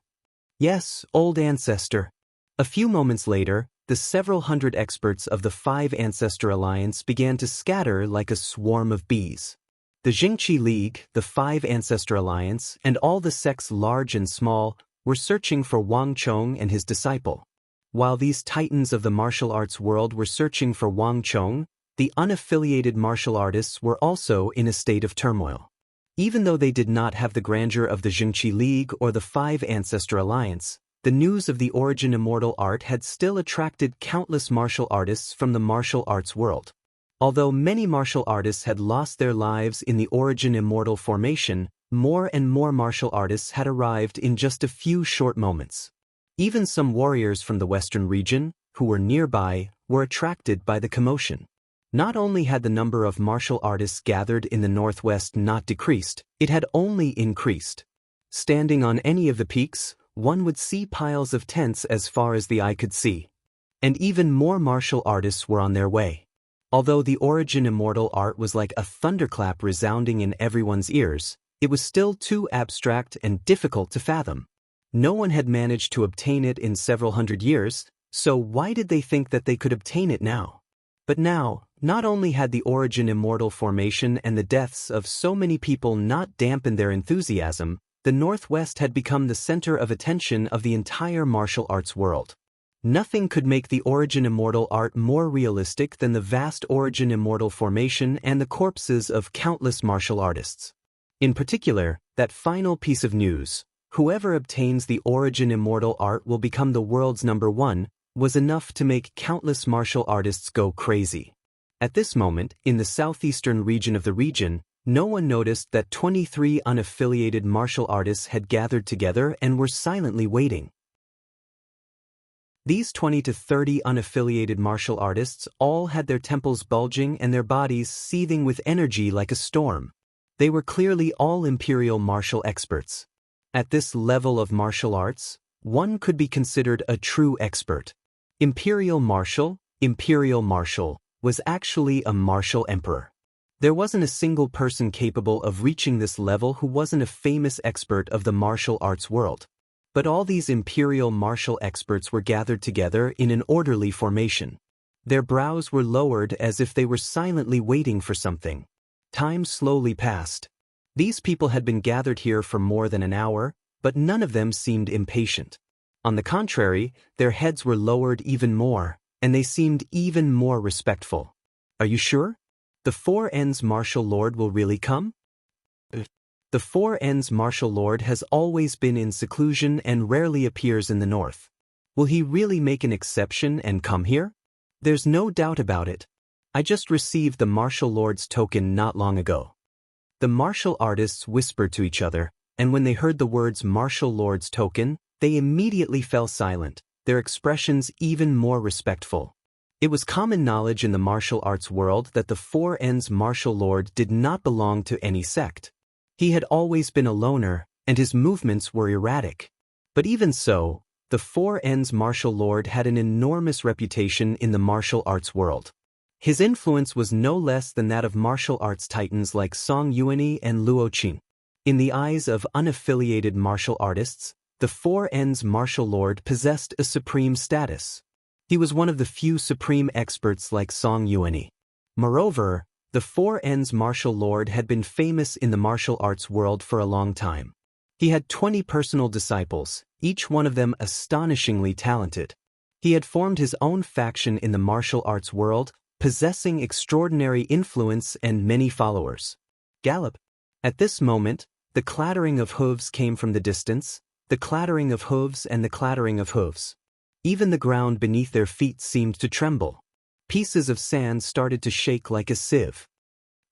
"Yes, old ancestor." A few moments later, the several hundred experts of the 5 Ancestor Alliance began to scatter like a swarm of bees. The Jingqi League, the 5 Ancestor Alliance, and all the sects large and small were searching for Wang Chong and his disciple. While these titans of the martial arts world were searching for Wang Chong, the unaffiliated martial artists were also in a state of turmoil. Even though they did not have the grandeur of the Jingqi League or the 5 Ancestor Alliance, the news of the origin immortal art had still attracted countless martial artists from the martial arts world. Although many martial artists had lost their lives in the origin immortal formation, more and more martial artists had arrived in just a few short moments. Even some warriors from the western region, who were nearby, were attracted by the commotion. Not only had the number of martial artists gathered in the northwest not decreased, it had only increased. Standing on any of the peaks, one would see piles of tents as far as the eye could see. And even more martial artists were on their way. Although the origin immortal art was like a thunderclap resounding in everyone's ears, it was still too abstract and difficult to fathom. No one had managed to obtain it in several hundred years, so why did they think that they could obtain it now? But now, not only had the origin immortal formation and the deaths of so many people not dampened their enthusiasm, the Northwest had become the center of attention of the entire martial arts world. Nothing could make the origin immortal art more realistic than the vast origin immortal formation and the corpses of countless martial artists. In particular, that final piece of news, whoever obtains the origin immortal art will become the world's #1, was enough to make countless martial artists go crazy. At this moment, in the southeastern region of the region, no one noticed that 23 unaffiliated martial artists had gathered together and were silently waiting. These 20 to 30 unaffiliated martial artists all had their temples bulging and their bodies seething with energy like a storm. They were clearly all imperial martial experts. At this level of martial arts, one could be considered a true expert. Imperial martial was actually a martial emperor. There wasn't a single person capable of reaching this level who wasn't a famous expert of the martial arts world. But all these imperial martial experts were gathered together in an orderly formation. Their brows were lowered as if they were silently waiting for something. Time slowly passed. These people had been gathered here for more than an hour, but none of them seemed impatient. On the contrary, their heads were lowered even more, and they seemed even more respectful. Are you sure? The Four Ends Martial Lord will really come? The Four Ends Martial Lord has always been in seclusion and rarely appears in the north. Will he really make an exception and come here? There's no doubt about it. I just received the Martial Lord's token not long ago. The martial artists whispered to each other, and when they heard the words martial lord's token, they immediately fell silent, their expressions even more respectful. It was common knowledge in the martial arts world that the Four Ends martial lord did not belong to any sect. He had always been a loner, and his movements were erratic. But even so, the Four Ends martial lord had an enormous reputation in the martial arts world. His influence was no less than that of martial arts titans like Song Yuanyi and Luo Qing. In the eyes of unaffiliated martial artists, the Four Ends martial lord possessed a supreme status. He was one of the few supreme experts like Song Yuanyi. Moreover, the Four Ends martial lord had been famous in the martial arts world for a long time. He had 20 personal disciples, each one of them astonishingly talented. He had formed his own faction in the martial arts world, possessing extraordinary influence and many followers. Gallop. At this moment, the clattering of hooves came from the distance, the clattering of hooves and the clattering of hooves. Even the ground beneath their feet seemed to tremble. Pieces of sand started to shake like a sieve.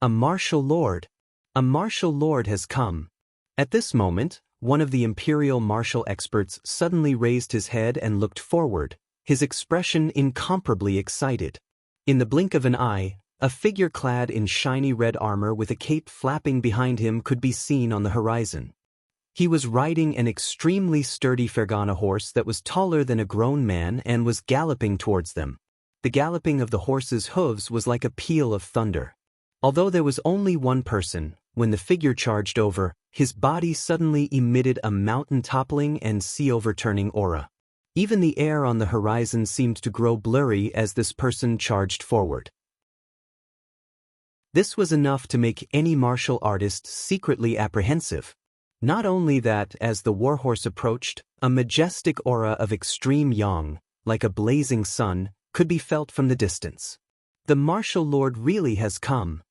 A martial lord. A martial lord has come. At this moment, one of the imperial martial experts suddenly raised his head and looked forward, his expression incomparably excited. In the blink of an eye, a figure clad in shiny red armor with a cape flapping behind him could be seen on the horizon. He was riding an extremely sturdy Fergana horse that was taller than a grown man and was galloping towards them. The galloping of the horse's hooves was like a peal of thunder. Although there was only one person, when the figure charged over, his body suddenly emitted a mountain-toppling and sea-overturning aura. Even the air on the horizon seemed to grow blurry as this person charged forward. This was enough to make any martial artist secretly apprehensive. Not only that, as the warhorse approached, a majestic aura of extreme yang, like a blazing sun, could be felt from the distance. The martial lord really has come.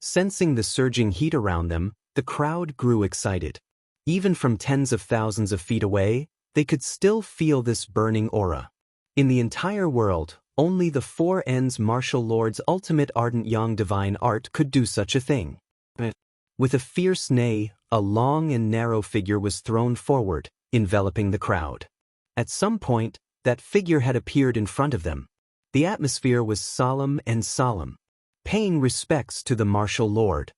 Sensing the surging heat around them, the crowd grew excited. Even from tens of thousands of feet away, they could still feel this burning aura. In the entire world, only the Four Ends martial lord's ultimate ardent yang divine art could do such a thing. With a fierce neigh, a long and narrow figure was thrown forward, enveloping the crowd. At some point, that figure had appeared in front of them. The atmosphere was solemn and solemn, paying respects to the martial lord.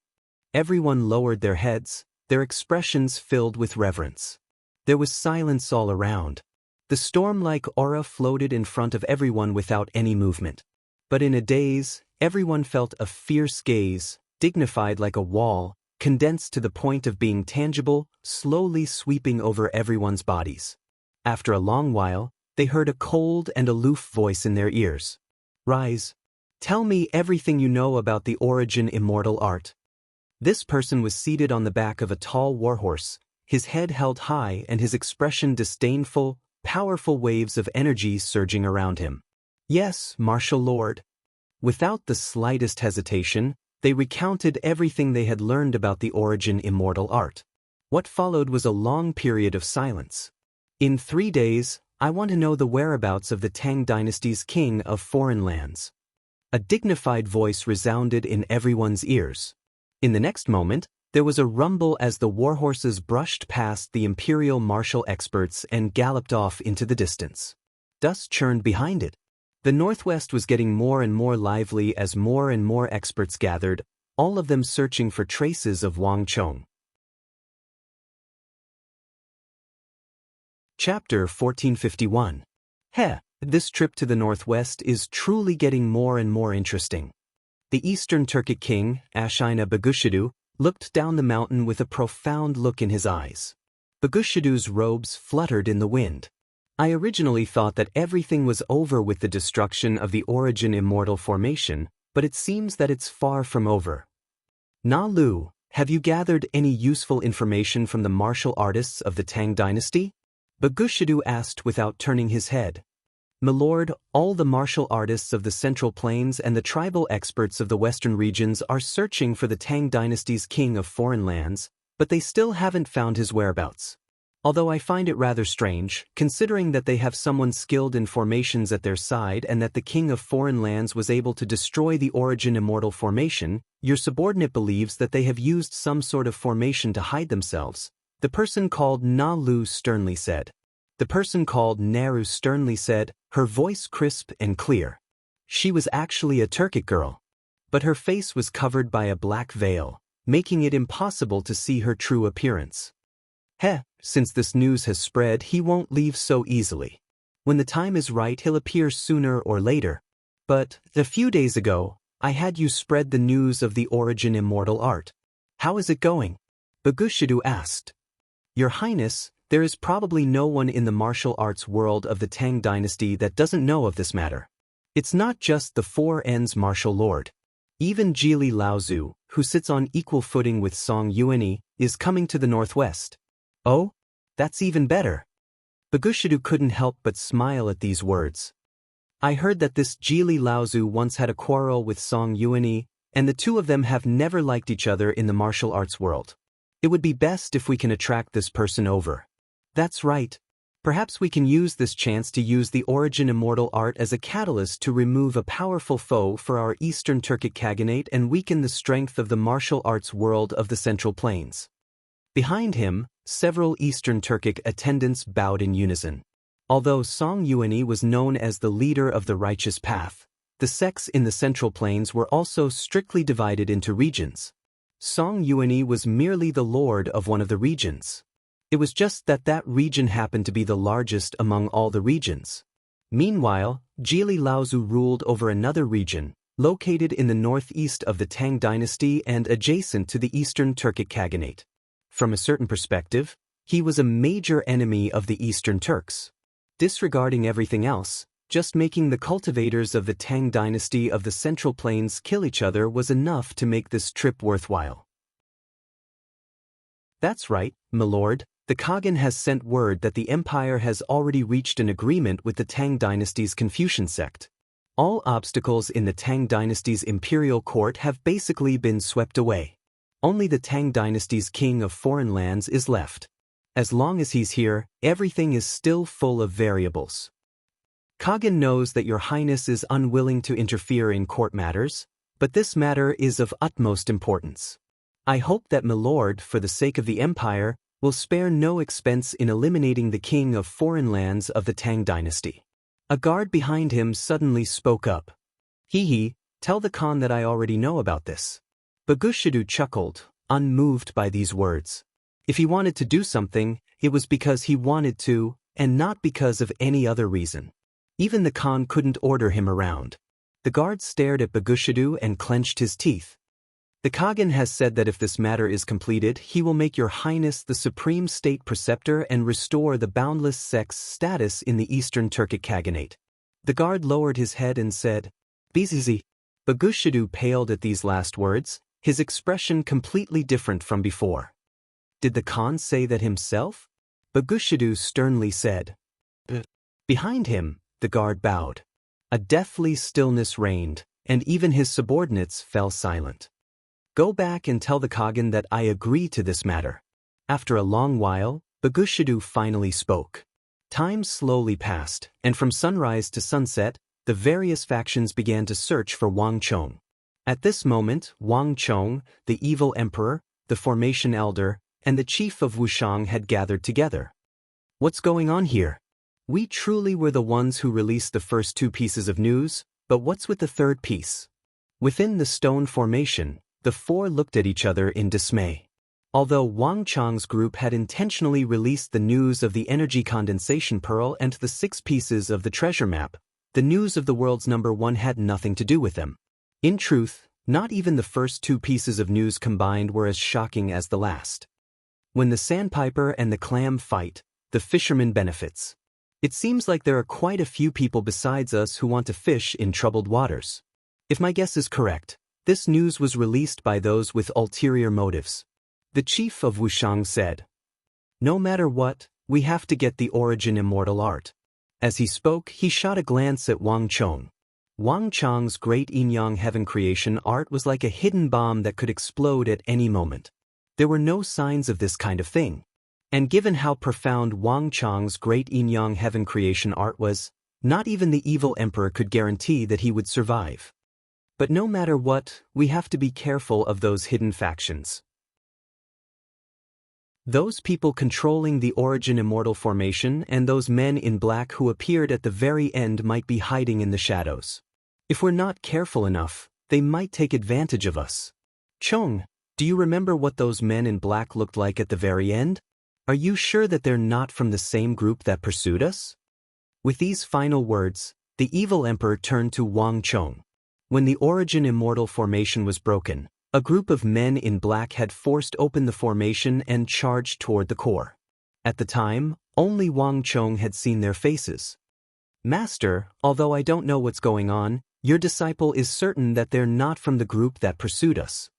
Everyone lowered their heads, their expressions filled with reverence. There was silence all around. The storm-like aura floated in front of everyone without any movement. But in a daze, everyone felt a fierce gaze, dignified like a wall, condensed to the point of being tangible, slowly sweeping over everyone's bodies. After a long while, they heard a cold and aloof voice in their ears. "Rise. Tell me everything you know about the origin immortal art." This person was seated on the back of a tall warhorse, his head held high and his expression disdainful, powerful waves of energy surging around him. "Yes, martial lord." Without the slightest hesitation, they recounted everything they had learned about the origin immortal art. What followed was a long period of silence. "In 3 days, I want to know the whereabouts of the Tang dynasty's king of foreign lands." A dignified voice resounded in everyone's ears. In the next moment, there was a rumble as the warhorses brushed past the imperial martial experts and galloped off into the distance. Dust churned behind it. The Northwest was getting more and more lively as more and more experts gathered, all of them searching for traces of Wang Chong. Chapter 1451. This trip to the Northwest is truly getting more and more interesting. The Eastern Turkic king, Ashina Bagushidu, looked down the mountain with a profound look in his eyes. Bagushidu's robes fluttered in the wind. "I originally thought that everything was over with the destruction of the origin immortal formation, but it seems that it's far from over. Na Lu, have you gathered any useful information from the martial artists of the Tang dynasty?" Bagushidu asked without turning his head. "Milord, all the martial artists of the Central Plains and the tribal experts of the Western regions are searching for the Tang dynasty's king of foreign lands, but they still haven't found his whereabouts. Although I find it rather strange, considering that they have someone skilled in formations at their side and that the king of foreign lands was able to destroy the origin immortal formation, your subordinate believes that they have used some sort of formation to hide themselves. The person called Na Lu sternly said. The person called Naru sternly said, her voice crisp and clear. She was actually a Turkic girl. But her face was covered by a black veil, making it impossible to see her true appearance. Since this news has spread, he won't leave so easily. When the time is right, he'll appear sooner or later. But, a few days ago, I had you spread the news of the origin immortal art. How is it going? Bagushidu asked. Your Highness, there is probably no one in the martial arts world of the Tang dynasty that doesn't know of this matter. It's not just the Four Ends martial lord. Even Jili Laozu, who sits on equal footing with Song Yuanyi, is coming to the northwest. Oh? That's even better. Bagushidu couldn't help but smile at these words. I heard that this Jili Laozu once had a quarrel with Song Yuanyi, and the two of them have never liked each other in the martial arts world. It would be best if we can attract this person over. That's right. Perhaps we can use this chance to use the origin immortal art as a catalyst to remove a powerful foe for our Eastern Turkic Khaganate and weaken the strength of the martial arts world of the Central Plains. Behind him, several Eastern Turkic attendants bowed in unison. Although Song Yuanyi was known as the leader of the righteous path, the sects in the Central Plains were also strictly divided into regions. Song Yuanyi was merely the lord of one of the regions. It was just that that region happened to be the largest among all the regions. Meanwhile, Jili Laozu ruled over another region, located in the northeast of the Tang dynasty and adjacent to the Eastern Turkic Khaganate. From a certain perspective, he was a major enemy of the Eastern Turks. Disregarding everything else, just making the cultivators of the Tang dynasty of the Central Plains kill each other was enough to make this trip worthwhile. That's right, my lord. The Khagan has sent word that the empire has already reached an agreement with the Tang dynasty's Confucian sect. All obstacles in the Tang dynasty's imperial court have basically been swept away. Only the Tang dynasty's king of foreign lands is left. As long as he's here, everything is still full of variables. Khagan knows that your highness is unwilling to interfere in court matters, but this matter is of utmost importance. I hope that my lord, for the sake of the empire, will spare no expense in eliminating the king of foreign lands of the Tang dynasty. A guard behind him suddenly spoke up. Tell the Khan that I already know about this. Bagushidu chuckled, unmoved by these words. If he wanted to do something, it was because he wanted to, and not because of any other reason. Even the Khan couldn't order him around. The guard stared at Bagushidu and clenched his teeth. The Khagan has said that if this matter is completed, he will make your highness the supreme state preceptor and restore the boundless sex status in the Eastern Turkic Khaganate. The guard lowered his head and said, Bizizi. Bagushidu paled at these last words, his expression completely different from before. Did the Khan say that himself? Bagushidu sternly said. Behind him, the guard bowed. A deathly stillness reigned, and even his subordinates fell silent. Go back and tell the Khagan that I agree to this matter. After a long while, Bagushidu finally spoke. Time slowly passed, and from sunrise to sunset, the various factions began to search for Wang Chong. At this moment, Wang Chong, the evil emperor, the formation elder, and the chief of Wushang had gathered together. What's going on here? We truly were the ones who released the first two pieces of news, but what's with the third piece? Within the stone formation, the four looked at each other in dismay. Although Wang Chong's group had intentionally released the news of the energy condensation pearl and the 6 pieces of the treasure map, the news of the world's number 1 had nothing to do with them. In truth, not even the first 2 pieces of news combined were as shocking as the last. When the sandpiper and the clam fight, the fisherman benefits. It seems like there are quite a few people besides us who want to fish in troubled waters. If my guess is correct, this news was released by those with ulterior motives. The chief of Wushang said, No matter what, we have to get the origin immortal art. As he spoke, he shot a glance at Wang Chong. Wang Chong's great Yin-Yang heaven creation art was like a hidden bomb that could explode at any moment. There were no signs of this kind of thing. And given how profound Wang Chang's great Yin-Yang heaven creation art was, not even the evil emperor could guarantee that he would survive. But no matter what, we have to be careful of those hidden factions. Those people controlling the Origin Immortal formation and those men in black who appeared at the very end might be hiding in the shadows. If we're not careful enough, they might take advantage of us. Chong, do you remember what those men in black looked like at the very end? Are you sure that they're not from the same group that pursued us? With these final words, the evil emperor turned to Wang Chong. When the Origin Immortal formation was broken, a group of men in black had forced open the formation and charged toward the core. At the time, only Wang Chong had seen their faces. Master, although I don't know what's going on, your disciple is certain that they're not from the group that pursued us.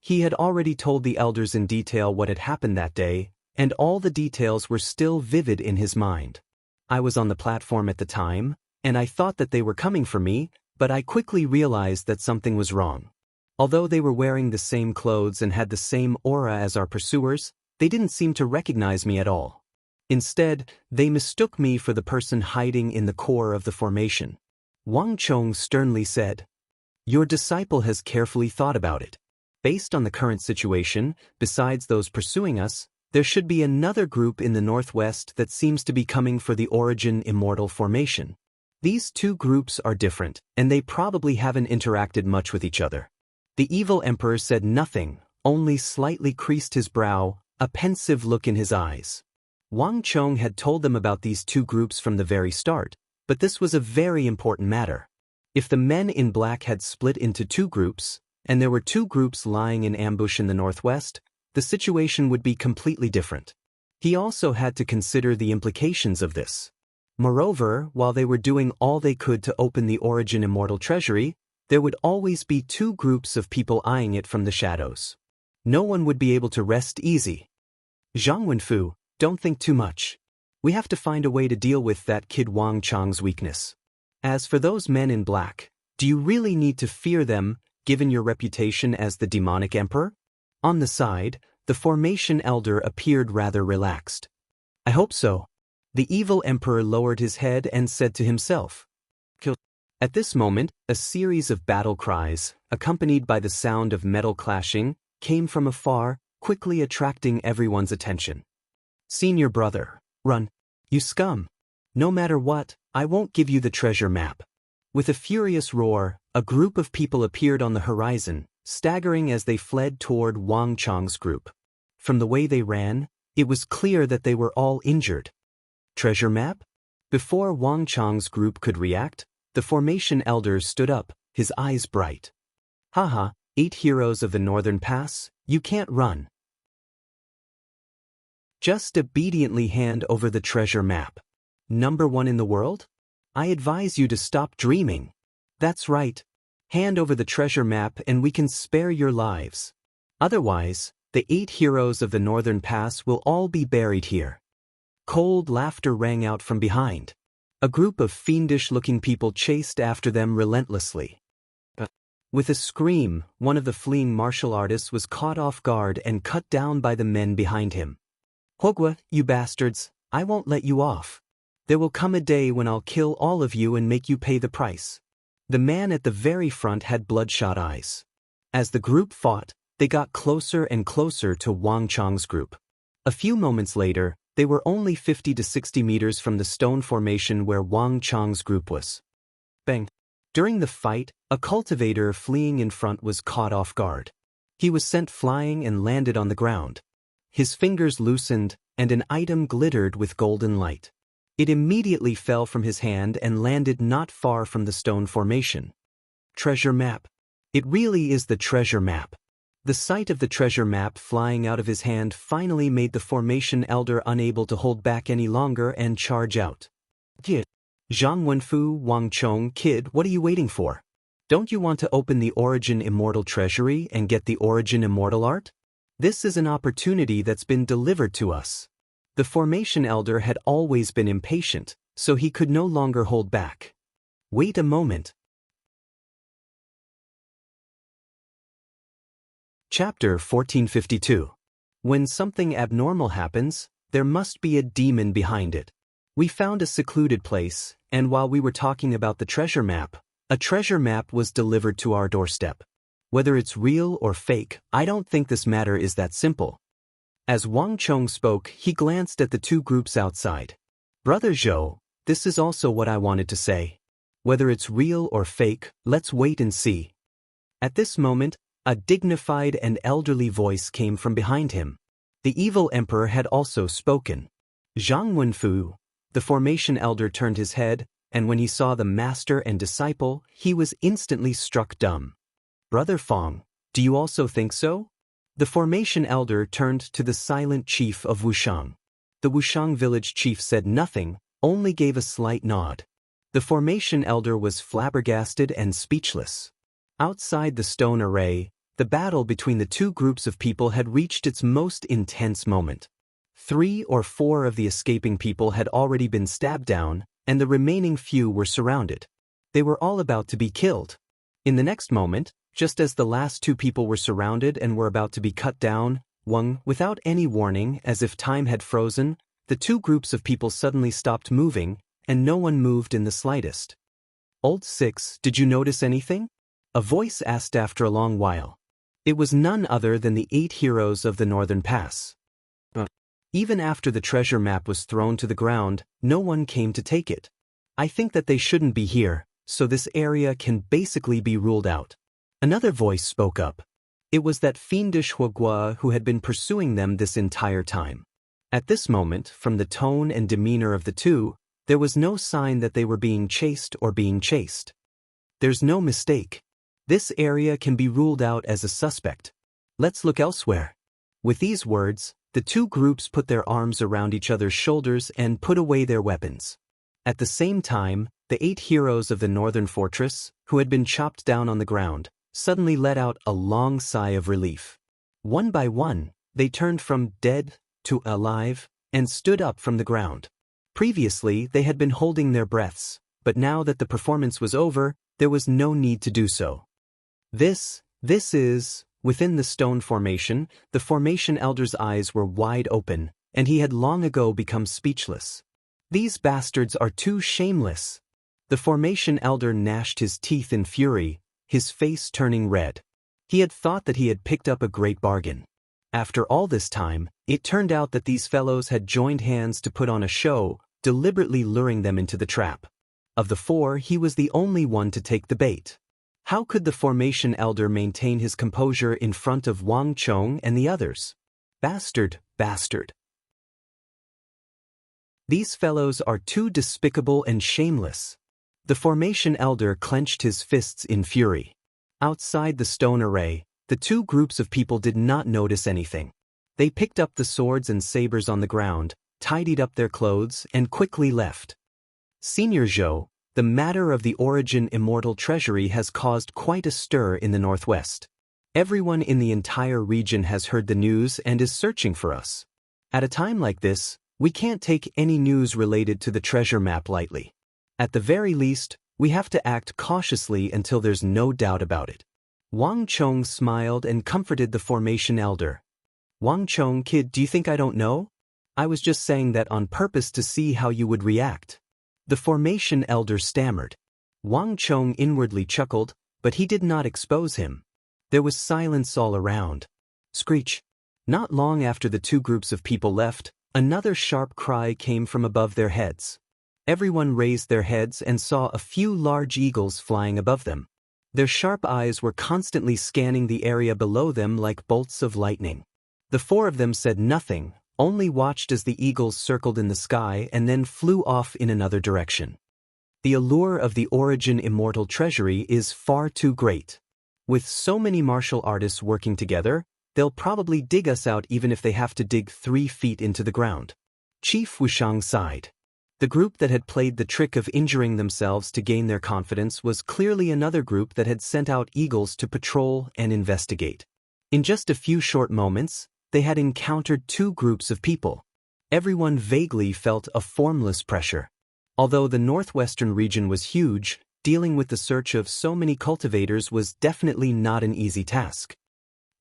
He had already told the elders in detail what had happened that day, and all the details were still vivid in his mind. I was on the platform at the time, and I thought that they were coming for me, but I quickly realized that something was wrong. Although they were wearing the same clothes and had the same aura as our pursuers, they didn't seem to recognize me at all. Instead, they mistook me for the person hiding in the core of the formation. Wang Chong sternly said, "Your disciple has carefully thought about it. Based on the current situation, besides those pursuing us, there should be another group in the northwest that seems to be coming for the Origin Immortal formation. These two groups are different, and they probably haven't interacted much with each other." The evil emperor said nothing, only slightly creased his brow, a pensive look in his eyes. Wang Chong had told them about these two groups from the very start, but this was a very important matter. If the men in black had split into two groups, and there were two groups lying in ambush in the northwest, the situation would be completely different. He also had to consider the implications of this. Moreover, while they were doing all they could to open the Origin Immortal treasury, there would always be two groups of people eyeing it from the shadows. No one would be able to rest easy. Zhang Wenfu, don't think too much. We have to find a way to deal with that kid Wang Chang's weakness. As for those men in black, do you really need to fear them, given your reputation as the demonic emperor? On the side, the formation elder appeared rather relaxed. I hope so. The evil emperor lowered his head and said to himself, "Kill." At this moment, a series of battle cries, accompanied by the sound of metal clashing, came from afar, quickly attracting everyone's attention. "Senior brother, run. You scum. No matter what, I won't give you the treasure map." With a furious roar, a group of people appeared on the horizon, staggering as they fled toward Wang Chang's group. From the way they ran, it was clear that they were all injured. Treasure map? Before Wang Chang's group could react, the formation elder stood up, his eyes bright. "Haha, 8 heroes of the Northern Pass, you can't run. Just obediently hand over the treasure map. Number 1 in the world? I advise you to stop dreaming. That's right. Hand over the treasure map and we can spare your lives. Otherwise, the 8 heroes of the Northern Pass will all be buried here." Cold laughter rang out from behind. A group of fiendish-looking people chased after them relentlessly. With a scream, one of the fleeing martial artists was caught off guard and cut down by the men behind him. "Hogwa, you bastards, I won't let you off. There will come a day when I'll kill all of you and make you pay the price." The man at the very front had bloodshot eyes. As the group fought, they got closer and closer to Wang Chang's group. A few moments later, they were only 50 to 60 meters from the stone formation where Wang Chang's group was. Bang! During the fight, a cultivator fleeing in front was caught off guard. He was sent flying and landed on the ground. His fingers loosened, and an item glittered with golden light. It immediately fell from his hand and landed not far from the stone formation. Treasure map. It really is the treasure map. The sight of the treasure map flying out of his hand finally made the formation elder unable to hold back any longer and charge out. "Kid. Zhang Wenfu, Wang Chong, kid, what are you waiting for? Don't you want to open the Origin Immortal Treasury and get the Origin Immortal Art? This is an opportunity that's been delivered to us." The formation elder had always been impatient, so he could no longer hold back. "Wait a moment." Chapter 1452. When something abnormal happens, there must be a demon behind it. We found a secluded place, and while we were talking about the treasure map, a treasure map was delivered to our doorstep. Whether it's real or fake, I don't think this matter is that simple. As Wang Chong spoke, he glanced at the two groups outside. Brother Zhou, this is also what I wanted to say. Whether it's real or fake, let's wait and see. At this moment, a dignified and elderly voice came from behind him. The evil emperor had also spoken. Zhang Wenfu, the formation elder, turned his head, and when he saw the master and disciple, he was instantly struck dumb. Brother Fong, do you also think so? The formation elder turned to the silent chief of Wushang. The Wushang village chief said nothing, only gave a slight nod. The formation elder was flabbergasted and speechless. Outside the stone array, the battle between the two groups of people had reached its most intense moment. 3 or 4 of the escaping people had already been stabbed down, and the remaining few were surrounded. They were all about to be killed. In the next moment, just as the last 2 people were surrounded and were about to be cut down, without any warning, as if time had frozen, the 2 groups of people suddenly stopped moving, and no one moved in the slightest. Old Six, did you notice anything? A voice asked after a long while. It was none other than the 8 heroes of the Northern Pass. Even after the treasure map was thrown to the ground, no one came to take it. I think that they shouldn't be here, so this area can basically be ruled out. Another voice spoke up. It was that fiendish Huogua who had been pursuing them this entire time. At this moment, from the tone and demeanor of the two, there was no sign that they were being chased or being chased. There's no mistake. This area can be ruled out as a suspect. Let's look elsewhere. With these words, the 2 groups put their arms around each other's shoulders and put away their weapons. At the same time, the 8 heroes of the northern fortress, who had been chopped down on the ground, suddenly let out a long sigh of relief. One by one, they turned from dead to alive and stood up from the ground. Previously, they had been holding their breaths, but now that the performance was over, there was no need to do so. This is... Within the stone formation, the formation elder's eyes were wide open, and he had long ago become speechless. These bastards are too shameless. The formation elder gnashed his teeth in fury, his face turning red. He had thought that he had picked up a great bargain. After all this time, it turned out that these fellows had joined hands to put on a show, deliberately luring them into the trap. Of the 4, he was the only one to take the bait. How could the formation elder maintain his composure in front of Wang Chong and the others? Bastard, bastard. These fellows are too despicable and shameless. The formation elder clenched his fists in fury. Outside the stone array, the 2 groups of people did not notice anything. They picked up the swords and sabers on the ground, tidied up their clothes, and quickly left. Senior Zhou, the matter of the Origin Immortal Treasury has caused quite a stir in the Northwest. Everyone in the entire region has heard the news and is searching for us. At a time like this, we can't take any news related to the treasure map lightly. At the very least, we have to act cautiously until there's no doubt about it. Wang Chong smiled and comforted the formation elder. Wang Chong, kid, do you think I don't know? I was just saying that on purpose to see how you would react. The formation elder stammered. Wang Chong inwardly chuckled, but he did not expose him. There was silence all around. Screech. Not long after the 2 groups of people left, another sharp cry came from above their heads. Everyone raised their heads and saw a few large eagles flying above them. Their sharp eyes were constantly scanning the area below them like bolts of lightning. The 4 of them said nothing, only watched as the eagles circled in the sky and then flew off in another direction. The allure of the Origin Immortal Treasury is far too great. With so many martial artists working together, they'll probably dig us out even if they have to dig 3 feet into the ground. Chief Wushang sighed. The group that had played the trick of injuring themselves to gain their confidence was clearly another group that had sent out eagles to patrol and investigate. In just a few short moments, they had encountered 2 groups of people. Everyone vaguely felt a formless pressure. Although the northwestern region was huge, dealing with the search of so many cultivators was definitely not an easy task.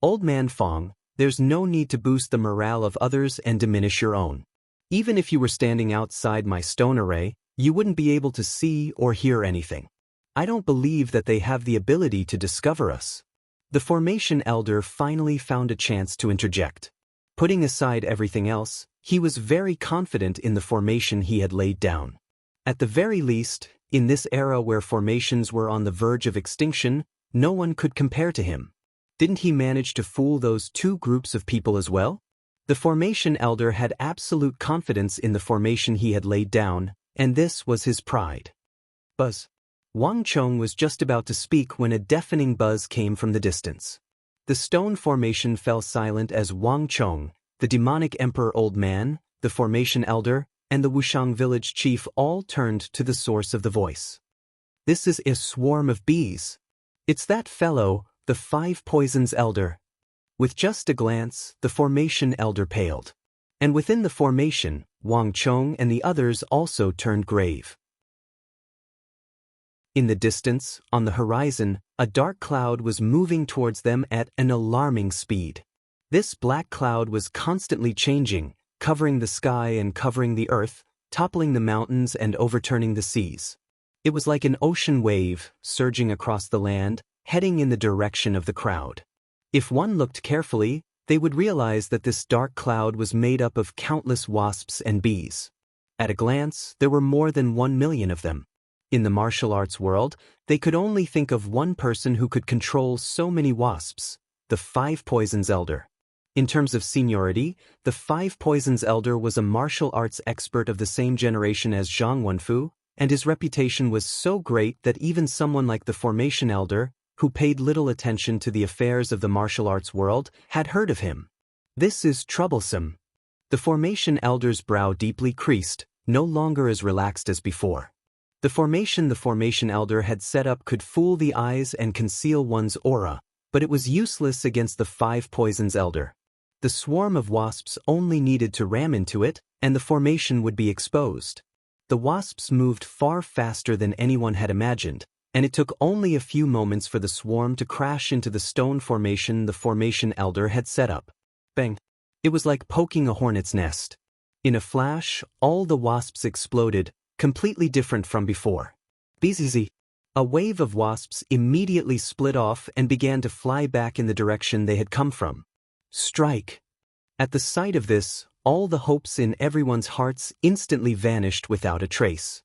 Old Man Fong, there's no need to boost the morale of others and diminish your own. Even if you were standing outside my stone array, you wouldn't be able to see or hear anything. I don't believe that they have the ability to discover us." The formation elder finally found a chance to interject. Putting aside everything else, he was very confident in the formation he had laid down. At the very least, in this era where formations were on the verge of extinction, no one could compare to him. Didn't he manage to fool those two groups of people as well? The formation elder had absolute confidence in the formation he had laid down, and this was his pride. Buzz. Wang Chong was just about to speak when a deafening buzz came from the distance. The stone formation fell silent as Wang Chong, the demonic emperor old man, the formation elder, and the Wushang village chief all turned to the source of the voice. "This is a swarm of bees. It's that fellow, the Five Poisons elder." With just a glance, the formation elder paled. And within the formation, Wang Chong and the others also turned grave. In the distance, on the horizon, a dark cloud was moving towards them at an alarming speed. This black cloud was constantly changing, covering the sky and covering the earth, toppling the mountains and overturning the seas. It was like an ocean wave, surging across the land, heading in the direction of the crowd. If one looked carefully, they would realize that this dark cloud was made up of countless wasps and bees. At a glance, there were more than 1 million of them. In the martial arts world, they could only think of one person who could control so many wasps, the Five Poisons elder. In terms of seniority, the Five Poisons elder was a martial arts expert of the same generation as Zhang Wenfu, and his reputation was so great that even someone like the formation elder, who paid little attention to the affairs of the martial arts world, had heard of him. "This is troublesome." The formation elder's brow deeply creased, no longer as relaxed as before. The formation elder had set up could fool the eyes and conceal one's aura, but it was useless against the Five Poisons elder. The swarm of wasps only needed to ram into it, and the formation would be exposed. The wasps moved far faster than anyone had imagined, and it took only a few moments for the swarm to crash into the stone formation the formation elder had set up. Bang! It was like poking a hornet's nest. In a flash, all the wasps exploded, completely different from before. Bzzz. A wave of wasps immediately split off and began to fly back in the direction they had come from. Strike! At the sight of this, all the hopes in everyone's hearts instantly vanished without a trace.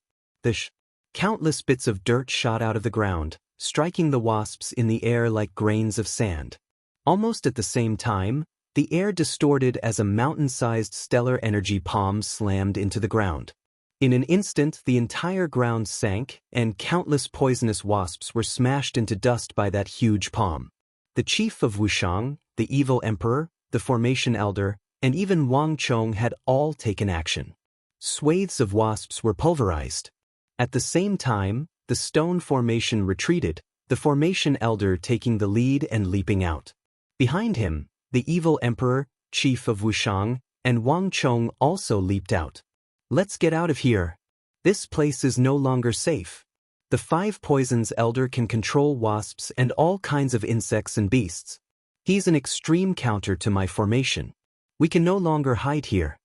Countless bits of dirt shot out of the ground, striking the wasps in the air like grains of sand. Almost at the same time, the air distorted as a mountain-sized stellar energy palm slammed into the ground. In an instant, the entire ground sank, and countless poisonous wasps were smashed into dust by that huge palm. The chief of Wushang, the evil emperor, the formation elder, and even Wang Chong had all taken action. Swathes of wasps were pulverized. At the same time, the stone formation retreated, the formation elder taking the lead and leaping out. Behind him, the evil emperor, chief of Wushang, and Wang Chong also leaped out. "Let's get out of here. This place is no longer safe. The Five Poisons elder can control wasps and all kinds of insects and beasts. He's an extreme counter to my formation. We can no longer hide here."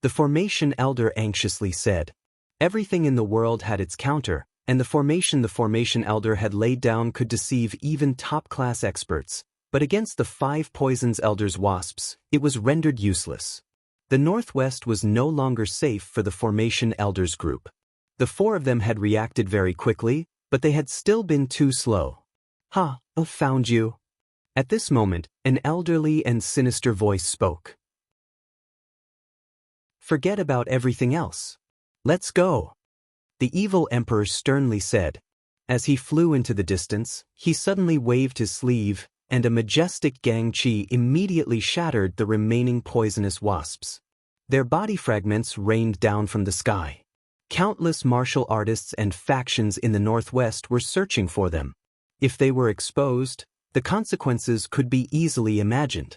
The formation elder anxiously said. Everything in the world had its counter, and the formation elder had laid down could deceive even top-class experts, but against the Five Poisons elder's wasps, it was rendered useless. The Northwest was no longer safe for the formation elders group. The four of them had reacted very quickly, but they had still been too slow. "Ha, I found you." At this moment, an elderly and sinister voice spoke. "Forget about everything else. Let's go," the evil emperor sternly said. As he flew into the distance, he suddenly waved his sleeve, and a majestic Gangqi immediately shattered the remaining poisonous wasps. Their body fragments rained down from the sky. Countless martial artists and factions in the Northwest were searching for them. If they were exposed, the consequences could be easily imagined.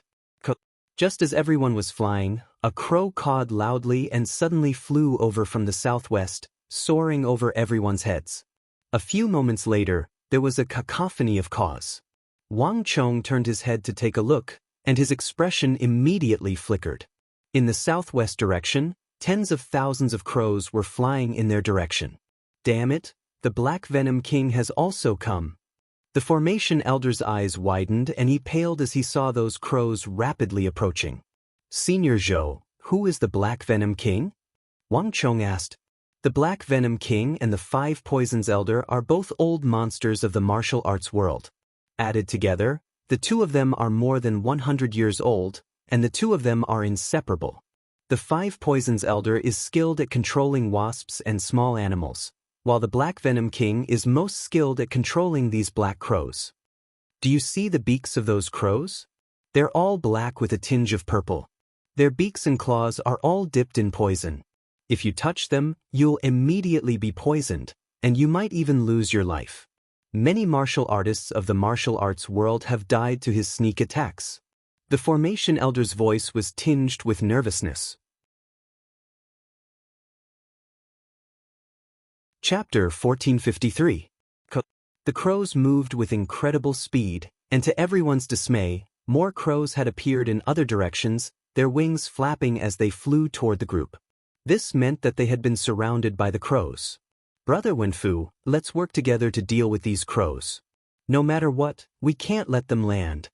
Just as everyone was flying, a crow cawed loudly and suddenly flew over from the southwest, soaring over everyone's heads. A few moments later, there was a cacophony of caws. Wang Chong turned his head to take a look, and his expression immediately flickered. In the southwest direction, Tens of thousands of crows were flying in their direction. Damn it, the Black Venom King has also come. The Formation Elder's eyes widened and he paled as he saw those crows rapidly approaching. Senior Zhou, who is the Black Venom King? Wang Chong asked. The Black Venom King and the Five Poisons Elder are both old monsters of the martial arts world. Added together, the two of them are more than 100 years old, and the two of them are inseparable. The Five Poisons Elder is skilled at controlling wasps and small animals, while the Black Venom King is most skilled at controlling these black crows. Do you see the beaks of those crows? They're all black with a tinge of purple. Their beaks and claws are all dipped in poison. If you touch them, you'll immediately be poisoned, and you might even lose your life. Many martial artists of the martial arts world have died to his sneak attacks. The Formation Elder's voice was tinged with nervousness. Chapter 1453. The crows moved with incredible speed, and to everyone's dismay, more crows had appeared in other directions, their wings flapping as they flew toward the group. This meant that they had been surrounded by the crows. Brother Wenfu, let's work together to deal with these crows. No matter what, we can't let them land.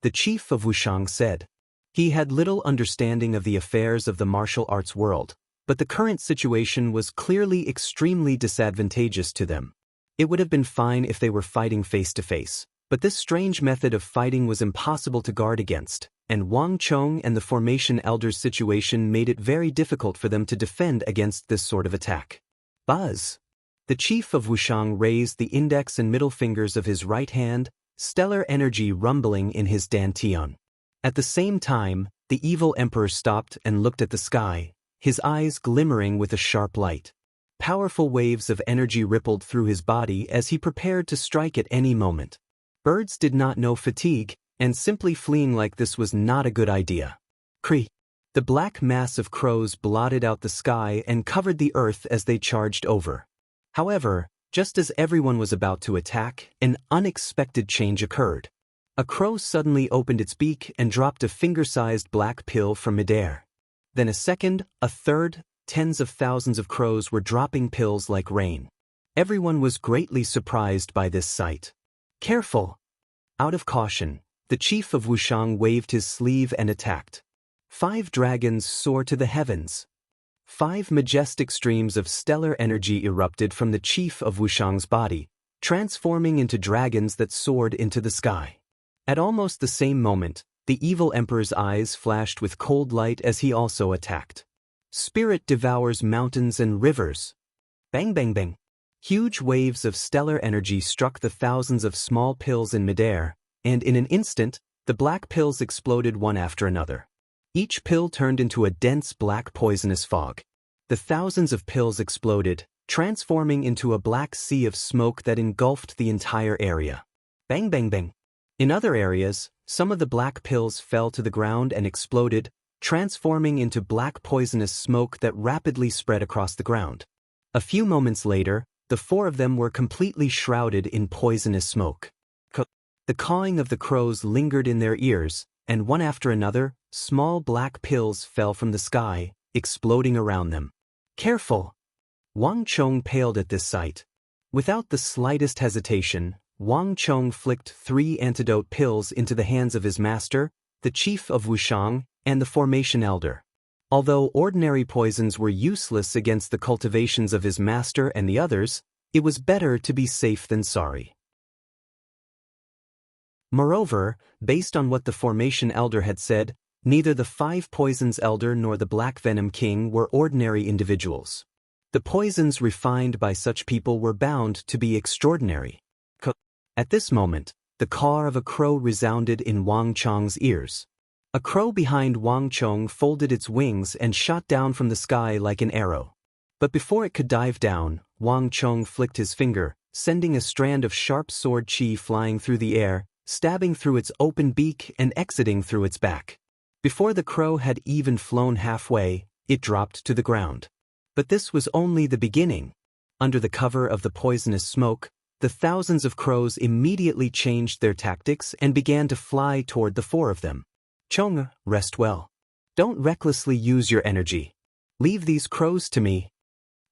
The chief of Wushang said. He had little understanding of the affairs of the martial arts world, but the current situation was clearly extremely disadvantageous to them. It would have been fine if they were fighting face to face, but this strange method of fighting was impossible to guard against, and Wang Chong and the Formation Elder's situation made it very difficult for them to defend against this sort of attack. Buzz! The chief of Wushang raised the index and middle fingers of his right hand, stellar energy rumbling in his dantian. At the same time, the evil emperor stopped and looked at the sky, his eyes glimmering with a sharp light. Powerful waves of energy rippled through his body as he prepared to strike at any moment. Birds did not know fatigue, and simply fleeing like this was not a good idea. Cree! The black mass of crows blotted out the sky and covered the earth as they charged over. However, just as everyone was about to attack, an unexpected change occurred. A crow suddenly opened its beak and dropped a finger-sized black pill from midair. Then a second, a third, tens of thousands of crows were dropping pills like rain. Everyone was greatly surprised by this sight. Careful! Out of caution, the chief of Wushang waved his sleeve and attacked. 5 dragons soar to the heavens. 5 majestic streams of stellar energy erupted from the chief of Wushang's body, transforming into dragons that soared into the sky. At almost the same moment, the evil emperor's eyes flashed with cold light as he also attacked. Spirit devours mountains and rivers. Bang bang bang. Huge waves of stellar energy struck the thousands of small pills in midair, and in an instant, the black pills exploded one after another. Each pill turned into a dense black poisonous fog. The thousands of pills exploded, transforming into a black sea of smoke that engulfed the entire area. Bang bang bang. In other areas, some of the black pills fell to the ground and exploded, transforming into black poisonous smoke that rapidly spread across the ground. A few moments later, the 4 of them were completely shrouded in poisonous smoke. The cawing of the crows lingered in their ears, and one after another, small black pills fell from the sky, exploding around them. Careful! Wang Chong paled at this sight. Without the slightest hesitation, Wang Chong flicked 3 antidote pills into the hands of his master, the chief of Wushang, and the Formation Elder. Although ordinary poisons were useless against the cultivations of his master and the others, it was better to be safe than sorry. Moreover, based on what the Formation Elder had said, neither the 5 Poisons Elder nor the Black Venom King were ordinary individuals. The poisons refined by such people were bound to be extraordinary. At this moment, the caw of a crow resounded in Wang Chong's ears. A crow behind Wang Chong folded its wings and shot down from the sky like an arrow. But before it could dive down, Wang Chong flicked his finger, sending a strand of sharp sword chi flying through the air, stabbing through its open beak and exiting through its back. Before the crow had even flown halfway, it dropped to the ground. But this was only the beginning. Under the cover of the poisonous smoke, the thousands of crows immediately changed their tactics and began to fly toward the 4 of them. Chong, rest well. Don't recklessly use your energy. Leave these crows to me.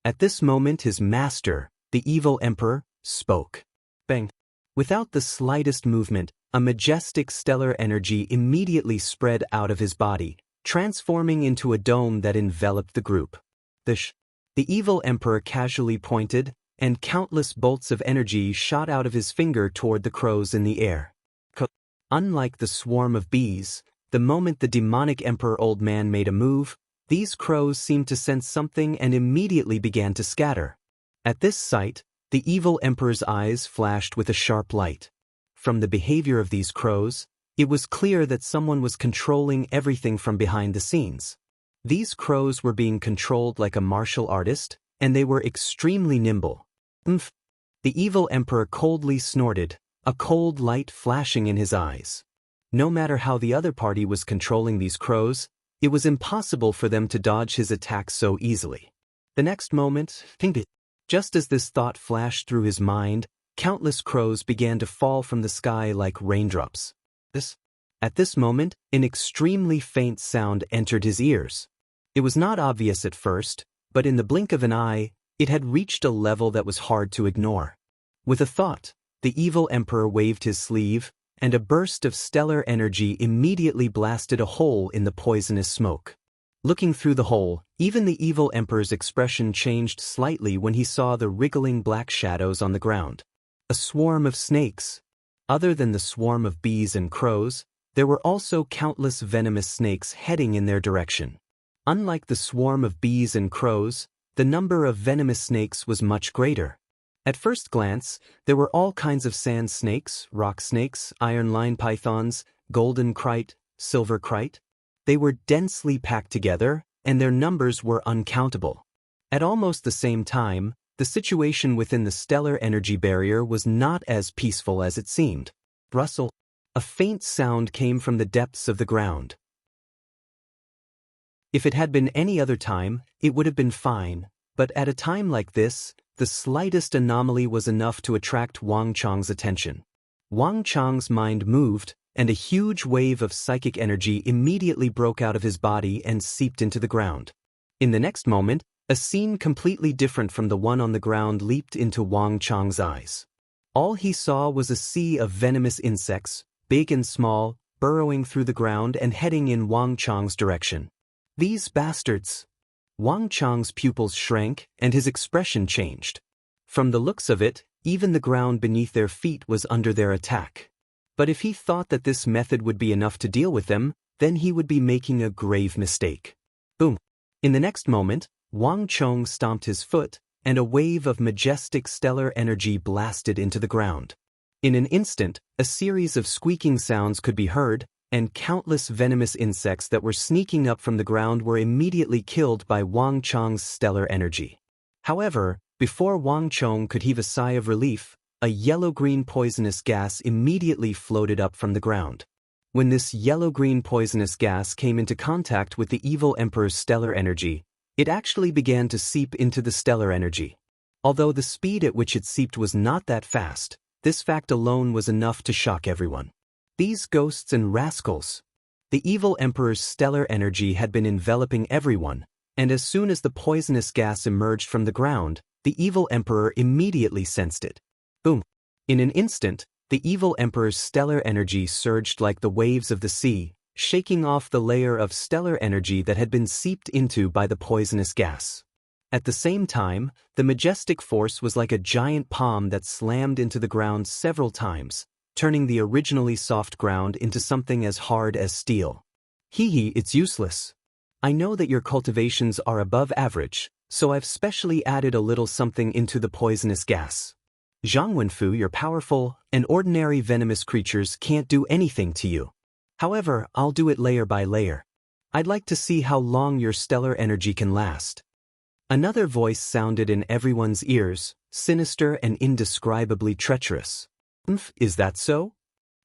At this moment his master, the evil emperor, spoke. Bang! Without the slightest movement, a majestic stellar energy immediately spread out of his body, transforming into a dome that enveloped the group. The evil emperor casually pointed, and countless bolts of energy shot out of his finger toward the crows in the air. Unlike the swarm of bees, the moment the demonic emperor old man made a move, these crows seemed to sense something and immediately began to scatter. At this sight, the evil emperor's eyes flashed with a sharp light. From the behavior of these crows, it was clear that someone was controlling everything from behind the scenes. These crows were being controlled like a martial artist, and they were extremely nimble. The evil emperor coldly snorted, a cold light flashing in his eyes. No matter how the other party was controlling these crows, it was impossible for them to dodge his attacks so easily. The next moment, just as this thought flashed through his mind, countless crows began to fall from the sky like raindrops. At this moment, an extremely faint sound entered his ears. It was not obvious at first, but in the blink of an eye, it had reached a level that was hard to ignore. With a thought, the evil emperor waved his sleeve, and a burst of stellar energy immediately blasted a hole in the poisonous smoke. Looking through the hole, even the evil emperor's expression changed slightly when he saw the wriggling black shadows on the ground. A swarm of snakes. Other than the swarm of bees and crows, there were also countless venomous snakes heading in their direction. Unlike the swarm of bees and crows, the number of venomous snakes was much greater. At first glance, there were all kinds of sand snakes, rock snakes, iron line pythons, golden kite, silver kite. They were densely packed together, and their numbers were uncountable. At almost the same time, the situation within the stellar energy barrier was not as peaceful as it seemed. Rustle. A faint sound came from the depths of the ground. If it had been any other time, it would have been fine, but at a time like this, the slightest anomaly was enough to attract Wang Chang's attention. Wang Chang's mind moved, and a huge wave of psychic energy immediately broke out of his body and seeped into the ground. In the next moment, a scene completely different from the one on the ground leaped into Wang Chang's eyes. All he saw was a sea of venomous insects, big and small, burrowing through the ground and heading in Wang Chang's direction. These bastards! Wang Chang's pupils shrank, and his expression changed. From the looks of it, even the ground beneath their feet was under their attack. But if he thought that this method would be enough to deal with them, then he would be making a grave mistake. Boom! In the next moment, Wang Chang stomped his foot, and a wave of majestic stellar energy blasted into the ground. In an instant, a series of squeaking sounds could be heard, and countless venomous insects that were sneaking up from the ground were immediately killed by Wang Chang's stellar energy. However, before Wang Chang could heave a sigh of relief, a yellow-green poisonous gas immediately floated up from the ground. When this yellow-green poisonous gas came into contact with the evil emperor's stellar energy, it actually began to seep into the stellar energy. Although the speed at which it seeped was not that fast, this fact alone was enough to shock everyone. These ghosts and rascals! The evil emperor's stellar energy had been enveloping everyone, and as soon as the poisonous gas emerged from the ground, the evil emperor immediately sensed it. Boom! In an instant, the evil emperor's stellar energy surged like the waves of the sea, shaking off the layer of stellar energy that had been seeped into by the poisonous gas. At the same time, the majestic force was like a giant palm that slammed into the ground several times, turning the originally soft ground into something as hard as steel. It's useless. I know that your cultivations are above average, so I've specially added a little something into the poisonous gas. Zhang Wenfu, you're powerful, and ordinary venomous creatures can't do anything to you. However, I'll do it layer by layer. I'd like to see how long your stellar energy can last. Another voice sounded in everyone's ears, sinister and indescribably treacherous. Is that so?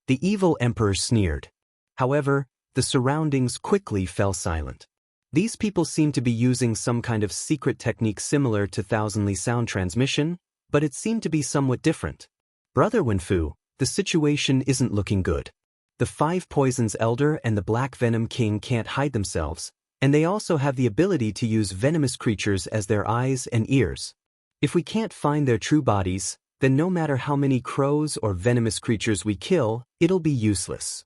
The evil emperor sneered. However, the surroundings quickly fell silent. These people seemed to be using some kind of secret technique similar to thousandly sound transmission, but it seemed to be somewhat different. Brother Wenfu, the situation isn't looking good. The 5 Poisons Elder and the Black Venom King can't hide themselves, And they also have the ability to use venomous creatures as their eyes and ears. If we can't find their true bodies, then no matter how many crows or venomous creatures we kill, it'll be useless.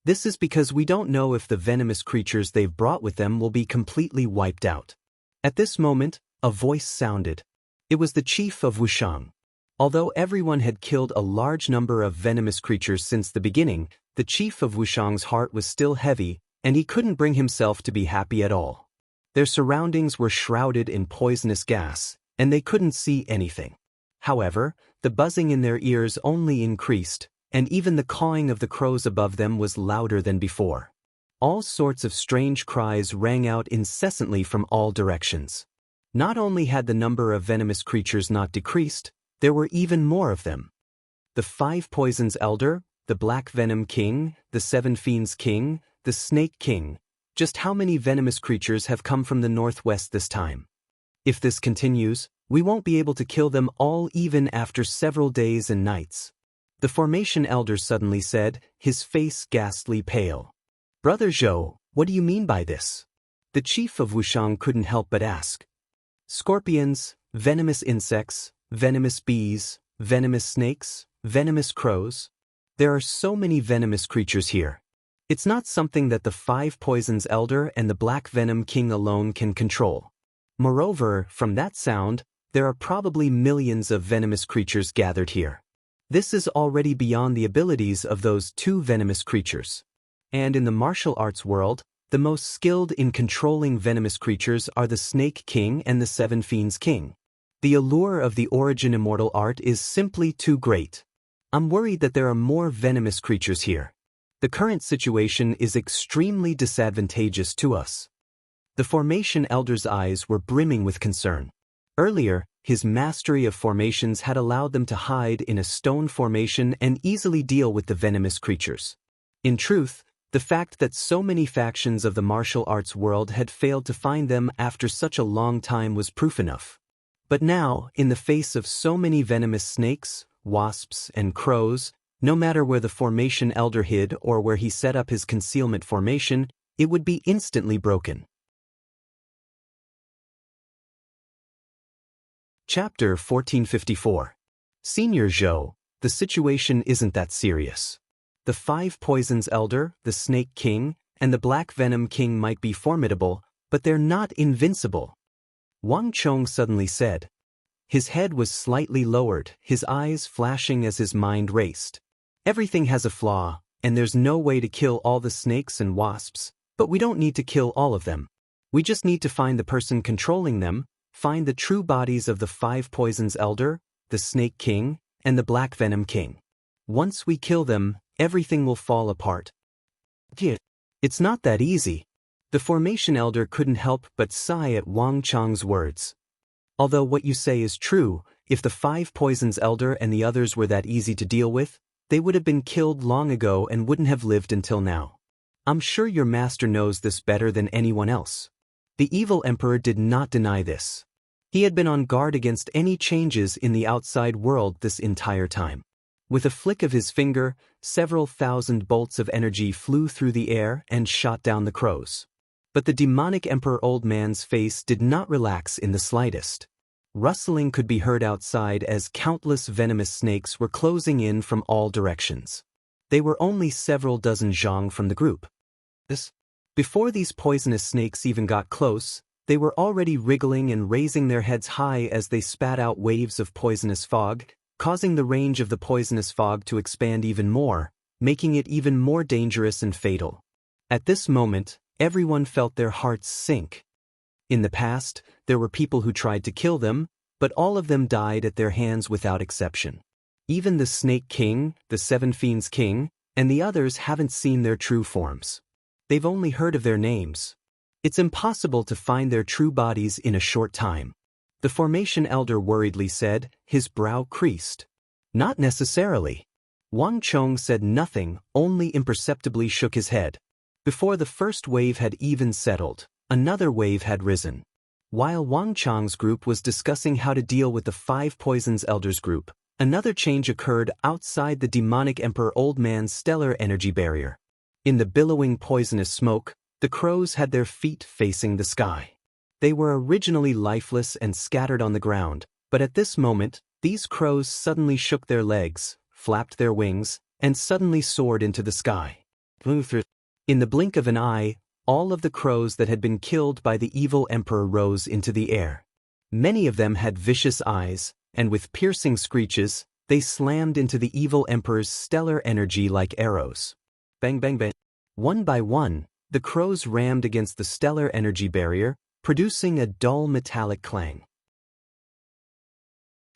This is because we don't know if the venomous creatures they've brought with them will be completely wiped out. At this moment, a voice sounded. It was the chief of Wushang. Although everyone had killed a large number of venomous creatures since the beginning, the chief of Wushang's heart was still heavy, and he couldn't bring himself to be happy at all. Their surroundings were shrouded in poisonous gas, and they couldn't see anything. However, the buzzing in their ears only increased, and even the cawing of the crows above them was louder than before. All sorts of strange cries rang out incessantly from all directions. Not only had the number of venomous creatures not decreased, there were even more of them. The 5 Poisons Elder, the Black Venom King, the 7 Fiends King, the Snake King. Just how many venomous creatures have come from the northwest this time? If this continues, we won't be able to kill them all even after several days and nights. The Formation Elder suddenly said, his face ghastly pale. Brother Zhou, what do you mean by this? The chief of Wushang couldn't help but ask. Scorpions, venomous insects, venomous bees, venomous snakes, venomous crows. There are so many venomous creatures here. It's not something that the 5 Poisons Elder and the Black Venom King alone can control. Moreover, from that sound, there are probably millions of venomous creatures gathered here. This is already beyond the abilities of those 2 venomous creatures. And in the martial arts world, the most skilled in controlling venomous creatures are the Snake King and the 7 Fiends King. The allure of the Origin Immortal art is simply too great. I'm worried that there are more venomous creatures here. The current situation is extremely disadvantageous to us. The Formation Elder's eyes were brimming with concern. Earlier, his mastery of formations had allowed them to hide in a stone formation and easily deal with the venomous creatures. In truth, the fact that so many factions of the martial arts world had failed to find them after such a long time was proof enough. But now, in the face of so many venomous snakes, wasps, and crows, no matter where the Formation Elder hid or where he set up his concealment formation, it would be instantly broken. Chapter 1454. Senior Zhou, the situation isn't that serious. The 5 Poisons Elder, the Snake King, and the Black Venom King might be formidable, but they're not invincible. Wang Chong suddenly said. His head was slightly lowered, his eyes flashing as his mind raced. Everything has a flaw, and there's no way to kill all the snakes and wasps, but we don't need to kill all of them. We just need to find the person controlling them, find the true bodies of the 5 Poisons Elder, the Snake King, and the Black Venom King. Once we kill them, everything will fall apart. It's not that easy. The Formation Elder couldn't help but sigh at Wang Chong's words. Although what you say is true, if the 5 Poisons Elder and the others were that easy to deal with, they would have been killed long ago and wouldn't have lived until now. I'm sure your master knows this better than anyone else. The evil emperor did not deny this. He had been on guard against any changes in the outside world this entire time. With a flick of his finger, several thousand bolts of energy flew through the air and shot down the crows. But the demonic Emperor Old Man's face did not relax in the slightest. Rustling could be heard outside as countless venomous snakes were closing in from all directions. They were only several dozen zhang from the group. Before these poisonous snakes even got close, they were already wriggling and raising their heads high as they spat out waves of poisonous fog, causing the range of the poisonous fog to expand even more, making it even more dangerous and fatal. At this moment, everyone felt their hearts sink. In the past, there were people who tried to kill them, but all of them died at their hands without exception. Even the Snake King, the 7 Fiends King, and the others haven't seen their true forms. They've only heard of their names. It's impossible to find their true bodies in a short time. The Formation Elder worriedly said, his brow creased. Not necessarily. Wang Chong said nothing, only imperceptibly shook his head. Before the first wave had even settled, another wave had risen. While Wang Chong's group was discussing how to deal with the 5 Poisons Elders group, another change occurred outside the demonic Emperor Old Man's stellar energy barrier. In the billowing poisonous smoke, The crows had their feet facing the sky. They were originally lifeless and scattered on the ground, but at this moment, these crows suddenly shook their legs, flapped their wings, and suddenly soared into the sky. In the blink of an eye, all of the crows that had been killed by the evil emperor rose into the air. Many of them had vicious eyes, and with piercing screeches, they slammed into the evil emperor's stellar energy like arrows. Bang bang bang. One by one, the crows rammed against the stellar energy barrier, producing a dull metallic clang.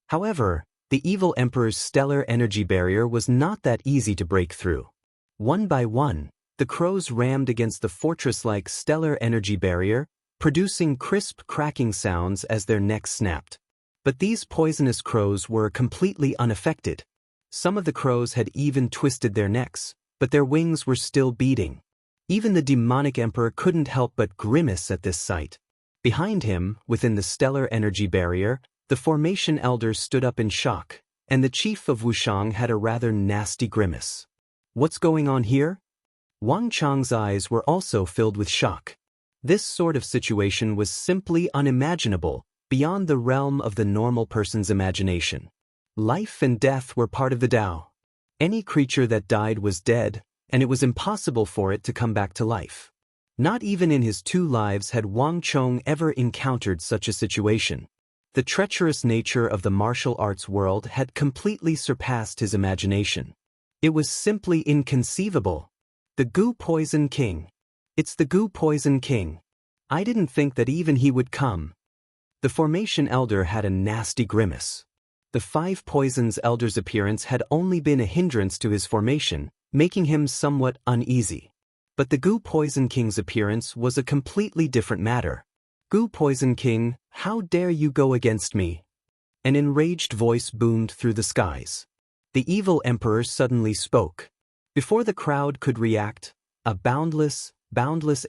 However, the evil emperor's stellar energy barrier was not that easy to break through. One by one, the crows rammed against the fortress-like stellar energy barrier, producing crisp cracking sounds as their necks snapped. But these poisonous crows were completely unaffected. Some of the crows had even twisted their necks, but their wings were still beating. Even the demonic emperor couldn't help but grimace at this sight. Behind him, within the stellar energy barrier, the formation elder stood up in shock, and the chief of Wushang had a rather nasty grimace. What's going on here? Wang Chang's eyes were also filled with shock. This sort of situation was simply unimaginable, beyond the realm of the normal person's imagination. Life and death were part of the Tao. Any creature that died was dead, and it was impossible for it to come back to life. Not even in his 2 lives had Wang Chong ever encountered such a situation. The treacherous nature of the martial arts world had completely surpassed his imagination. It was simply inconceivable. The Goo Poison King. It's the Goo Poison King. I didn't think that even he would come. The formation elder had a nasty grimace. The 5 Poisons elder's appearance had only been a hindrance to his formation, making him somewhat uneasy. But the Goo Poison King's appearance was a completely different matter. Goo Poison King, how dare you go against me? An enraged voice boomed through the skies. The evil emperor suddenly spoke. Before the crowd could react, a boundless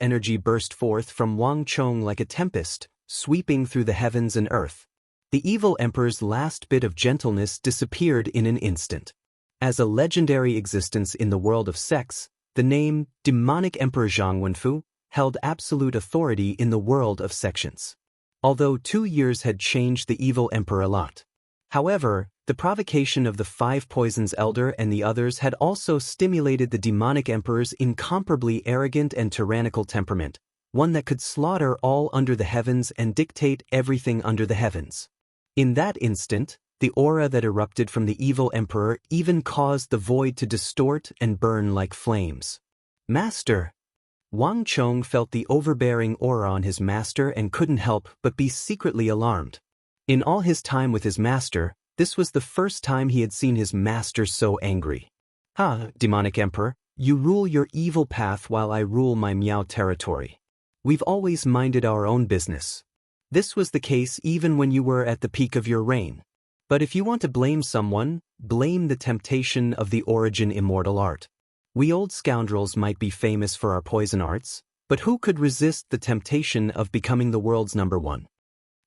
energy burst forth from Wang Chong like a tempest, sweeping through the heavens and earth. The evil emperor's last bit of gentleness disappeared in an instant. As a legendary existence in the world of sex, the name Demonic Emperor Zhang Wenfu held absolute authority in the world of sections. Although 2 years had changed the evil emperor a lot. However, the provocation of the 5 Poisons elder and the others had also stimulated the demonic emperor's incomparably arrogant and tyrannical temperament, one that could slaughter all under the heavens and dictate everything under the heavens. In that instant, the aura that erupted from the evil emperor even caused the void to distort and burn like flames. Master! Wang Chong felt the overbearing aura on his master and couldn't help but be secretly alarmed. In all his time with his master, this was the first time he had seen his master so angry. Demonic Emperor, you rule your evil path while I rule my Miao territory. We've always minded our own business. This was the case even when you were at the peak of your reign. But if you want to blame someone, blame the temptation of the origin immortal art. We old scoundrels might be famous for our poison arts, but who could resist the temptation of becoming the world's #1?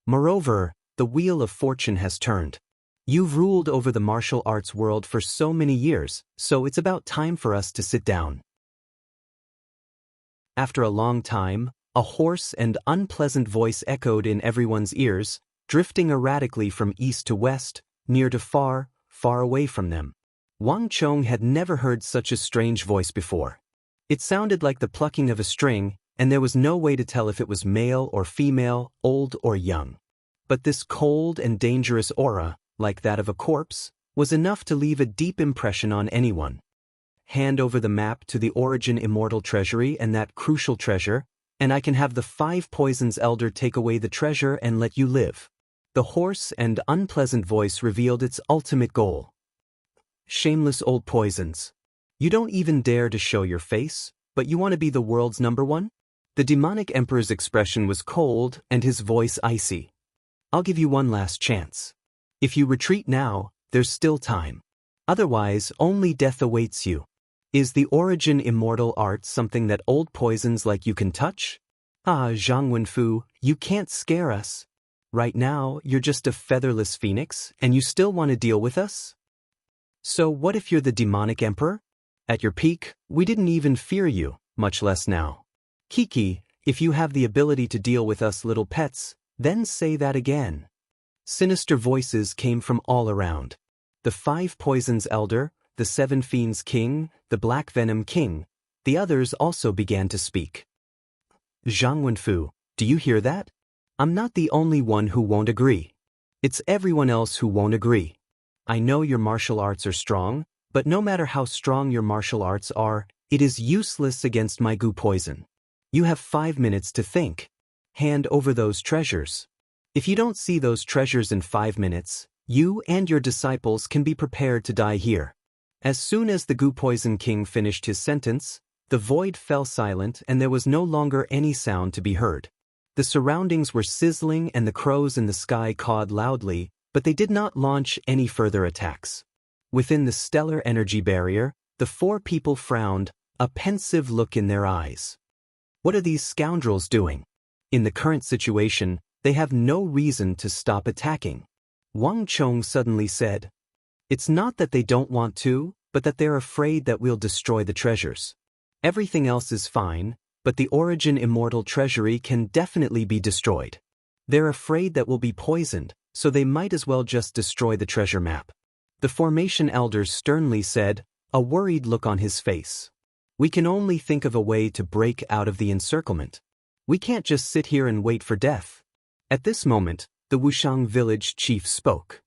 Moreover, the wheel of fortune has turned. You've ruled over the martial arts world for so many years, so it's about time for us to sit down. After a long time, a hoarse and unpleasant voice echoed in everyone's ears, drifting erratically from east to west, near to far, far away from them. Wang Chong had never heard such a strange voice before. It sounded like the plucking of a string, and there was no way to tell if it was male or female, old or young. But this cold and dangerous aura, like that of a corpse, was enough to leave a deep impression on anyone. Hand over the map to the origin immortal treasury and that crucial treasure, and I can have the 5 Poisons elder take away the treasure and let you live. The hoarse and unpleasant voice revealed its ultimate goal. Shameless old poisons. You don't even dare to show your face, but you want to be the world's #1? The demonic emperor's expression was cold and his voice icy. I'll give you one last chance. If you retreat now, there's still time. Otherwise, only death awaits you. Is the origin immortal art something that old poisons like you can touch? Zhang Wenfu, you can't scare us. Right now, you're just a featherless phoenix, and you still want to deal with us? So what if you're the demonic emperor? At your peak, we didn't even fear you, much less now. Kiki, if you have the ability to deal with us little pets, then say that again. Sinister voices came from all around. The 5 Poisons Elder, the 7 Fiends King, the Black Venom King. The others also began to speak. Zhang Wenfu, do you hear that? I'm not the only one who won't agree. It's everyone else who won't agree. I know your martial arts are strong, but no matter how strong your martial arts are, it is useless against my goo poison. You have 5 minutes to think. Hand over those treasures. If you don't see those treasures in 5 minutes, you and your disciples can be prepared to die here. As soon as the Goo Poison King finished his sentence, the void fell silent and there was no longer any sound to be heard. The surroundings were sizzling and the crows in the sky cawed loudly, but they did not launch any further attacks. Within the stellar energy barrier, the 4 people frowned, a pensive look in their eyes. What are these scoundrels doing? In the current situation, they have no reason to stop attacking. Wang Chong suddenly said, "It's not that they don't want to, but that they're afraid that we'll destroy the treasures. Everything else is fine, but the Origin Immortal Treasury can definitely be destroyed. They're afraid that we'll be poisoned, so they might as well just destroy the treasure map." The Formation Elder sternly said, a worried look on his face. "We can only think of a way to break out of the encirclement. We can't just sit here and wait for death." At this moment, the Wushang village chief spoke.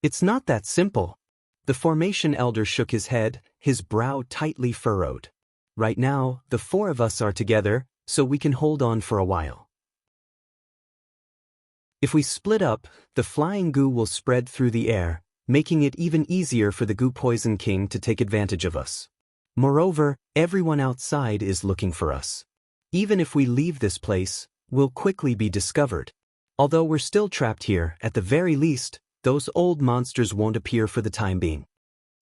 "It's not that simple." The Formation Elder shook his head, his brow tightly furrowed. "Right now, the 4 of us are together, so we can hold on for a while. If we split up, the flying goo will spread through the air, making it even easier for the Goo Poison King to take advantage of us. Moreover, everyone outside is looking for us. Even if we leave this place, we'll quickly be discovered. Although we're still trapped here, at the very least, those old monsters won't appear for the time being."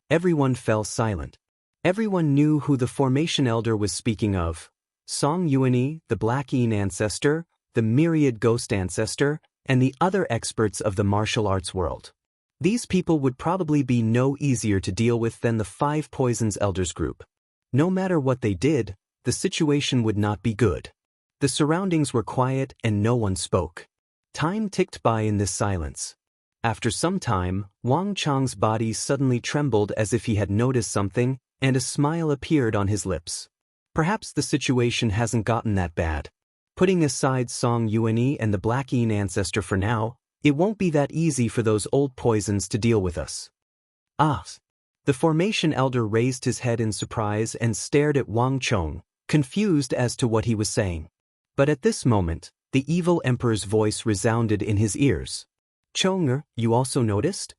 Everyone fell silent. Everyone knew who the Formation Elder was speaking of. Song Yuani, the Black Yin Ancestor, the Myriad Ghost Ancestor, and the other experts of the martial arts world. These people would probably be no easier to deal with than the 5 Poisons Elders group. No matter what they did, the situation would not be good. The surroundings were quiet and no one spoke. Time ticked by in this silence. After some time, Wang Chang's body suddenly trembled as if he had noticed something, and a smile appeared on his lips. Perhaps the situation hasn't gotten that bad. Putting aside Song Yuani and the Black Yin Ancestor for now, it won't be that easy for those old poisons to deal with us. Ah! The Formation Elder raised his head in surprise and stared at Wang Chong, confused as to what he was saying. But at this moment, the evil emperor's voice resounded in his ears. "Chonger, you also noticed?"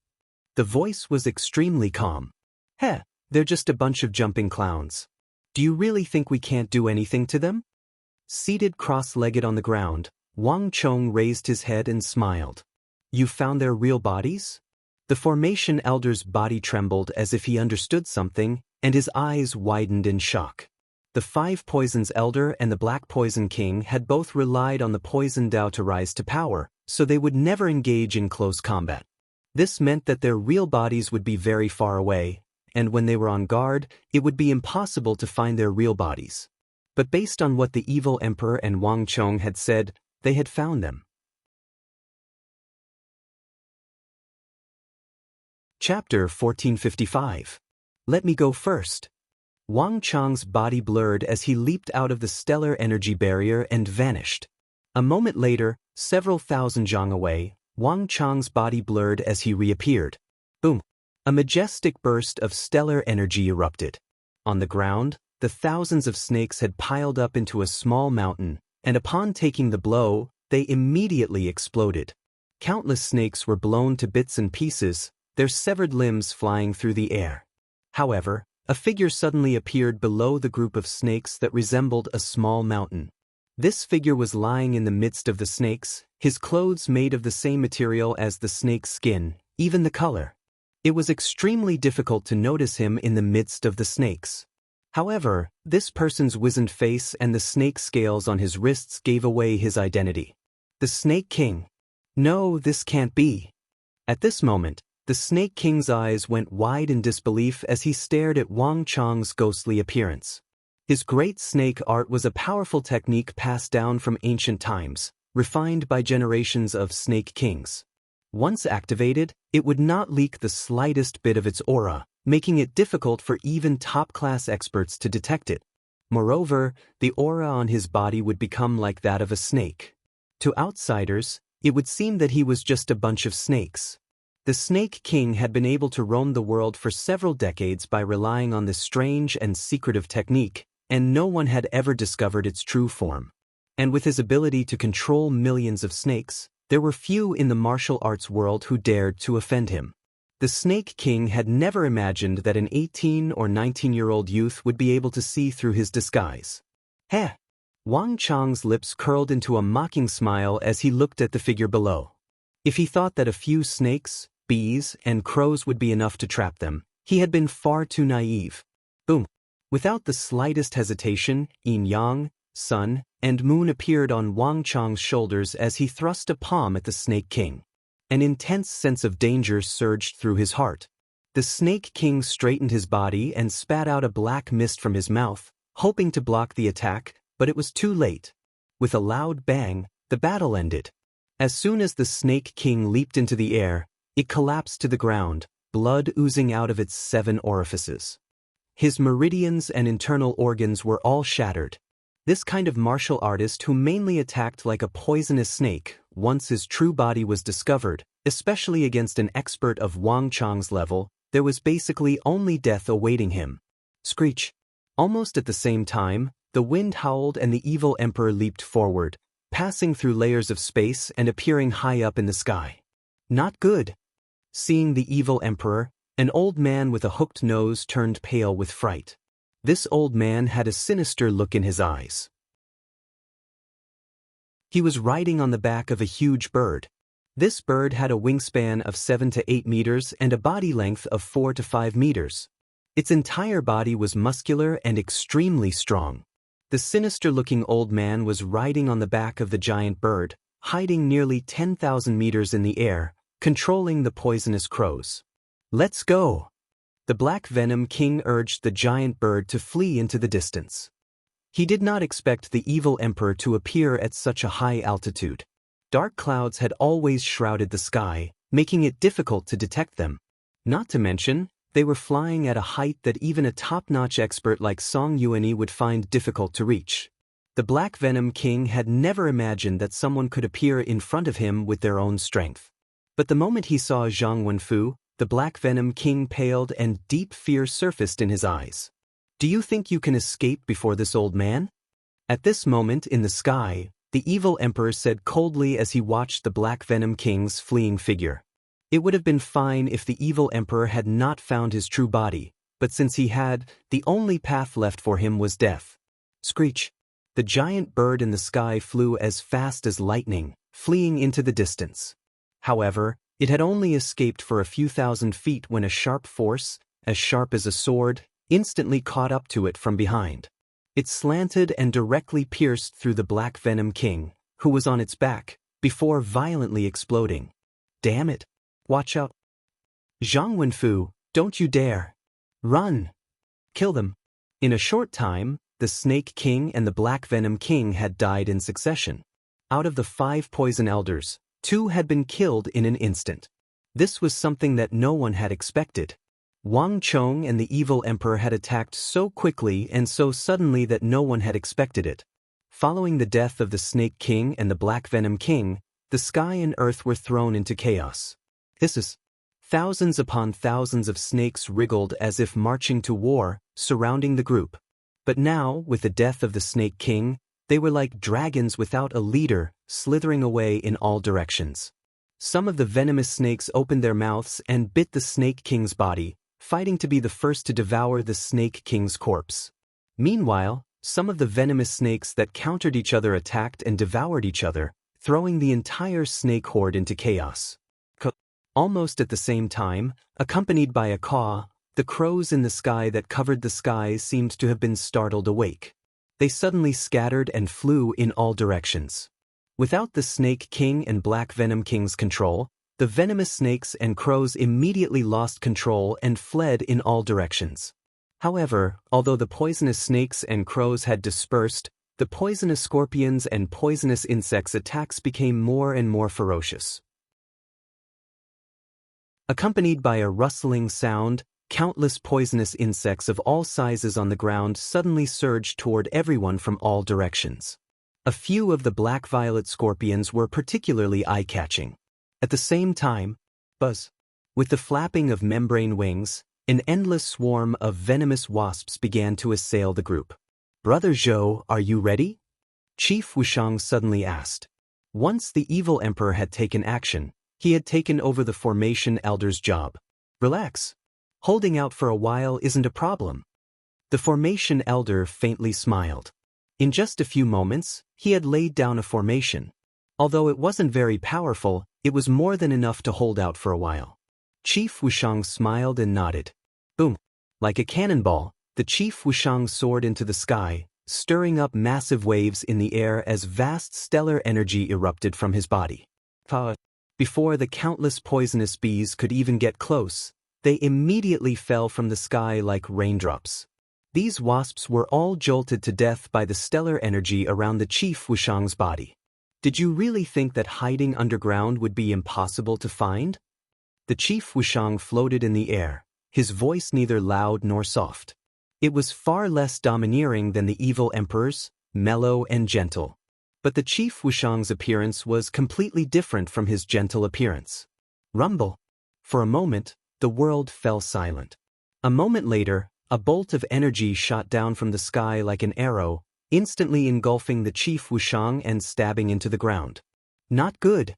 The voice was extremely calm. "Heh, they're just a bunch of jumping clowns. Do you really think we can't do anything to them?" Seated cross-legged on the ground, Wang Chong raised his head and smiled. "You found their real bodies?" The Formation Elder's body trembled as if he understood something, and his eyes widened in shock. The 5 Poisons Elder and the Black Poison King had both relied on the Poison Dao to rise to power, so they would never engage in close combat. This meant that their real bodies would be very far away, and when they were on guard, it would be impossible to find their real bodies. But based on what the evil emperor and Wang Chong had said, they had found them. Chapter 1455. Let me go first. Wang Chang's body blurred as he leaped out of the stellar energy barrier and vanished. A moment later, several thousand zhang away, Wang Chang's body blurred as he reappeared. Boom! A majestic burst of stellar energy erupted. On the ground, the thousands of snakes had piled up into a small mountain, and upon taking the blow, they immediately exploded. Countless snakes were blown to bits and pieces, their severed limbs flying through the air. However, a figure suddenly appeared below the group of snakes that resembled a small mountain. This figure was lying in the midst of the snakes, his clothes made of the same material as the snake's skin, even the color. It was extremely difficult to notice him in the midst of the snakes. However, this person's wizened face and the snake scales on his wrists gave away his identity. The Snake King. No, this can't be. At this moment, the Snake King's eyes went wide in disbelief as he stared at Wang Chang's ghostly appearance. His great snake art was a powerful technique passed down from ancient times, refined by generations of snake kings. Once activated, it would not leak the slightest bit of its aura, making it difficult for even top-class experts to detect it. Moreover, the aura on his body would become like that of a snake. To outsiders, it would seem that he was just a bunch of snakes. The Snake King had been able to roam the world for several decades by relying on this strange and secretive technique, and no one had ever discovered its true form. And with his ability to control millions of snakes, there were few in the martial arts world who dared to offend him. The Snake King had never imagined that an 18 or 19-year-old youth would be able to see through his disguise. Heh! Wang Chang's lips curled into a mocking smile as he looked at the figure below. If he thought that a few snakes, bees, and crows would be enough to trap them, he had been far too naive. Boom! Without the slightest hesitation, yin-yang, sun, and moon appeared on Wang Chang's shoulders as he thrust a palm at the Snake King. An intense sense of danger surged through his heart. The Snake King straightened his body and spat out a black mist from his mouth, hoping to block the attack, but it was too late. With a loud bang, the battle ended. As soon as the Snake King leaped into the air, it collapsed to the ground, blood oozing out of its 7 orifices. His meridians and internal organs were all shattered. This kind of martial artist who mainly attacked like a poisonous snake, once his true body was discovered, especially against an expert of Wang Chang's level, there was basically only death awaiting him. Screech! Almost at the same time, the wind howled and the evil emperor leaped forward, passing through layers of space and appearing high up in the sky. Not good! Seeing the evil emperor, an old man with a hooked nose turned pale with fright. This old man had a sinister look in his eyes. He was riding on the back of a huge bird. This bird had a wingspan of 7 to 8 meters and a body length of 4 to 5 meters. Its entire body was muscular and extremely strong. The sinister-looking old man was riding on the back of the giant bird, hiding nearly 10,000 meters in the air, controlling the poisonous crows. Let's go! The Black Venom King urged the giant bird to flee into the distance. He did not expect the evil emperor to appear at such a high altitude. Dark clouds had always shrouded the sky, making it difficult to detect them. Not to mention, they were flying at a height that even a top-notch expert like Song Yuanyi would find difficult to reach. The Black Venom King had never imagined that someone could appear in front of him with their own strength. But the moment he saw Zhang Wenfu, the Black Venom King paled and deep fear surfaced in his eyes. Do you think you can escape before this old man? At this moment in the sky, the evil emperor said coldly as he watched the Black Venom King's fleeing figure. It would have been fine if the evil emperor had not found his true body, but since he had, the only path left for him was death. Screech! The giant bird in the sky flew as fast as lightning, fleeing into the distance. However, it had only escaped for a few thousand feet when a sharp force, as sharp as a sword, instantly caught up to it from behind. It slanted and directly pierced through the Black Venom King, who was on its back, before violently exploding. Damn it! Watch out! Zhang Wenfu, don't you dare! Run! Kill them! In a short time, the Snake King and the Black Venom King had died in succession. Out of the 5 poison elders, 2 had been killed in an instant. This was something that no one had expected. Wang Chong and the evil emperor had attacked so quickly and so suddenly that no one had expected it. Following the death of the Snake King and the Black Venom King, the sky and earth were thrown into chaos. Thousands upon thousands of snakes wriggled as if marching to war, surrounding the group. But now, with the death of the Snake King, they were like dragons without a leader, slithering away in all directions. Some of the venomous snakes opened their mouths and bit the Snake King's body, fighting to be the first to devour the Snake King's corpse. Meanwhile, some of the venomous snakes that countered each other attacked and devoured each other, throwing the entire snake horde into chaos. Almost at the same time, accompanied by a caw, the crows in the sky that covered the skies seemed to have been startled awake. They suddenly scattered and flew in all directions. Without the Snake King and Black Venom King's control, the venomous snakes and crows immediately lost control and fled in all directions. However, although the poisonous snakes and crows had dispersed, the poisonous scorpions and poisonous insects' attacks became more and more ferocious. Accompanied by a rustling sound, countless poisonous insects of all sizes on the ground suddenly surged toward everyone from all directions. A few of the black-violet scorpions were particularly eye-catching. At the same time, buzz. With the flapping of membrane wings, an endless swarm of venomous wasps began to assail the group. "Brother Zhou, are you ready?" Chief Wushang suddenly asked. Once the evil emperor had taken action, he had taken over the Formation Elder's job. "Relax. Holding out for a while isn't a problem." The Formation Elder faintly smiled. In just a few moments, he had laid down a formation. Although it wasn't very powerful, it was more than enough to hold out for a while. Chief Wushang smiled and nodded. Boom! Like a cannonball, the Chief Wushang soared into the sky, stirring up massive waves in the air as vast stellar energy erupted from his body. Before the countless poisonous bees could even get close, they immediately fell from the sky like raindrops. These wasps were all jolted to death by the stellar energy around the Chief Wushang's body. Did you really think that hiding underground would be impossible to find? The Chief Wushang floated in the air, his voice neither loud nor soft. It was far less domineering than the evil emperor's, mellow and gentle. But the Chief Wushang's appearance was completely different from his gentle appearance. Rumble. For a moment, the world fell silent. A moment later, a bolt of energy shot down from the sky like an arrow, instantly engulfing the Chief Wushang and stabbing into the ground. Not good.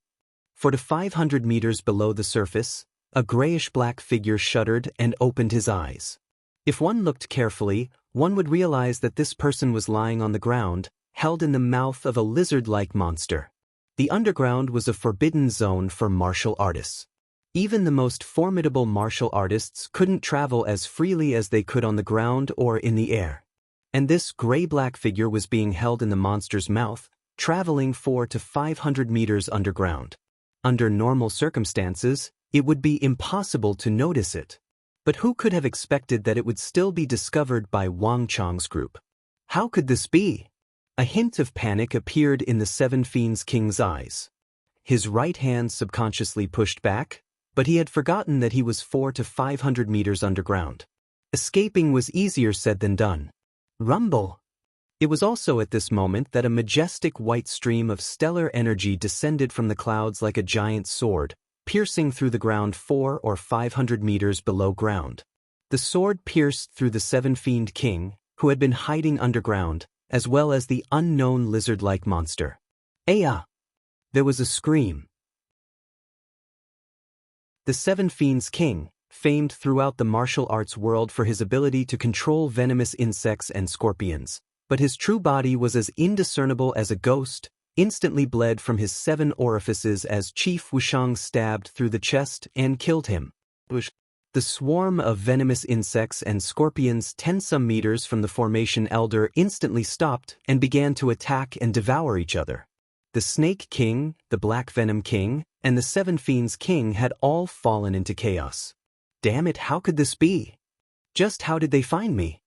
For 500 meters below the surface, a grayish-black figure shuddered and opened his eyes. If one looked carefully, one would realize that this person was lying on the ground, held in the mouth of a lizard-like monster. The underground was a forbidden zone for martial artists. Even the most formidable martial artists couldn't travel as freely as they could on the ground or in the air. And this gray-black figure was being held in the monster's mouth, traveling 400 to 500 meters underground. Under normal circumstances, it would be impossible to notice it. But who could have expected that it would still be discovered by Wang Chang's group? How could this be? A hint of panic appeared in the Seven Fiends King's eyes. His right hand subconsciously pushed back, but he had forgotten that he was 400 to 500 meters underground. Escaping was easier said than done. Rumble! It was also at this moment that a majestic white stream of stellar energy descended from the clouds like a giant sword, piercing through the ground 400 or 500 meters below ground. The sword pierced through the Seven Fiend King, who had been hiding underground, as well as the unknown lizard-like monster. Aya! There was a scream. The Seven Fiends King, famed throughout the martial arts world for his ability to control venomous insects and scorpions, but his true body was as indiscernible as a ghost, instantly bled from his 7 orifices as Chief Wushang stabbed through the chest and killed him. The swarm of venomous insects and scorpions 10-some meters from the Formation Elder instantly stopped and began to attack and devour each other. The Snake King, the Black Venom King, and the Seven Fiends King had all fallen into chaos. Damn it, how could this be? Just how did they find me?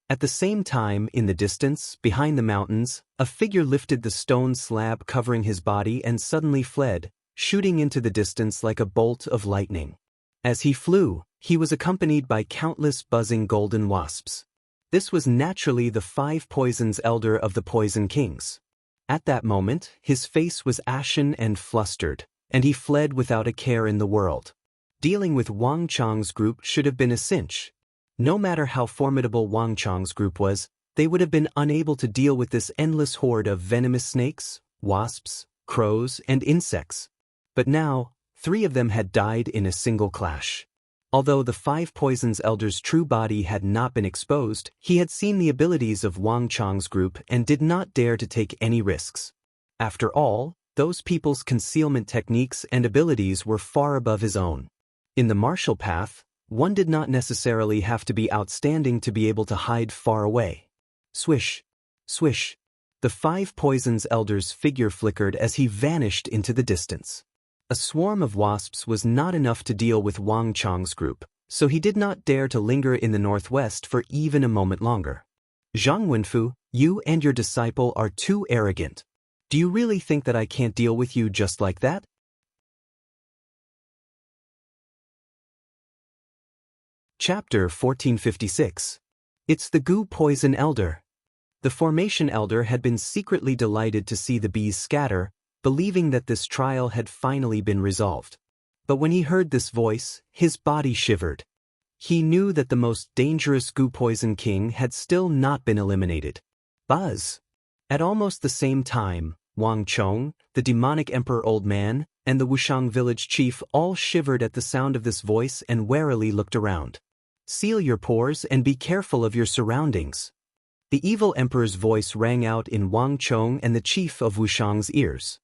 At the same time, in the distance, behind the mountains, a figure lifted the stone slab covering his body and suddenly fled, shooting into the distance like a bolt of lightning. As he flew, he was accompanied by countless buzzing golden wasps. This was naturally the 5 Poisons Elder of the Poison Kings. At that moment, his face was ashen and flustered, and he fled without a care in the world. Dealing with Wang Chang's group should have been a cinch. No matter how formidable Wang Chang's group was, they would have been unable to deal with this endless horde of venomous snakes, wasps, crows, and insects. But now, 3 of them had died in a single clash. Although the 5 Poisons Elder's true body had not been exposed, he had seen the abilities of Wang Chang's group and did not dare to take any risks. After all, those people's concealment techniques and abilities were far above his own. In the martial path, one did not necessarily have to be outstanding to be able to hide far away. Swish, swish. The 5 Poisons Elder's figure flickered as he vanished into the distance. A swarm of wasps was not enough to deal with Wang Chang's group, so he did not dare to linger in the northwest for even a moment longer. Zhang Wenfu, you and your disciple are too arrogant. Do you really think that I can't deal with you just like that? Chapter 1456. It's the Goo Poison Elder. The Formation Elder had been secretly delighted to see the bees scatter, believing that this trial had finally been resolved. But when he heard this voice, his body shivered. He knew that the most dangerous Goo Poison King had still not been eliminated. Buzz! At almost the same time, Wang Chong, the demonic emperor old man, and the Wushang village chief all shivered at the sound of this voice and warily looked around. Seal your pores and be careful of your surroundings. The evil emperor's voice rang out in Wang Chong and the chief of Wushang's ears.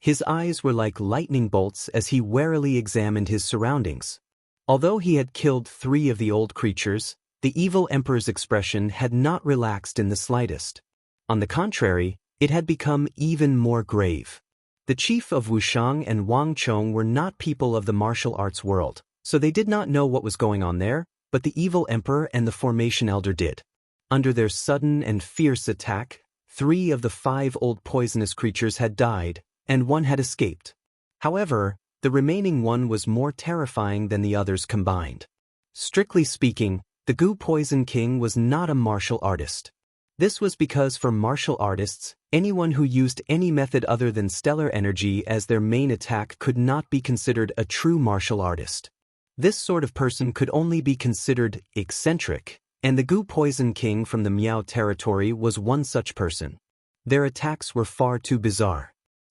His eyes were like lightning bolts as he warily examined his surroundings. Although he had killed 3 of the old creatures, the evil emperor's expression had not relaxed in the slightest. On the contrary, it had become even more grave. The chief of Wushang and Wang Chong were not people of the martial arts world, so they did not know what was going on there, but the evil emperor and the Formation Elder did. Under their sudden and fierce attack, 3 of the 5 old poisonous creatures had died, and 1 had escaped. However, the remaining 1 was more terrifying than the others combined. Strictly speaking, the Goo Poison King was not a martial artist. This was because for martial artists, anyone who used any method other than stellar energy as their main attack could not be considered a true martial artist. This sort of person could only be considered eccentric, and the Goo Poison King from the Miao territory was one such person. Their attacks were far too bizarre.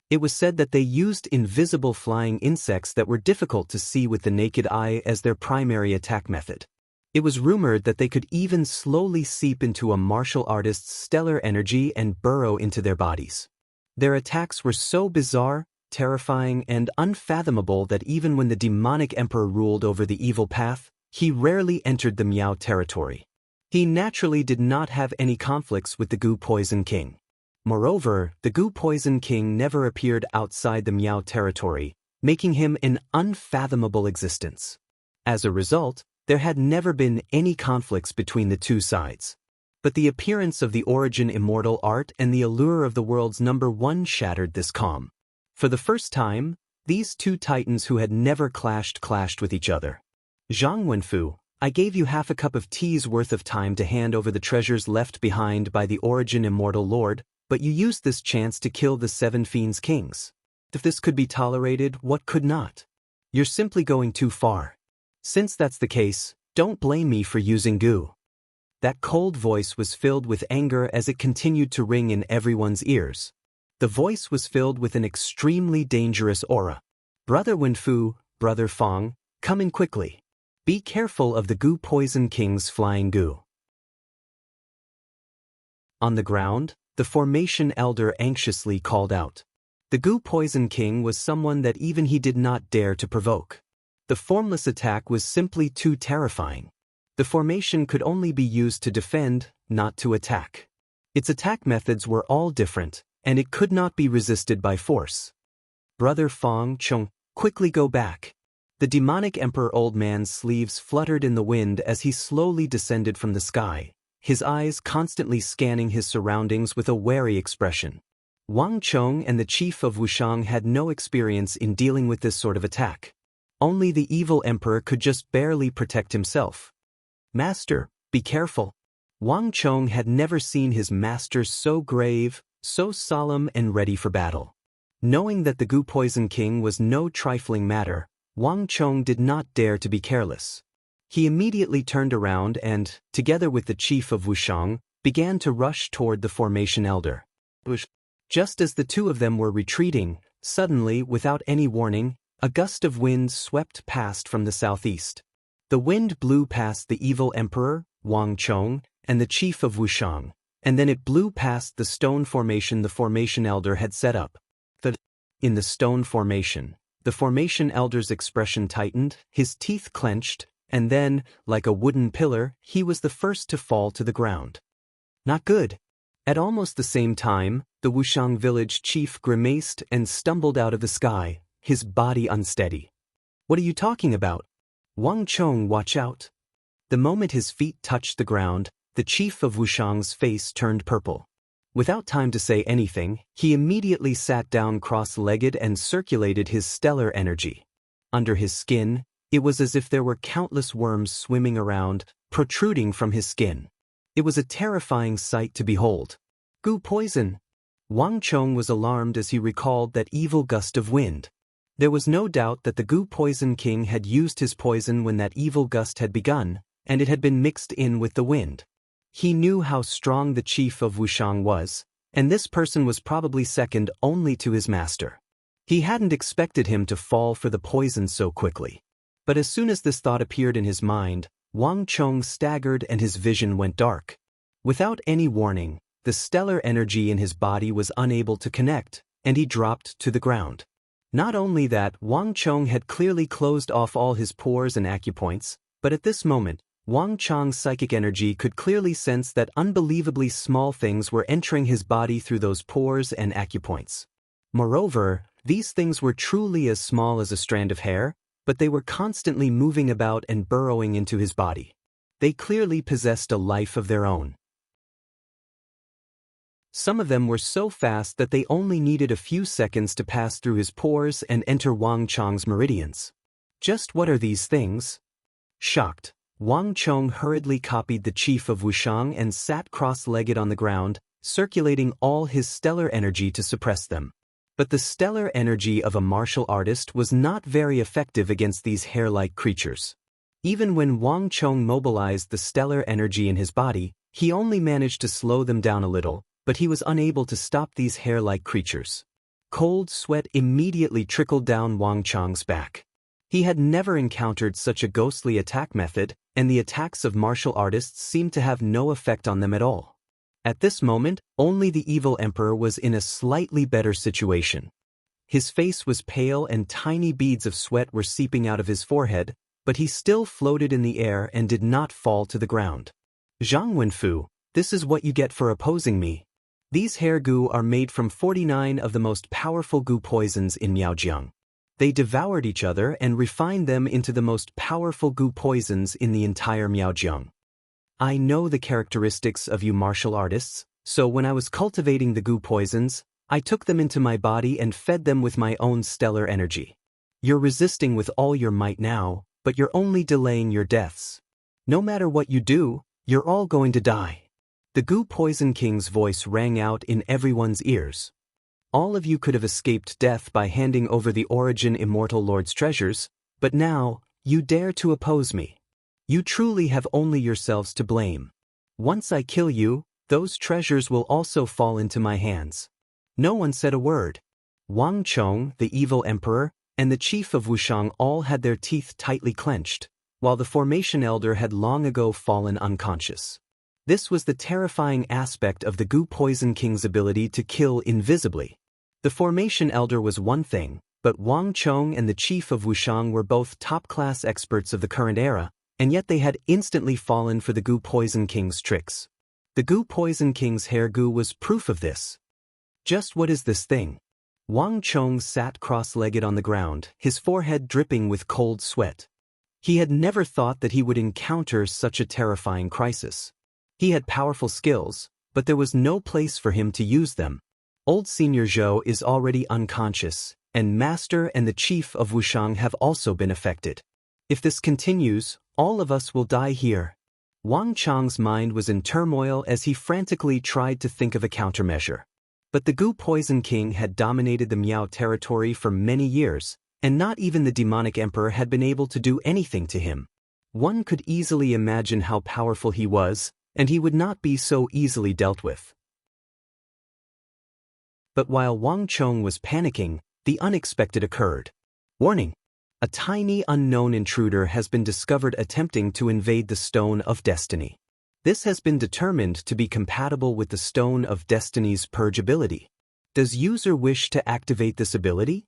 It was said that they used invisible flying insects that were difficult to see with the naked eye as their primary attack method. It was rumored that they could even slowly seep into a martial artist's stellar energy and burrow into their bodies. Their attacks were so bizarre, terrifying, and unfathomable that even when the demonic emperor ruled over the evil path, he rarely entered the Miao territory. He naturally did not have any conflicts with the Goo Poison King. Moreover, the Goo Poison King never appeared outside the Miao territory, making him an unfathomable existence. As a result, there had never been any conflicts between the two sides. But the appearance of the origin immortal art and the allure of the world's #1 shattered this calm. For the first time, these 2 titans who had never clashed with each other. Zhang Wenfu, I gave you half a cup of tea's worth of time to hand over the treasures left behind by the origin immortal lord, but you used this chance to kill the 7 fiends kings. If this could be tolerated, what could not? You're simply going too far. Since that's the case, don't blame me for using goo. That cold voice was filled with anger as it continued to ring in everyone's ears. The voice was filled with an extremely dangerous aura. Brother Wenfu, Brother Fong, come in quickly. Be careful of the Goo Poison King's flying goo. On the ground, the Formation Elder anxiously called out. The Goo Poison King was someone that even he did not dare to provoke. The formless attack was simply too terrifying. The formation could only be used to defend, not to attack. Its attack methods were all different, and it could not be resisted by force. Brother Fong Chung, quickly go back. The demonic emperor old man's sleeves fluttered in the wind as he slowly descended from the sky, his eyes constantly scanning his surroundings with a wary expression. Wang Chong and the chief of Wushang had no experience in dealing with this sort of attack. Only the evil emperor could just barely protect himself. Master, be careful. Wang Chong had never seen his master so grave, so solemn and ready for battle. Knowing that the Goo Poison King was no trifling matter, Wang Chong did not dare to be careless. He immediately turned around and, together with the chief of Wushang, began to rush toward the Formation Elder. Just as the 2 of them were retreating, suddenly, without any warning, a gust of wind swept past from the southeast. The wind blew past the evil emperor, Wang Chong, and the chief of Wushang, and then it blew past the stone formation the Formation Elder had set up. In the stone formation, the Formation Elder's expression tightened, his teeth clenched, and then, like a wooden pillar, he was the first to fall to the ground. Not good. At almost the same time, the Wushang village chief grimaced and stumbled out of the sky, his body unsteady. What are you talking about? Wang Chong, watch out. The moment his feet touched the ground, the chief of Wushang's face turned purple. Without time to say anything, he immediately sat down cross-legged and circulated his stellar energy. Under his skin, it was as if there were countless worms swimming around, protruding from his skin. It was a terrifying sight to behold. Goo poison! Wang Chong was alarmed as he recalled that evil gust of wind. There was no doubt that the Goo Poison King had used his poison when that evil gust had begun, and it had been mixed in with the wind. He knew how strong the chief of Wushang was, and this person was probably second only to his master. He hadn't expected him to fall for the poison so quickly. But as soon as this thought appeared in his mind, Wang Chong staggered and his vision went dark. Without any warning, the stellar energy in his body was unable to connect, and he dropped to the ground. Not only that, Wang Chong had clearly closed off all his pores and acupoints, but at this moment, Wang Chong's psychic energy could clearly sense that unbelievably small things were entering his body through those pores and acupoints. Moreover, these things were truly as small as a strand of hair, but they were constantly moving about and burrowing into his body. They clearly possessed a life of their own. Some of them were so fast that they only needed a few seconds to pass through his pores and enter Wang Chong's meridians. Just what are these things? Shocked, Wang Chong hurriedly copied the chief of Wushang and sat cross-legged on the ground, circulating all his stellar energy to suppress them. But the stellar energy of a martial artist was not very effective against these hair-like creatures. Even when Wang Chong mobilized the stellar energy in his body, he only managed to slow them down a little, but he was unable to stop these hair-like creatures. Cold sweat immediately trickled down Wang Chong's back. He had never encountered such a ghostly attack method, and the attacks of martial artists seemed to have no effect on them at all. At this moment, only the evil emperor was in a slightly better situation. His face was pale and tiny beads of sweat were seeping out of his forehead, but he still floated in the air and did not fall to the ground. Zhang Wenfu, this is what you get for opposing me. These hair goo are made from 49 of the most powerful goo poisons in Miaojiang. They devoured each other and refined them into the most powerful goo poisons in the entire Miaojiang. I know the characteristics of you martial artists, so when I was cultivating the goo poisons, I took them into my body and fed them with my own stellar energy. You're resisting with all your might now, but you're only delaying your deaths. No matter what you do, you're all going to die. The Goo Poison King's voice rang out in everyone's ears. All of you could have escaped death by handing over the Origin Immortal Lord's treasures, but now, you dare to oppose me. You truly have only yourselves to blame. Once I kill you, those treasures will also fall into my hands. No one said a word. Wang Chong, the evil emperor, and the chief of Wushang all had their teeth tightly clenched, while the formation elder had long ago fallen unconscious. This was the terrifying aspect of the Goo Poison King's ability to kill invisibly. The formation elder was one thing, but Wang Chong and the chief of Wushang were both top-class experts of the current era, and yet they had instantly fallen for the Goo Poison King's tricks. The Goo Poison King's hair goo was proof of this. Just what is this thing? Wang Chong sat cross-legged on the ground, his forehead dripping with cold sweat. He had never thought that he would encounter such a terrifying crisis. He had powerful skills, but there was no place for him to use them. Old Senior Zhou is already unconscious, and Master and the Chief of Wushang have also been affected. If this continues, all of us will die here. Wang Chong's mind was in turmoil as he frantically tried to think of a countermeasure. But the Goo Poison King had dominated the Miao territory for many years, and not even the demonic emperor had been able to do anything to him. One could easily imagine how powerful he was, and he would not be so easily dealt with. But while Wang Chong was panicking, the unexpected occurred. Warning! A tiny unknown intruder has been discovered attempting to invade the Stone of Destiny. This has been determined to be compatible with the Stone of Destiny's purge ability. Does user wish to activate this ability?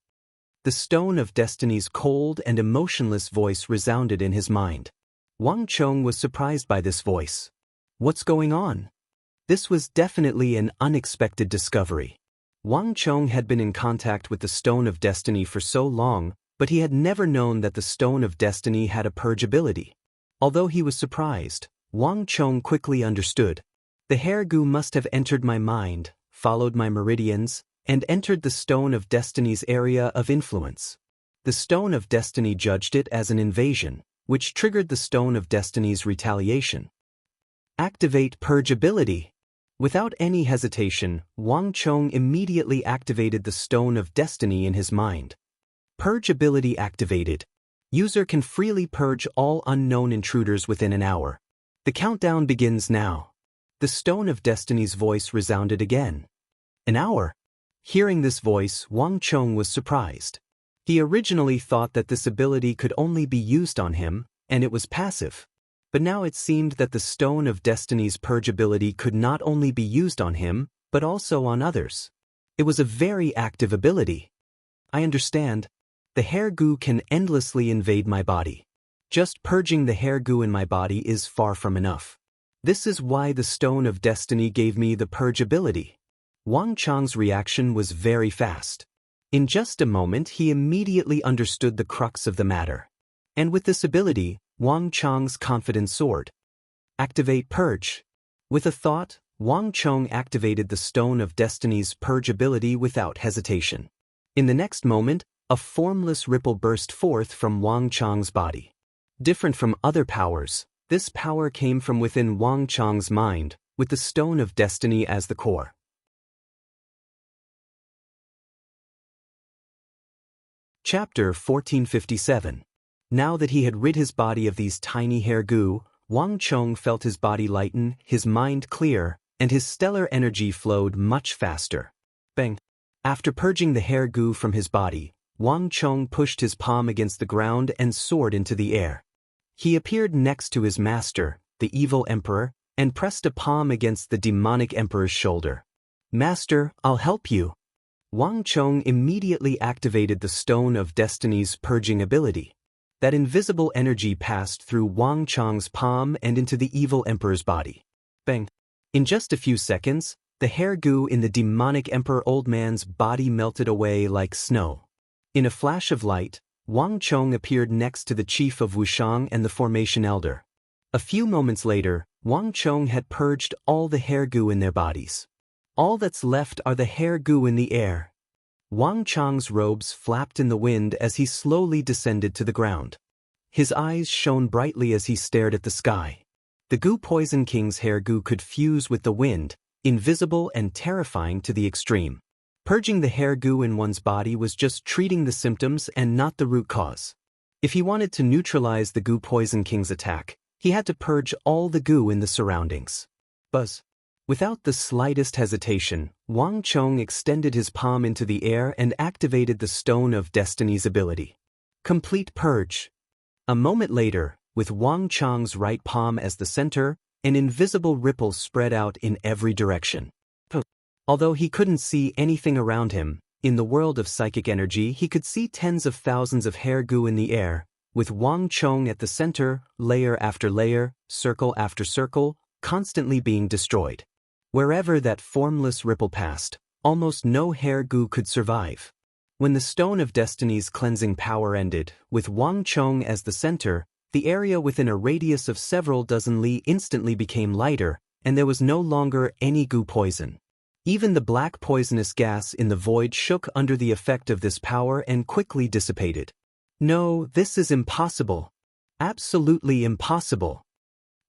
The Stone of Destiny's cold and emotionless voice resounded in his mind. Wang Chong was surprised by this voice. What's going on? This was definitely an unexpected discovery. Wang Chong had been in contact with the Stone of Destiny for so long, But he had never known that the Stone of Destiny had a purge ability. Although he was surprised, Wang Chong quickly understood. The hair goo must have entered my mind, followed my meridians, and entered the Stone of Destiny's area of influence. The Stone of Destiny judged it as an invasion, which triggered the Stone of Destiny's retaliation. Activate purge ability. Without any hesitation, Wang Chong immediately activated the Stone of Destiny in his mind. Purge ability activated. User can freely purge all unknown intruders within an hour. The countdown begins now. The Stone of Destiny's voice resounded again. An hour? Hearing this voice, Wang Chong was surprised. He originally thought that this ability could only be used on him, and it was passive. But now it seemed that the Stone of Destiny's purge ability could not only be used on him, but also on others. It was a very active ability. I understand. The hair goo can endlessly invade my body. Just purging the hair goo in my body is far from enough. This is why the Stone of Destiny gave me the purge ability. Wang Chong's reaction was very fast. In just a moment he immediately understood the crux of the matter. And with this ability, Wang Chong's confidence soared. Activate purge. With a thought, Wang Chong activated the Stone of Destiny's purge ability without hesitation. In the next moment, a formless ripple burst forth from Wang Chong's body. Different from other powers, this power came from within Wang Chong's mind, with the Stone of Destiny as the core. Chapter 1457. Now that he had rid his body of these tiny hair goo, Wang Chong felt his body lighten, his mind clear, and his stellar energy flowed much faster. Bang! After purging the hair goo from his body, Wang Chong pushed his palm against the ground and soared into the air. He appeared next to his master, the evil emperor, and pressed a palm against the demonic emperor's shoulder. Master, I'll help you. Wang Chong immediately activated the Stone of Destiny's purging ability. That invisible energy passed through Wang Chong's palm and into the evil emperor's body. Bang! In just a few seconds, the hair goo in the demonic emperor old man's body melted away like snow. In a flash of light, Wang Chong appeared next to the chief of Wushang and the formation elder. A few moments later, Wang Chong had purged all the hair goo in their bodies. All that's left are the hair goo in the air. Wang Chong's robes flapped in the wind as he slowly descended to the ground. His eyes shone brightly as he stared at the sky. The Goo Poison King's hair goo could fuse with the wind, invisible and terrifying to the extreme. Purging the hair goo in one's body was just treating the symptoms and not the root cause. If he wanted to neutralize the Goo Poison King's attack, he had to purge all the goo in the surroundings. Buzz. Without the slightest hesitation, Wang Chong extended his palm into the air and activated the Stone of Destiny's ability. Complete purge. A moment later, with Wang Chong's right palm as the center, an invisible ripple spread out in every direction. Although he couldn't see anything around him, in the world of psychic energy he could see tens of thousands of hair goo in the air, with Wang Chong at the center, layer after layer, circle after circle, constantly being destroyed. Wherever that formless ripple passed, almost no hair goo could survive. When the Stone of Destiny's cleansing power ended, with Wang Chong as the center, the area within a radius of several dozen li instantly became lighter, and there was no longer any goo poison. Even the black poisonous gas in the void shook under the effect of this power and quickly dissipated. No, this is impossible. Absolutely impossible.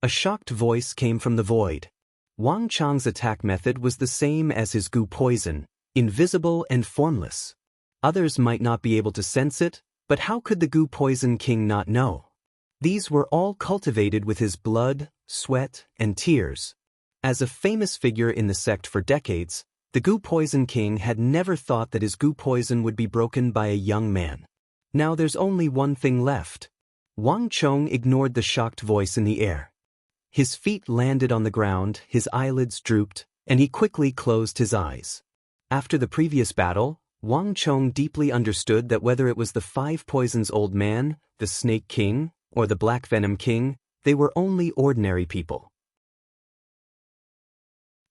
A shocked voice came from the void. Wang Chong's attack method was the same as his goo poison, invisible and formless. Others might not be able to sense it, but how could the Goo Poison King not know? These were all cultivated with his blood, sweat, and tears. As a famous figure in the sect for decades, the Goo Poison King had never thought that his goo poison would be broken by a young man. Now there's only one thing left. Wang Chong ignored the shocked voice in the air. His feet landed on the ground, his eyelids drooped, and he quickly closed his eyes. After the previous battle, Wang Chong deeply understood that whether it was the Five Poisons Old Man, the Snake King, or the Black Venom King, they were only ordinary people.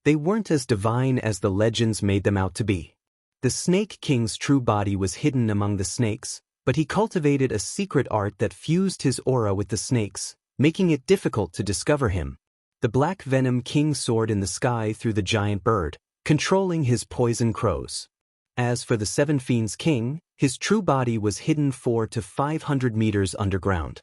They weren't as divine as the legends made them out to be. The Snake King's true body was hidden among the snakes, But he cultivated a secret art that fused his aura with the snake's, making it difficult to discover him. The Black Venom King soared in the sky through the giant bird, controlling his poison crows. As for the Seven Fiends King, his true body was hidden 400 to 500 meters underground.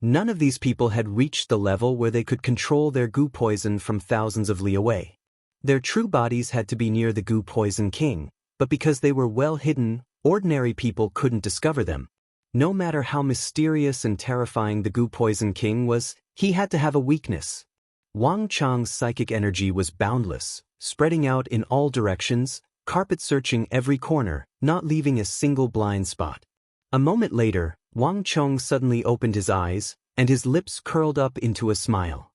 None of these people had reached the level where they could control their goo poison from thousands of li away. Their true bodies had to be near the goo poison king, but because they were well hidden, ordinary people couldn't discover them. No matter how mysterious and terrifying the goo poison king was, he had to have a weakness. Wang Chang's psychic energy was boundless, spreading out in all directions, carpet-searching every corner, not leaving a single blind spot. A moment later, Wang Chong suddenly opened his eyes, and his lips curled up into a smile.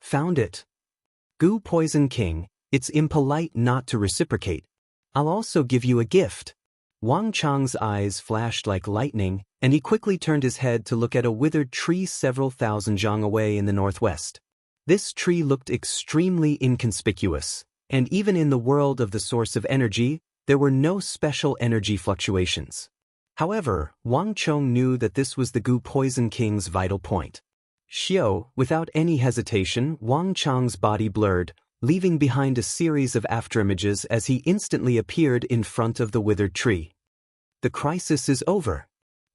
Found it. Goo Poison King, it's impolite not to reciprocate. I'll also give you a gift. Wang Chang's eyes flashed like lightning, and he quickly turned his head to look at a withered tree several thousand zhang away in the northwest. This tree looked extremely inconspicuous, and even in the world of the source of energy, there were no special energy fluctuations. However, Wang Chong knew that this was the Goo Poison King's vital point. Xiao, without any hesitation, Wang Chang's body blurred, leaving behind a series of afterimages as he instantly appeared in front of the withered tree. The crisis is over.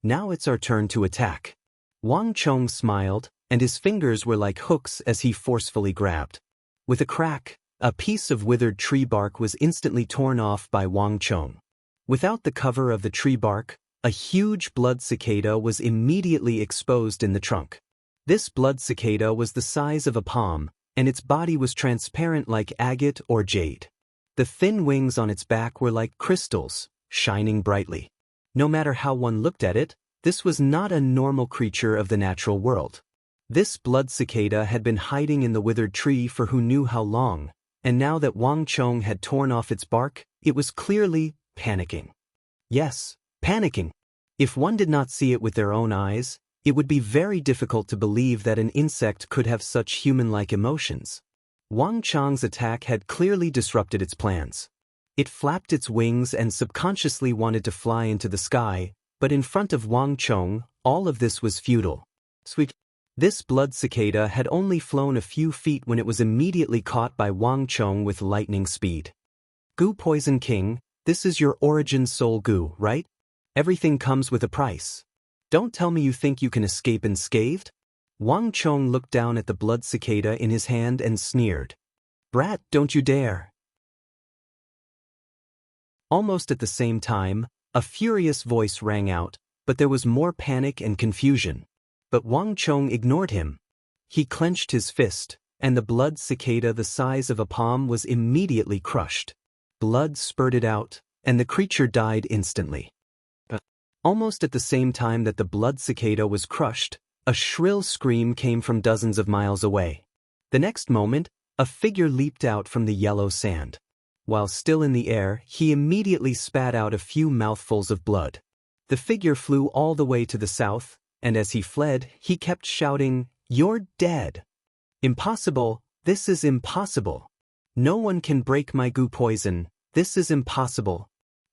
Now it's our turn to attack. Wang Chong smiled, and his fingers were like hooks as he forcefully grabbed. With a crack, a piece of withered tree bark was instantly torn off by Wang Chong. Without the cover of the tree bark, a huge blood cicada was immediately exposed in the trunk. This blood cicada was the size of a palm, and its body was transparent like agate or jade. The thin wings on its back were like crystals, shining brightly. No matter how one looked at it, this was not a normal creature of the natural world. This blood cicada had been hiding in the withered tree for who knew how long, and now that Wang Chong had torn off its bark, it was clearly panicking. Yes, panicking. If one did not see it with their own eyes, it would be very difficult to believe that an insect could have such human-like emotions. Wang Chang's attack had clearly disrupted its plans. It flapped its wings and subconsciously wanted to fly into the sky, but in front of Wang Chong, all of this was futile. This blood cicada had only flown a few feet when it was immediately caught by Wang Chong with lightning speed. Goo Poison King, this is your origin soul goo, right? Everything comes with a price. Don't tell me you think you can escape unscathed? Wang Chong looked down at the blood cicada in his hand and sneered. Brat, don't you dare. Almost at the same time, a furious voice rang out, but there was more panic and confusion. But Wang Chong ignored him. He clenched his fist, and the blood cicada the size of a palm was immediately crushed. Blood spurted out, and the creature died instantly. Almost at the same time that the blood cicada was crushed, a shrill scream came from dozens of miles away. The next moment, a figure leaped out from the yellow sand. While still in the air, he immediately spat out a few mouthfuls of blood. The figure flew all the way to the south, and as he fled, he kept shouting, "You're dead! Impossible, this is impossible! No one can break my goo poison, this is impossible!"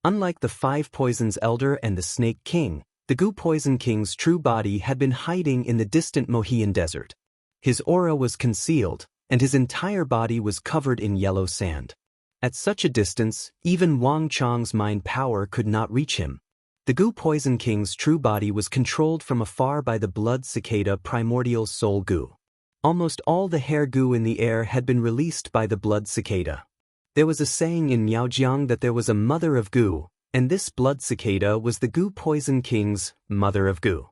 Unlike the Five Poisons Elder and the Snake King, the Goo Poison King's true body had been hiding in the distant Mohian desert. His aura was concealed, and his entire body was covered in yellow sand. At such a distance, even Wang Chong's mind power could not reach him. The Goo Poison King's true body was controlled from afar by the blood cicada primordial soul goo. Almost all the hair goo in the air had been released by the blood cicada. There was a saying in Miaojiang that there was a mother of goo, and this blood cicada was the Goo Poison King's mother of goo.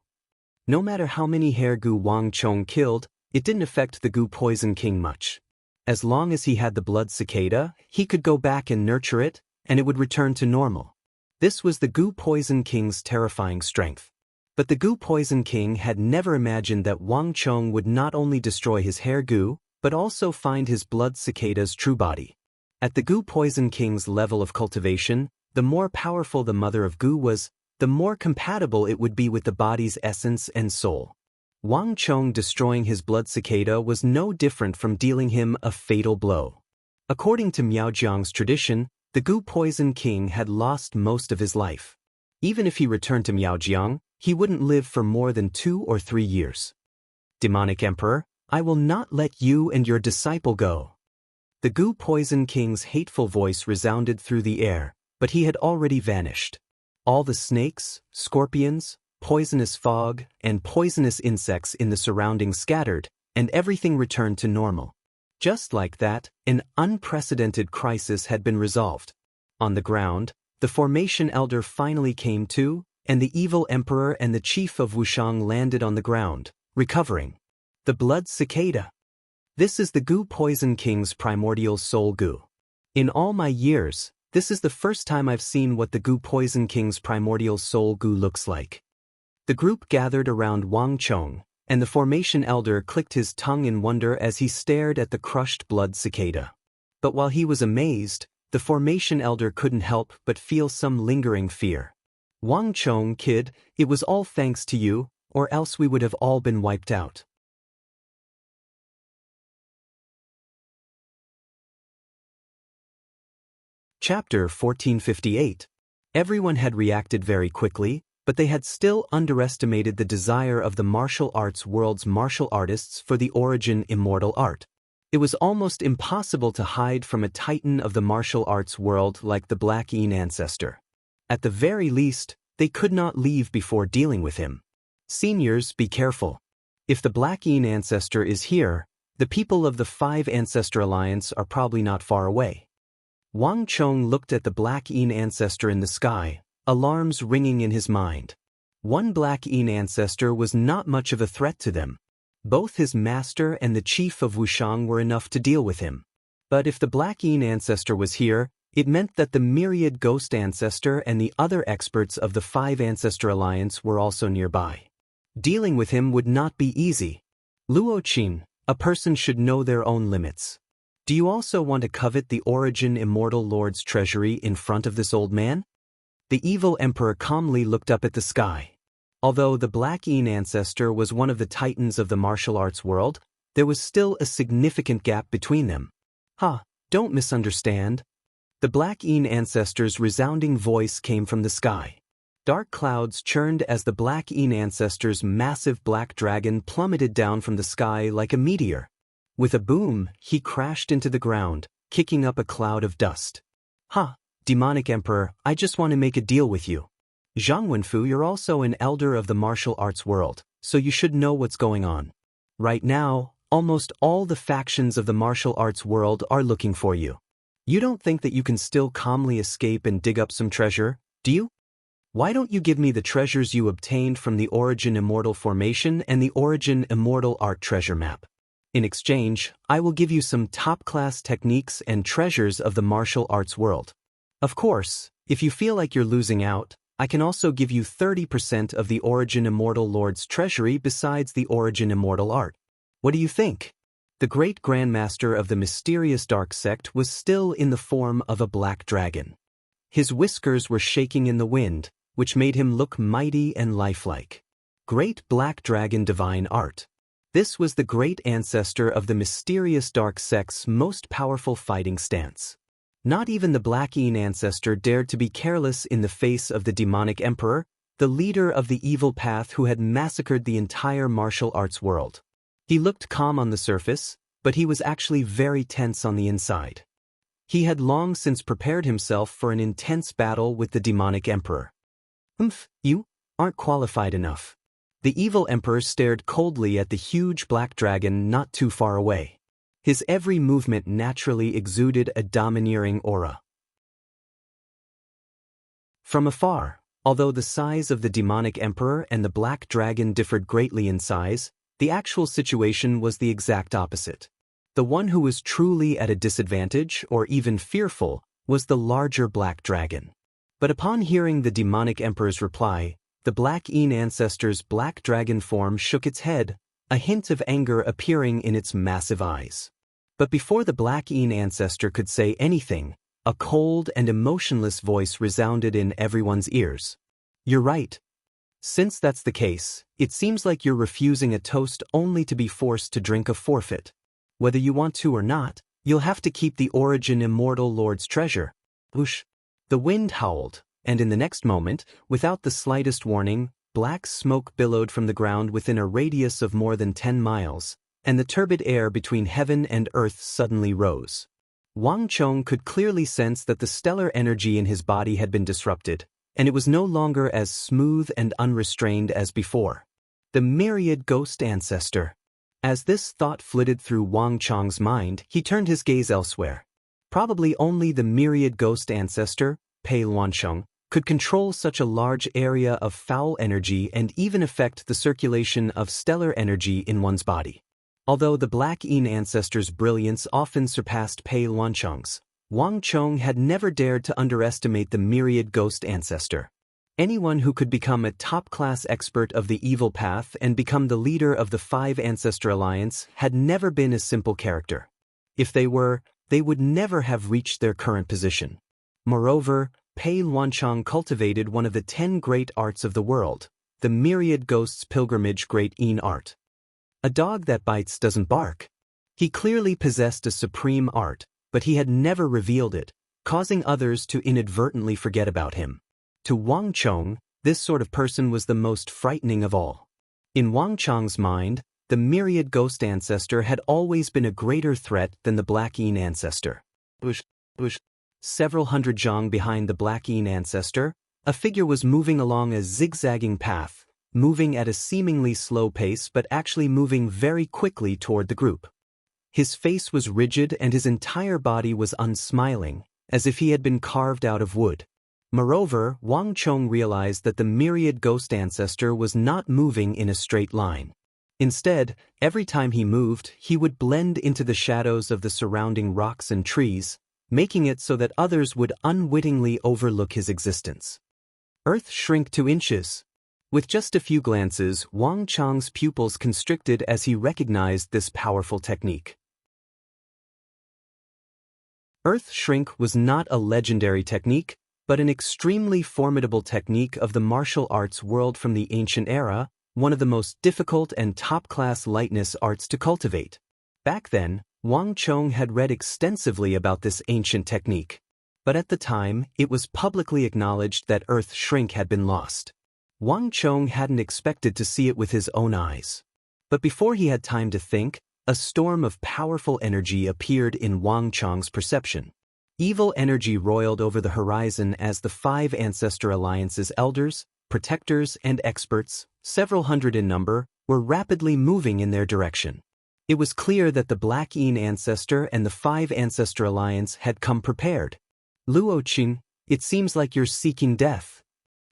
No matter how many hair goo Wang Chong killed, it didn't affect the Goo Poison King much. As long as he had the blood cicada, he could go back and nurture it, and it would return to normal. This was the Goo Poison King's terrifying strength. But the Goo Poison King had never imagined that Wang Chong would not only destroy his hair goo, but also find his blood cicada's true body. At the Goo Poison King's level of cultivation, the more powerful the mother of goo was, the more compatible it would be with the body's essence and soul. Wang Chong destroying his blood cicada was no different from dealing him a fatal blow. According to Miaojiang's tradition, the Goo Poison King had lost most of his life. Even if he returned to Miaojiang, he wouldn't live for more than 2 or 3 years. Demonic Emperor, I will not let you and your disciple go. The Goo Poison King's hateful voice resounded through the air, but he had already vanished. All the snakes, scorpions, poisonous fog, and poisonous insects in the surroundings scattered, and everything returned to normal. Just like that, an unprecedented crisis had been resolved. On the ground, the Formation Elder finally came to, and the evil Emperor and the Chief of Wushang landed on the ground, recovering. The Blood Cicada. This is the Goo Poison King's primordial soul goo. In all my years, this is the first time I've seen what the Goo Poison King's primordial soul goo looks like. The group gathered around Wang Chong, and the Formation Elder clicked his tongue in wonder as he stared at the crushed blood cicada. But while he was amazed, the Formation Elder couldn't help but feel some lingering fear. Wang Chong, kid, it was all thanks to you, or else we would have all been wiped out. Chapter 1458. Everyone had reacted very quickly, but they had still underestimated the desire of the martial arts world's martial artists for the origin immortal art. It was almost impossible to hide from a titan of the martial arts world like the Black Een ancestor. At the very least, they could not leave before dealing with him. Seniors, be careful. If the Black Een ancestor is here, the people of the Five Ancestor Alliance are probably not far away. Wang Chong looked at the Black Een ancestor in the sky, alarms ringing in his mind. One Black Een ancestor was not much of a threat to them. Both his master and the Chief of Wushang were enough to deal with him. But if the Black Een ancestor was here, it meant that the myriad ghost ancestor and the other experts of the Five Ancestor Alliance were also nearby. Dealing with him would not be easy. Luo Qin, a person should know their own limits. Do you also want to covet the Origin Immortal Lord's treasury in front of this old man? The evil emperor calmly looked up at the sky. Although the Black Een ancestor was one of the titans of the martial arts world, there was still a significant gap between them. Don't misunderstand. The Black Een ancestor's resounding voice came from the sky. Dark clouds churned as the Black Een ancestor's massive black dragon plummeted down from the sky like a meteor. With a boom, he crashed into the ground, kicking up a cloud of dust. Demonic Emperor, I just want to make a deal with you. Zhang Wenfu, you're also an elder of the martial arts world, so you should know what's going on. Right now, almost all the factions of the martial arts world are looking for you. You don't think that you can still calmly escape and dig up some treasure, do you? Why don't you give me the treasures you obtained from the Origin Immortal Formation and the Origin Immortal Art treasure map? In exchange, I will give you some top-class techniques and treasures of the martial arts world. Of course, if you feel like you're losing out, I can also give you 30% of the Origin Immortal Lord's treasury besides the Origin Immortal Art. What do you think? The great Grandmaster of the mysterious dark sect was still in the form of a black dragon. His whiskers were shaking in the wind, which made him look mighty and lifelike. Great Black Dragon Divine Art. This was the great ancestor of the mysterious dark sect's most powerful fighting stance. Not even the Black Een ancestor dared to be careless in the face of the demonic emperor, the leader of the evil path who had massacred the entire martial arts world. He looked calm on the surface, but he was actually very tense on the inside. He had long since prepared himself for an intense battle with the demonic emperor. You aren't qualified enough. The evil emperor stared coldly at the huge black dragon not too far away. His every movement naturally exuded a domineering aura. From afar, although the size of the demonic emperor and the black dragon differed greatly in size, the actual situation was the exact opposite. The one who was truly at a disadvantage or even fearful was the larger black dragon. But upon hearing the demonic emperor's reply, the Black Een ancestor's black dragon form shook its head, a hint of anger appearing in its massive eyes. But before the Black Een ancestor could say anything, a cold and emotionless voice resounded in everyone's ears. You're right. Since that's the case, it seems like you're refusing a toast only to be forced to drink a forfeit. Whether you want to or not, you'll have to keep the Origin Immortal Lord's treasure. Whoosh! The wind howled, and in the next moment, without the slightest warning, black smoke billowed from the ground within a radius of more than 10 miles, and the turbid air between heaven and earth suddenly rose. Wang Chong could clearly sense that the stellar energy in his body had been disrupted, and it was no longer as smooth and unrestrained as before. The myriad ghost ancestor. As this thought flitted through Wang Chong's mind, he turned his gaze elsewhere. Probably only the myriad ghost ancestor, Pei Luansheng, could control such a large area of foul energy and even affect the circulation of stellar energy in one's body. Although the Black Yin ancestor's brilliance often surpassed Pei Luansheng's, Wang Chong had never dared to underestimate the myriad ghost ancestor. Anyone who could become a top-class expert of the evil path and become the leader of the Five Ancestor Alliance had never been a simple character. If they were, they would never have reached their current position. Moreover, Pei Luansheng cultivated one of the 10 great arts of the world, the myriad ghosts pilgrimage great Yin art. A dog that bites doesn't bark. He clearly possessed a supreme art, but he had never revealed it, causing others to inadvertently forget about him. To Wang Chong, this sort of person was the most frightening of all. In Wang Chong's mind, the myriad ghost ancestor had always been a greater threat than the Black Yin ancestor. Several hundred zhang behind the Black Yin ancestor, a figure was moving along a zigzagging path, moving at a seemingly slow pace but actually moving very quickly toward the group. His face was rigid and his entire body was unsmiling, as if he had been carved out of wood. Moreover, Wang Chong realized that the myriad ghost ancestor was not moving in a straight line. Instead, every time he moved, he would blend into the shadows of the surrounding rocks and trees, making it so that others would unwittingly overlook his existence. Earth shrink to inches. With just a few glances, Wang Chong's pupils constricted as he recognized this powerful technique. Earth shrink was not a legendary technique, but an extremely formidable technique of the martial arts world from the ancient era, one of the most difficult and top-class lightness arts to cultivate. Back then, Wang Chong had read extensively about this ancient technique. But at the time, it was publicly acknowledged that earth shrink had been lost. Wang Chong hadn't expected to see it with his own eyes. But before he had time to think, a storm of powerful energy appeared in Wang Chong's perception. Evil energy roiled over the horizon as the Five Ancestor Alliance's elders, protectors, and experts, several hundred in number, were rapidly moving in their direction. It was clear that the Black Yin ancestor and the Five Ancestor Alliance had come prepared. Luo Qing, it seems like you're seeking death.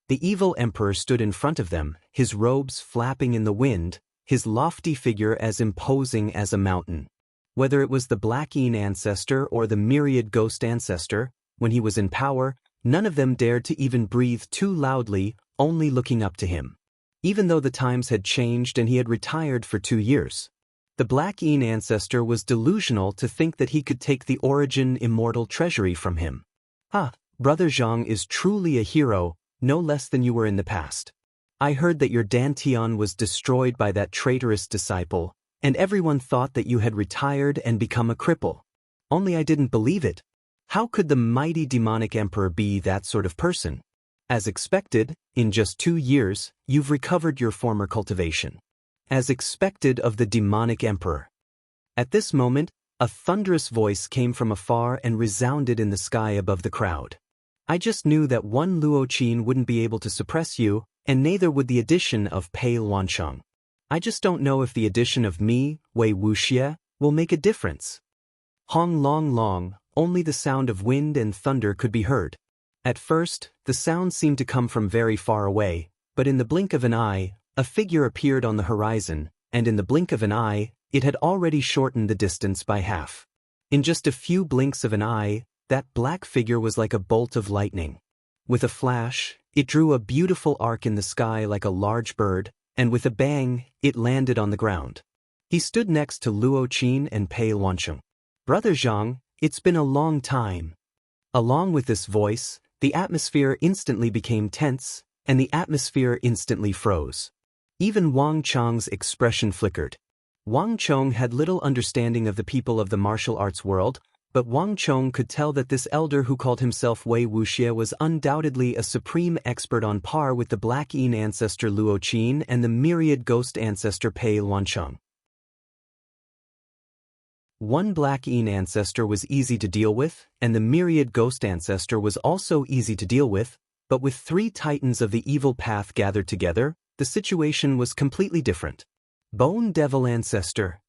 The evil emperor stood in front of them, his robes flapping in the wind, his lofty figure as imposing as a mountain. Whether it was the Black Yin ancestor or the myriad ghost ancestor, when he was in power, none of them dared to even breathe too loudly, only looking up to him. Even though the times had changed and he had retired for 2 years. The Black Yin ancestor was delusional to think that he could take the origin immortal treasury from him. Ah, Brother Zhang is truly a hero, no less than you were in the past. I heard that your Dantian was destroyed by that traitorous disciple, and everyone thought that you had retired and become a cripple. Only I didn't believe it. How could the mighty demonic emperor be that sort of person? As expected, in just 2 years, you've recovered your former cultivation. As expected of the demonic emperor. At this moment, a thunderous voice came from afar and resounded in the sky above the crowd. I just knew that one Luo Qin wouldn't be able to suppress you, and neither would the addition of Pei Luansheng. I just don't know if the addition of me, Wei Wuxie, will make a difference. Hong long long, only the sound of wind and thunder could be heard. At first, the sound seemed to come from very far away, but in the blink of an eye, a figure appeared on the horizon, and in the blink of an eye, it had already shortened the distance by half. In just a few blinks of an eye, that black figure was like a bolt of lightning. With a flash, it drew a beautiful arc in the sky like a large bird, and with a bang, it landed on the ground. He stood next to Luo Qin and Pei Luansheng. Brother Zhang, it's been a long time. Along with this voice, the atmosphere instantly became tense, and the atmosphere instantly froze. Even Wang Chong's expression flickered. Wang Chong had little understanding of the people of the martial arts world, but Wang Chong could tell that this elder who called himself Wei Wuxie was undoubtedly a supreme expert on par with the Black Yin ancestor Luo Qin and the myriad ghost ancestor Pei Luancheng. One Black Yin ancestor was easy to deal with, and the myriad ghost ancestor was also easy to deal with, but with three titans of the evil path gathered together, the situation was completely different. Bone Devil Ancestor.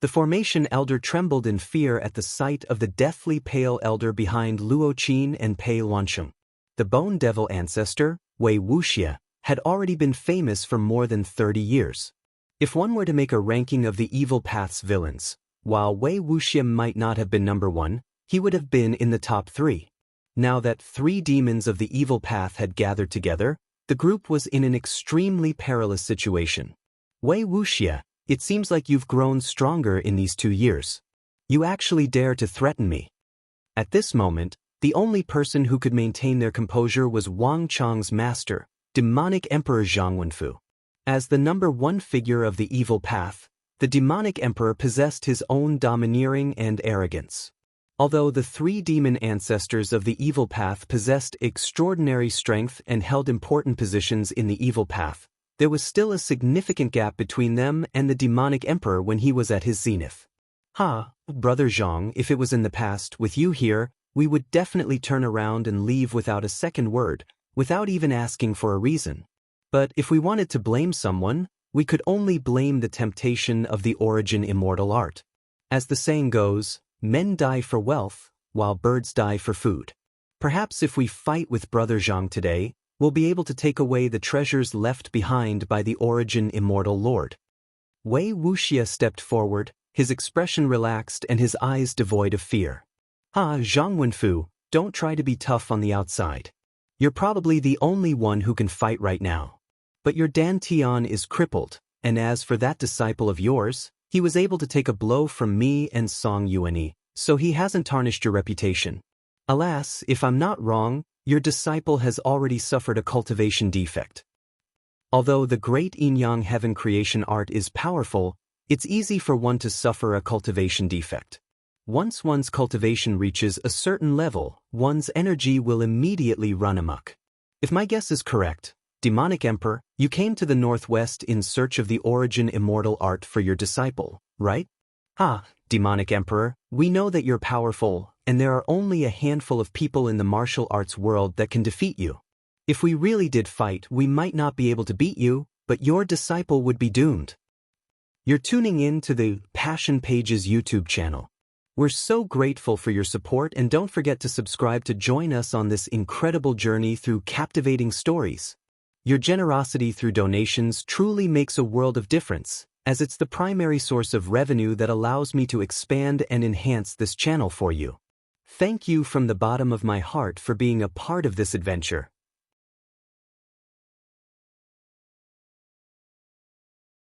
The formation elder trembled in fear at the sight of the deathly pale elder behind Luo Qin and Pei Luancheng. The Bone Devil Ancestor, Wei Wuxie, had already been famous for more than 30 years. If one were to make a ranking of the evil path's villains, while Wei Wuxie might not have been number one, he would have been in the top 3. Now that 3 demons of the evil path had gathered together, the group was in an extremely perilous situation. Wei Wuxie, it seems like you've grown stronger in these 2 years. You actually dare to threaten me. At this moment, the only person who could maintain their composure was Wang Chong's master, demonic emperor Zhang Wenfu. As the number 1 figure of the evil path, the demonic emperor possessed his own domineering and arrogance. Although the 3 demon ancestors of the evil path possessed extraordinary strength and held important positions in the evil path, there was still a significant gap between them and the demonic emperor when he was at his zenith. Brother Zhang, if it was in the past, with you here, we would definitely turn around and leave without a second word, without even asking for a reason. But if we wanted to blame someone, we could only blame the temptation of the origin immortal art. As the saying goes, men die for wealth, while birds die for food. Perhaps if we fight with Brother Zhang today, we'll be able to take away the treasures left behind by the origin immortal lord. Wei Wuxie stepped forward, his expression relaxed and his eyes devoid of fear. Zhang Wenfu, don't try to be tough on the outside. You're probably the only one who can fight right now. But your Dantian is crippled, and as for that disciple of yours, he was able to take a blow from me and Song Yuanyi, so he hasn't tarnished your reputation. Alas, if I'm not wrong, your disciple has already suffered a cultivation defect. Although the great yin-yang heaven creation art is powerful, it's easy for one to suffer a cultivation defect. Once one's cultivation reaches a certain level, one's energy will immediately run amok. If my guess is correct, Demonic Emperor, you came to the Northwest in search of the origin immortal art for your disciple, right? Demonic Emperor, we know that you're powerful, and there are only a handful of people in the martial arts world that can defeat you. If we really did fight, we might not be able to beat you, but your disciple would be doomed. You're tuning in to the Passion Pages YouTube channel. We're so grateful for your support, and don't forget to subscribe to join us on this incredible journey through captivating stories. Your generosity through donations truly makes a world of difference, as it's the primary source of revenue that allows me to expand and enhance this channel for you. Thank you from the bottom of my heart for being a part of this adventure.